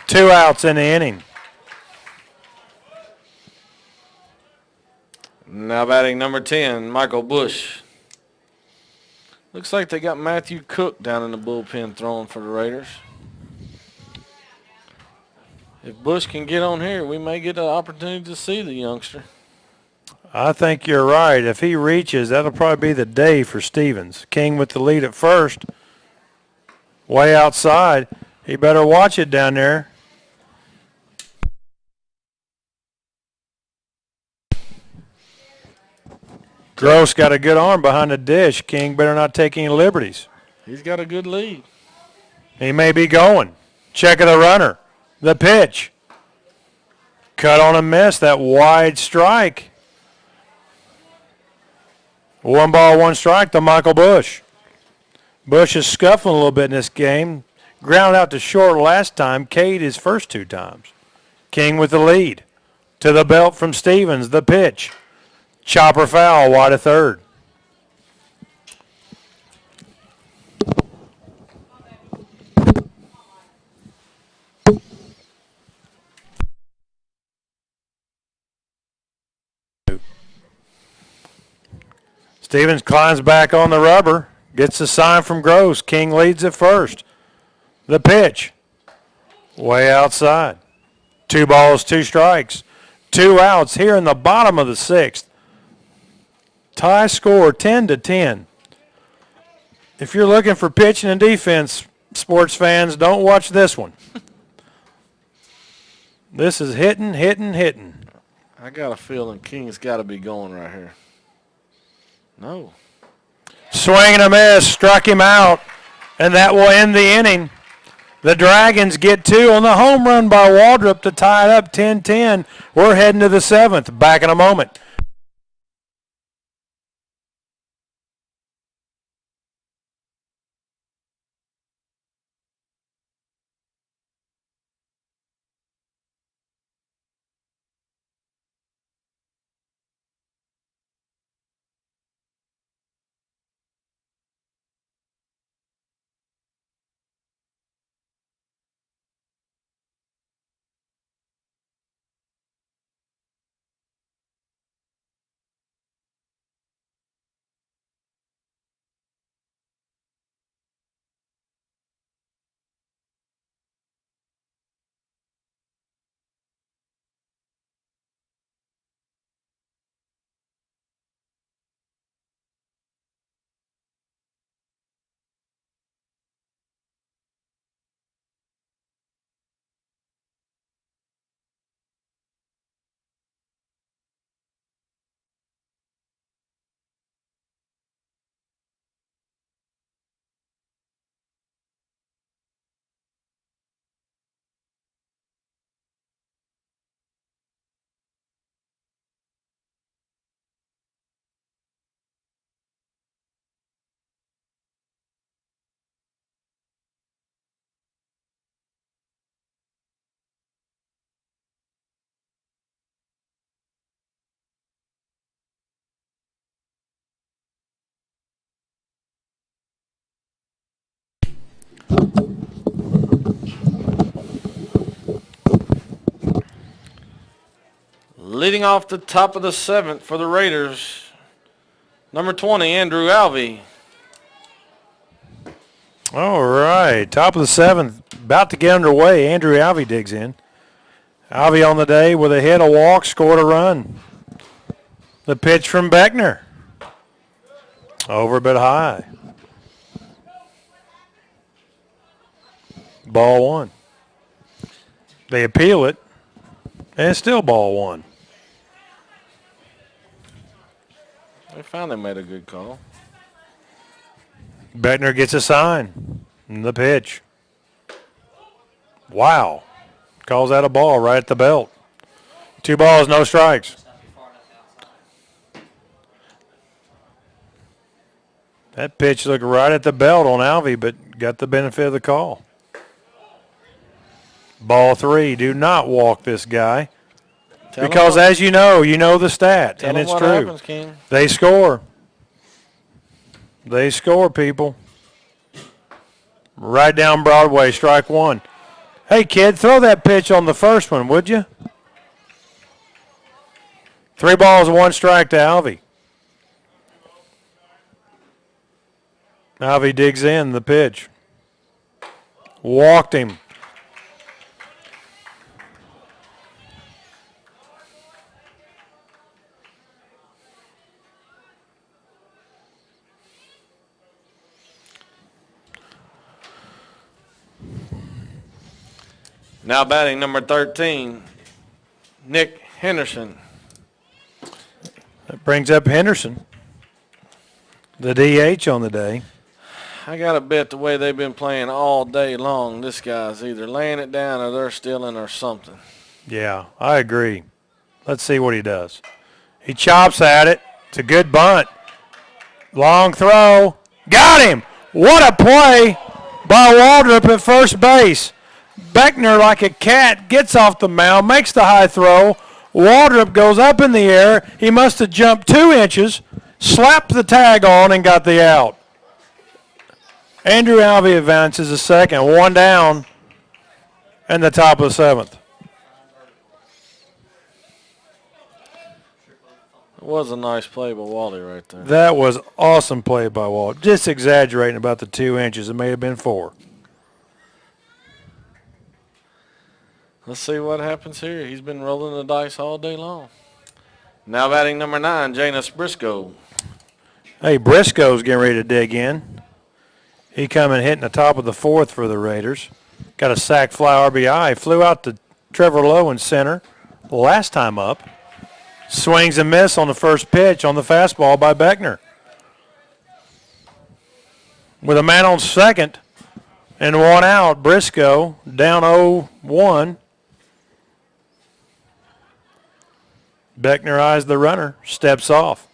Speaker 1: 2 outs in the inning.
Speaker 2: Now batting number 10, Michael Bush. Looks like they got Matthew Cook down in the bullpen throwing for the Raiders. If Bush can get on here, we may get an opportunity to see the youngster.
Speaker 1: I think you're right. If he reaches, that'll probably be the day for Stevens. King with the lead at first. Way outside. He better watch it down there. Gross got a good arm behind the dish. King better not take any liberties.
Speaker 2: He's got a good lead.
Speaker 1: He may be going. Check of the runner. The pitch. Cut on a miss. That wide strike. 1 ball, 1 strike to Michael Bush. Bush is scuffling a little bit in this game. Ground out to short last time. K'd his first 2 times. King with the lead. To the belt from Stevens. The pitch. Chopper foul, wide of third. Stevens climbs back on the rubber, gets the sign from Gross. King leads at first. The pitch, way outside. 2 balls, 2 strikes. 2 outs here in the bottom of the 6th. Tie score 10-10. If you're looking for pitching and defense, sports fans, don't watch this one. This is hitting.
Speaker 2: I got a feeling King's got to be going right here. No.
Speaker 1: Swing and a miss, struck him out, and that will end the inning. The Dragons get 2 on the home run by Waldrop to tie it up 10-10. We're heading to the 7th. Back in a moment.
Speaker 2: Leading off the top of the 7th for the Raiders, number 20, Andrew Alvey.
Speaker 1: All right, top of the 7th, about to get underway. Andrew Alvey digs in. Alvey on the day with a hit, a walk, scored a run. The pitch from Beckner. Over but high. Ball 1. They appeal it, and it's still ball 1.
Speaker 2: They finally made a good call.
Speaker 1: Beckner gets a sign. The pitch. Wow. Calls that a ball right at the belt. 2 balls, no strikes. That pitch looked right at the belt on Alvey, but got the benefit of the call. Ball 3. Do not walk this guy. Because as you know the stat, and it's
Speaker 2: what
Speaker 1: true.
Speaker 2: Happens, King.
Speaker 1: They score. They score, people. Right down Broadway, strike 1. Hey, kid, throw that pitch on the first one, would you? 3 balls, 1 strike to Alvey. Alvey digs in the pitch. Walked him.
Speaker 2: Now batting number 13, Nick Henderson.
Speaker 1: That brings up Henderson, the DH on the day.
Speaker 2: I got to bet the way they've been playing all day long, this guy's either laying it down or they're stealing or something.
Speaker 1: Yeah, I agree. Let's see what he does. He chops at it. It's a good bunt. Long throw. Got him. What a play by Waldrop at first base. Beckner, like a cat, gets off the mound, makes the high throw. Waldrop goes up in the air. He must have jumped 2 inches, slapped the tag on, and got the out. Andrew Alvey advances a second, 1 down, and the top of the 7th.
Speaker 2: It was a nice play by Wally right there.
Speaker 1: That was awesome play by Walt. Just exaggerating about the 2 inches. It may have been 4.
Speaker 2: Let's see what happens here. He's been rolling the dice all day long. Now batting number 9, Janus Briscoe.
Speaker 1: Hey, Briscoe's getting ready to dig in. He coming hitting the top of the 4th for the Raiders. Got a sac fly RBI. Flew out to Trevor Lowe in center last time up. Swings and miss on the first pitch on the fastball by Beckner. With a man on second and 1 out, Briscoe down 0-1. Beckner eyes the runner, steps off.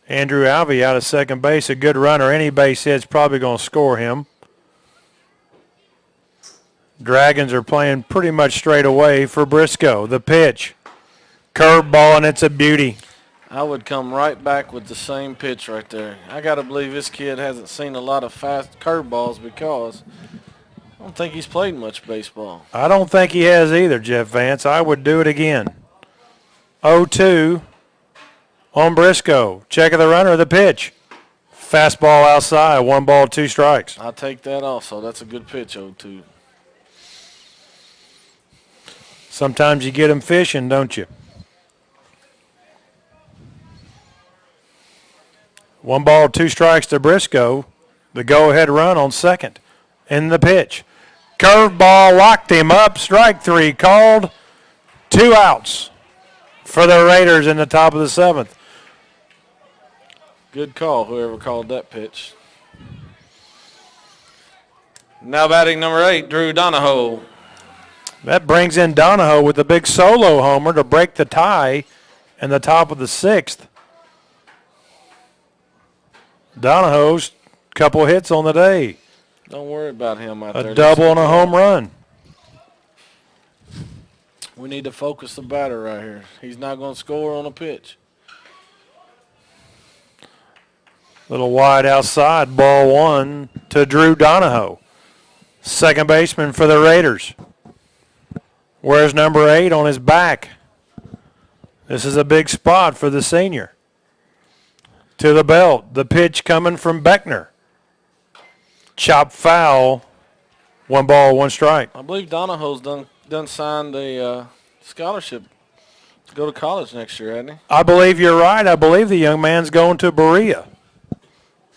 Speaker 1: Andrew Alvey out of second base, a good runner. Any base hit's probably going to score him. Dragons are playing pretty much straight away for Briscoe. The pitch, curveball, and it's a beauty.
Speaker 2: I would come right back with the same pitch right there. I got to believe this kid hasn't seen a lot of fast curveballs because I don't think he's played much baseball.
Speaker 1: I don't think he has either, Jeff Vance. I would do it again. 0-2 on Briscoe. Check of the runner, the pitch. Fastball outside, 1 ball, 2 strikes.
Speaker 2: I'll take that also. That's a good pitch, 0-2.
Speaker 1: Sometimes you get them fishing, don't you? 1 ball, 2 strikes to Briscoe. The go-ahead run on second. In the pitch. Curveball locked him up. Strike 3 called. 2 outs for the Raiders in the top of the 7th.
Speaker 2: Good call, whoever called that pitch. Now batting number 8, Drew Donahoe.
Speaker 1: That brings in Donahoe with a big solo homer to break the tie in the top of the 6th. Donahoe's couple hits on the day.
Speaker 2: Don't worry about him out there.
Speaker 1: A double and a home run.
Speaker 2: We need to focus the batter right here. He's not going to score on a pitch.
Speaker 1: Little wide outside, ball 1 to Drew Donahoe. Second baseman for the Raiders. Wears number 8 on his back. This is a big spot for the senior. To the belt, the pitch coming from Beckner. Chop foul, 1 ball, 1 strike.
Speaker 2: I believe Donahoe's done signed a scholarship to go to college next year, hasn't he?
Speaker 1: I believe you're right. I believe the young man's going to Berea.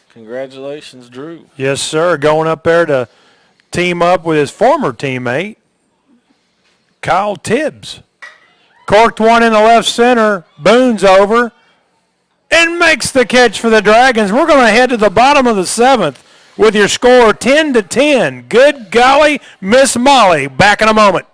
Speaker 2: Congratulations, Drew.
Speaker 1: Yes, sir. Going up there to team up with his former teammate, Kyle Tibbs. Corked one in the left center. Boone's over and makes the catch for the Dragons. We're going to head to the bottom of the 7th with your score 10-10. Good golly, Miss Molly. Back in a moment.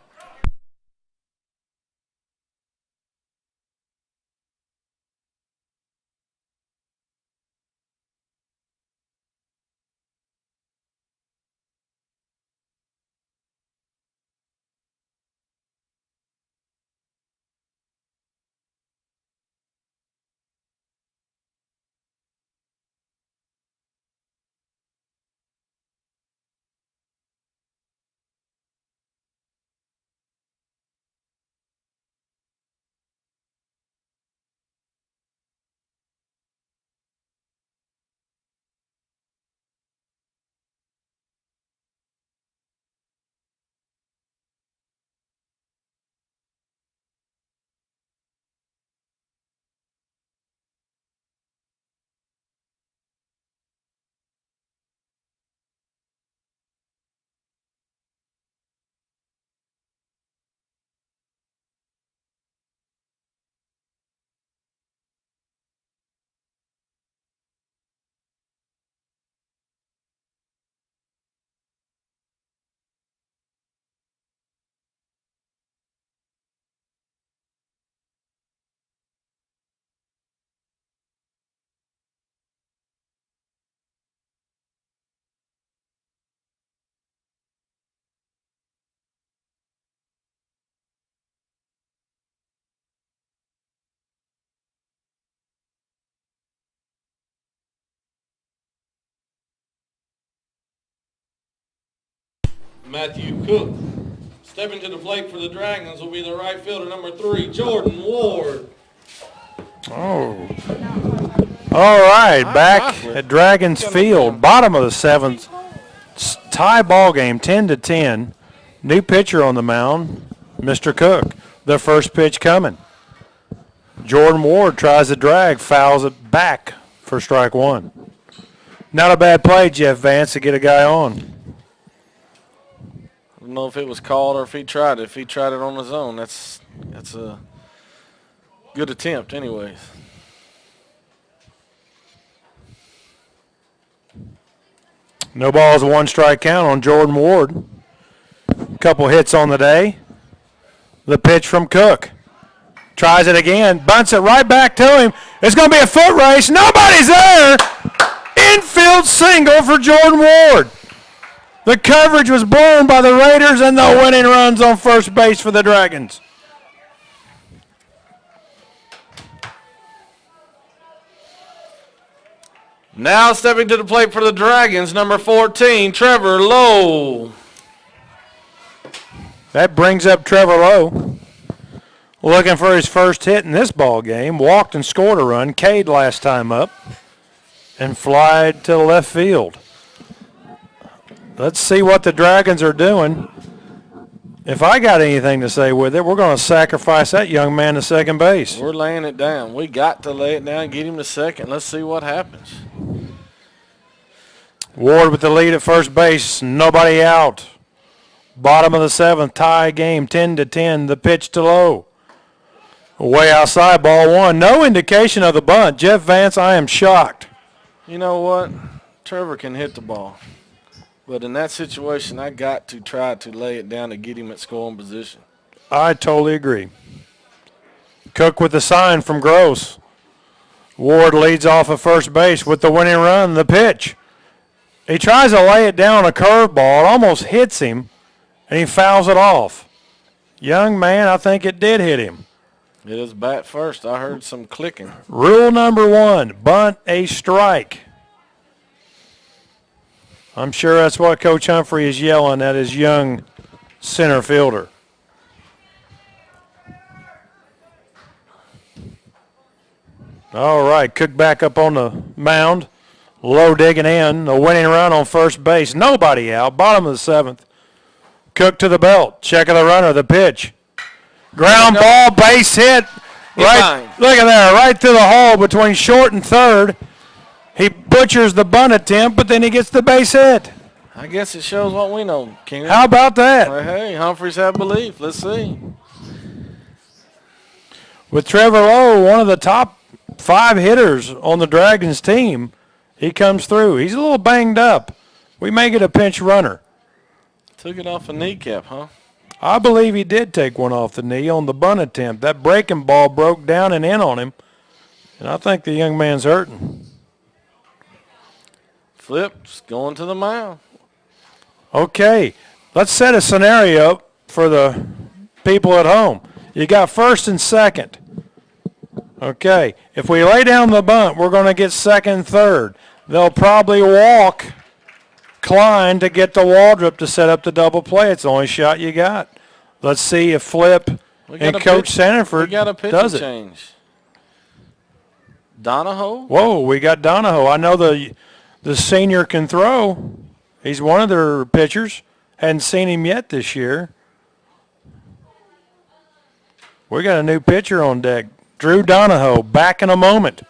Speaker 2: Matthew Cook. Stepping to the plate for the Dragons will be the right fielder, number 3, Jordan Ward.
Speaker 1: Oh. All right, back at Dragons Field, bottom of the 7th. Tie ball game, 10-10. New pitcher on the mound, Mr. Cook. The first pitch coming. Jordan Ward tries to drag, fouls it back for strike 1. Not a bad play, Jeff Vance, to get a guy on.
Speaker 2: I don't know if it was called or if he tried it. If he tried it on his own, that's a good attempt anyways.
Speaker 1: No balls, a 1-strike count on Jordan Ward. Couple hits on the day. The pitch from Cook. Tries it again, bunts it right back to him. It's going to be a foot race. Nobody's there. Infield single for Jordan Ward. The coverage was blown by the Raiders and the winning runs on first base for the Dragons.
Speaker 2: Now stepping to the plate for the Dragons, number 14, Trevor Lowe.
Speaker 1: That brings up Trevor Lowe. Looking for his first hit in this ball game. Walked and scored a run. K'd last time up. And flied to left field. Let's see what the Dragons are doing. If I got anything to say with it, we're going to sacrifice that young man to second base.
Speaker 2: We're laying it down. We got to lay it down and get him to second. Let's see what happens.
Speaker 1: Ward with the lead at first base. Nobody out. Bottom of the 7th, tie game, 10-10. The pitch to Lowe. Way outside, ball 1. No indication of the bunt. Jeff Vance, I am shocked.
Speaker 2: You know what? Trevor can hit the ball. But in that situation, I got to try to lay it down to get him at scoring position.
Speaker 1: I totally agree. Cook with the sign from Gross. Ward leads off at first base with the winning run, the pitch. He tries to lay it down on a curveball. It almost hits him, and he fouls it off. Young man, I think it did hit him.
Speaker 2: It is bat first. I heard some clicking.
Speaker 1: Rule number 1, bunt a strike. I'm sure that's what Coach Humphrey is yelling at his young center fielder. All right, Cook back up on the mound. Low digging in. A winning run on first base. Nobody out. Bottom of the 7th. Cook to the belt. Check of the runner. The pitch. Ground ball, base hit. Right, look at that. Right through the hole between short and third. He butchers the bunt attempt, but then he gets the base hit.
Speaker 2: I guess it shows what we know, King.
Speaker 1: How about that?
Speaker 2: Well, hey, Humphreys have belief. Let's see.
Speaker 1: With Trevor Lowe, one of the top 5 hitters on the Dragons team, he comes through. He's a little banged up. We may get a pinch runner.
Speaker 2: Took it off a kneecap, huh?
Speaker 1: I believe he did take one off the knee on the bunt attempt. That breaking ball broke down and in on him, and I think the young man's hurting.
Speaker 2: Flips going to the mound.
Speaker 1: Okay, let's set a scenario for the people at home. You got first and second. Okay, if we lay down the bunt, we're going to get second and third. They'll probably walk Klein to get the Waldrop to set up the double play. It's the only shot you got. Let's see if Flip and Coach Sanford does it.
Speaker 2: Change. Donahoe?
Speaker 1: Whoa, we got Donahoe. I know the senior can throw. He's one of their pitchers. Hadn't seen him yet this year. We got a new pitcher on deck. Drew Donahoe, back in a moment.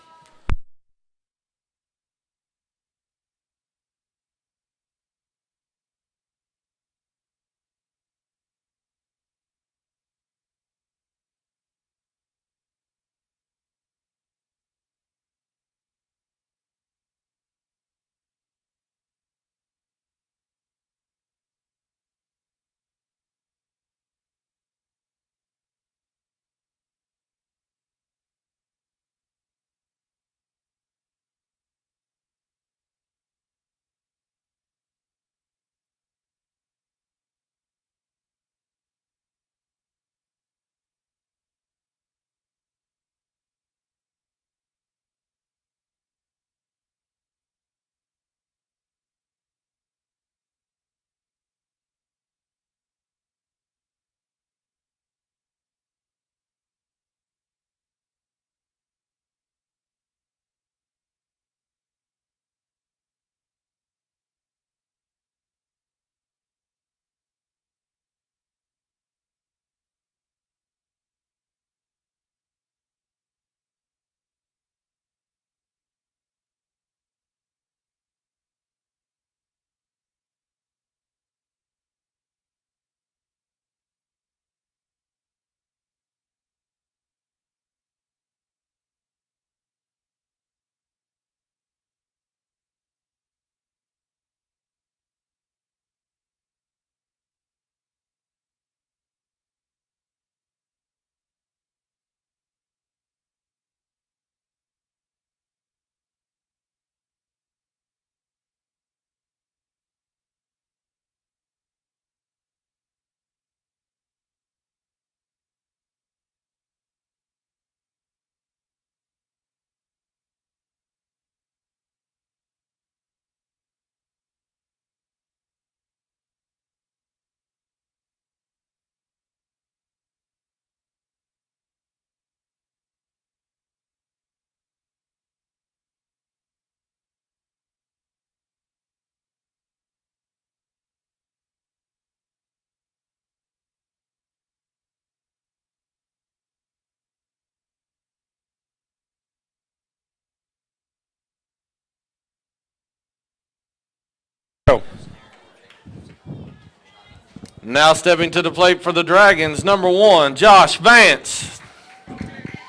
Speaker 2: Now stepping to the plate for the Dragons, number 1, Josh Vance.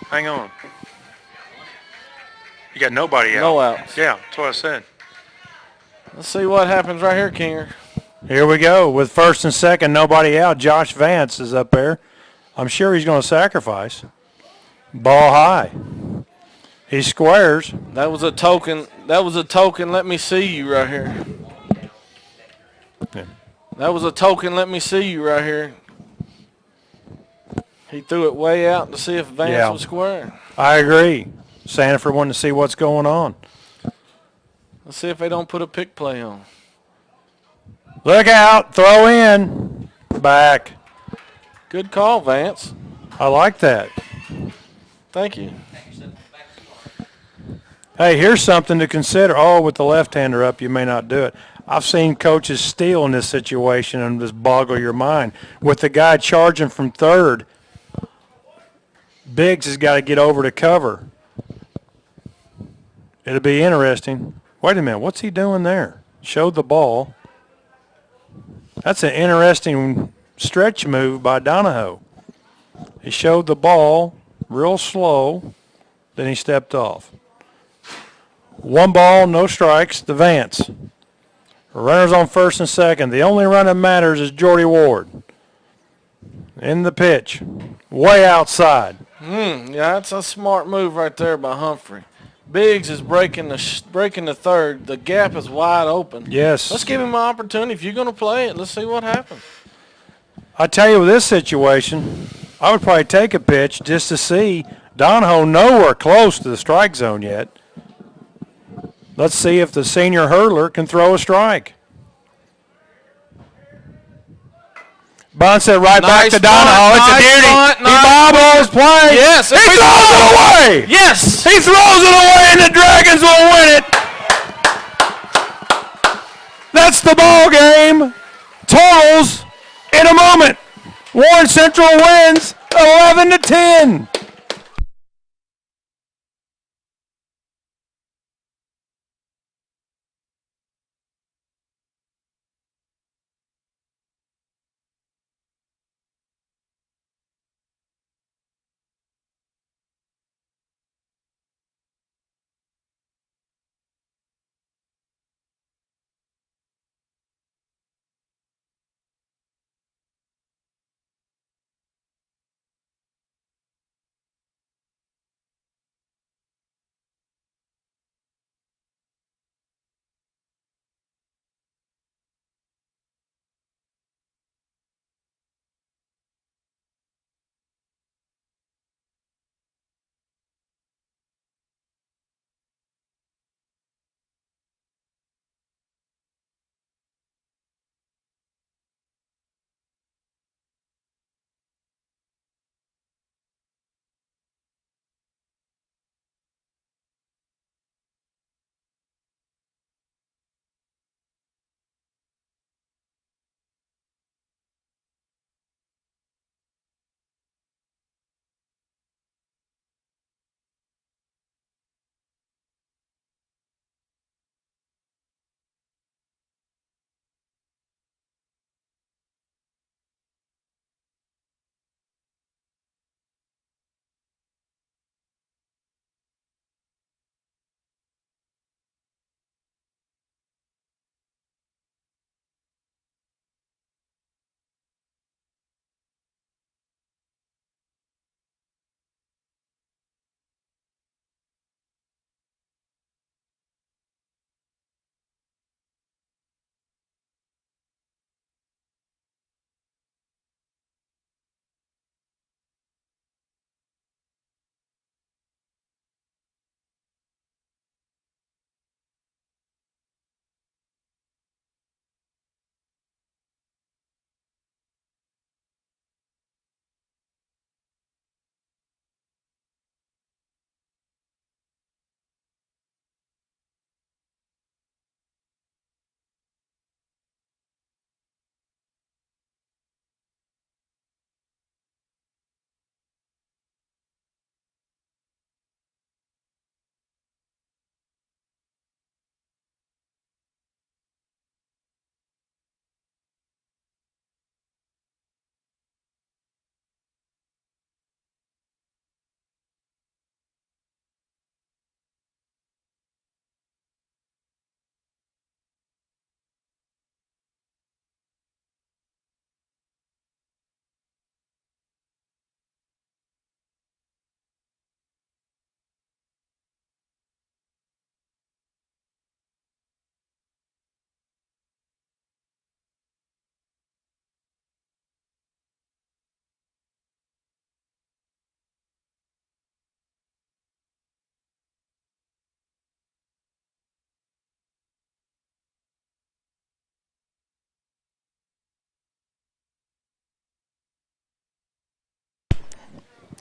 Speaker 1: Hang on. You got nobody out.
Speaker 2: No outs.
Speaker 1: Yeah, that's what I said.
Speaker 2: Let's see what happens right here, Kinger.
Speaker 1: Here we go. With first and second, nobody out. Josh Vance is up there. I'm sure he's going to sacrifice. Ball high. He squares.
Speaker 2: That was a token. That was a token. Let me see you right here.
Speaker 1: Yeah.
Speaker 2: That was a token. Let me see you right here. He threw it way out to see if Vance was square.
Speaker 1: I agree. Sanford wanted to see what's going on.
Speaker 2: Let's see if they don't put a pick play on.
Speaker 1: Look out. Throw in. Back.
Speaker 2: Good call, Vance.
Speaker 1: I like that.
Speaker 2: Thank you.
Speaker 1: Hey, here's something to consider. Oh, with the left-hander up, you may not do it. I've seen coaches steal in this situation and just boggle your mind. With the guy charging from third, Biggs has got to get over to cover. It'll be interesting. Wait a minute. What's he doing there? Showed the ball. That's an interesting stretch move by Donahoe. He showed the ball real slow, then he stepped off. 1 ball, no strikes to Vance. Runners on first and second. The only run that matters is Jordy Ward. In the pitch. Way outside.
Speaker 2: Yeah, that's a smart move right there by Humphrey. Biggs is breaking the third. The gap is wide open.
Speaker 1: Yes.
Speaker 2: Let's give him an opportunity. If you're going to play it, let's see what happens.
Speaker 1: I tell you, with this situation, I would probably take a pitch just to see. Donahoe nowhere close to the strike zone yet. Let's see if the senior hurdler can throw a strike. Bunts it right back to Donahoe. It's a beauty. He bobbles, play.
Speaker 2: Yes.
Speaker 1: He throws it away.
Speaker 2: Yes.
Speaker 1: He throws it away, and the Dragons will win it. That's the ball game. Totals in a moment. Warren Central wins 11-10.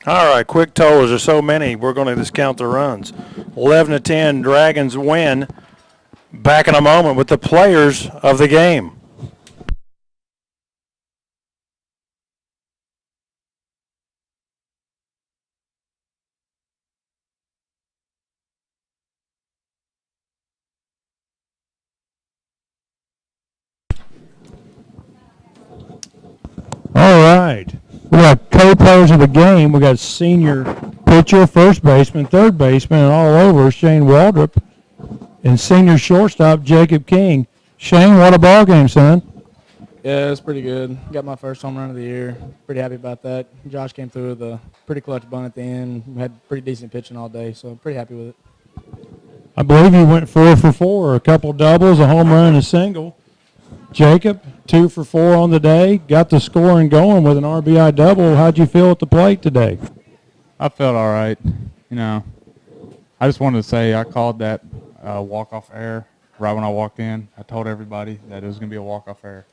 Speaker 1: All right, quick totals. There's so many. We're going to discount the runs. 11-10, Dragons win. Back in a moment with the players of the game. All right. We got co-players of the game. We got senior pitcher, first baseman, third baseman, and all over Shane Waldrop, and senior shortstop Jacob King. Shane, what a ball game, son.
Speaker 4: Yeah, it was pretty good. Got my first home run of the year. Pretty happy about that. Josh came through with a pretty clutch bunt at the end. We had pretty decent pitching all day, so pretty happy with it.
Speaker 1: I believe you went 4 for 4, a couple doubles, a home run, and a single. Jacob, 2 for 4 on the day, got the scoring going with an RBI double. How'd you feel at the plate today?
Speaker 5: I felt all right. You know, I just wanted to say I called that walk-off error right when I walked in. I told everybody that it was going to be a walk-off error.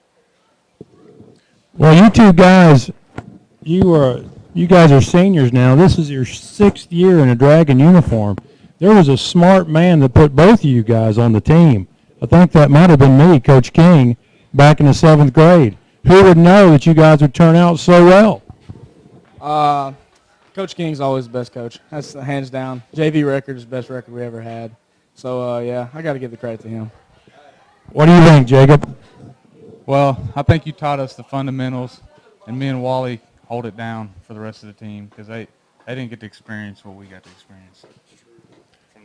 Speaker 1: Well, you two guys, you guys are seniors now. This is your 6th year in a Dragon uniform. There was a smart man that put both of you guys on the team. I think that might have been me, Coach King, back in the 7th grade. Who would know that you guys would turn out so well?
Speaker 4: Coach King's always the best coach. That's hands down. JV record is the best record we ever had. So, yeah, I got to give the credit to him.
Speaker 1: What do you think, Jacob?
Speaker 5: Well, I think you taught us the fundamentals, and me and Wally hold it down for the rest of the team because they didn't get to experience what we got to experience.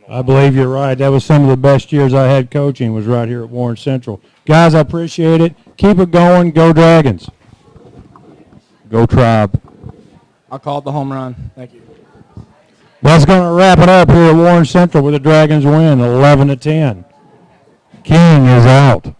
Speaker 1: I believe you're right. That was some of the best years I had coaching was right here at Warren Central. Guys, I appreciate it. Keep it going. Go Dragons.
Speaker 5: Go Tribe.
Speaker 4: I called the home run. Thank you.
Speaker 1: That's going to wrap it up here at Warren Central with the Dragons win 11-10. King is out.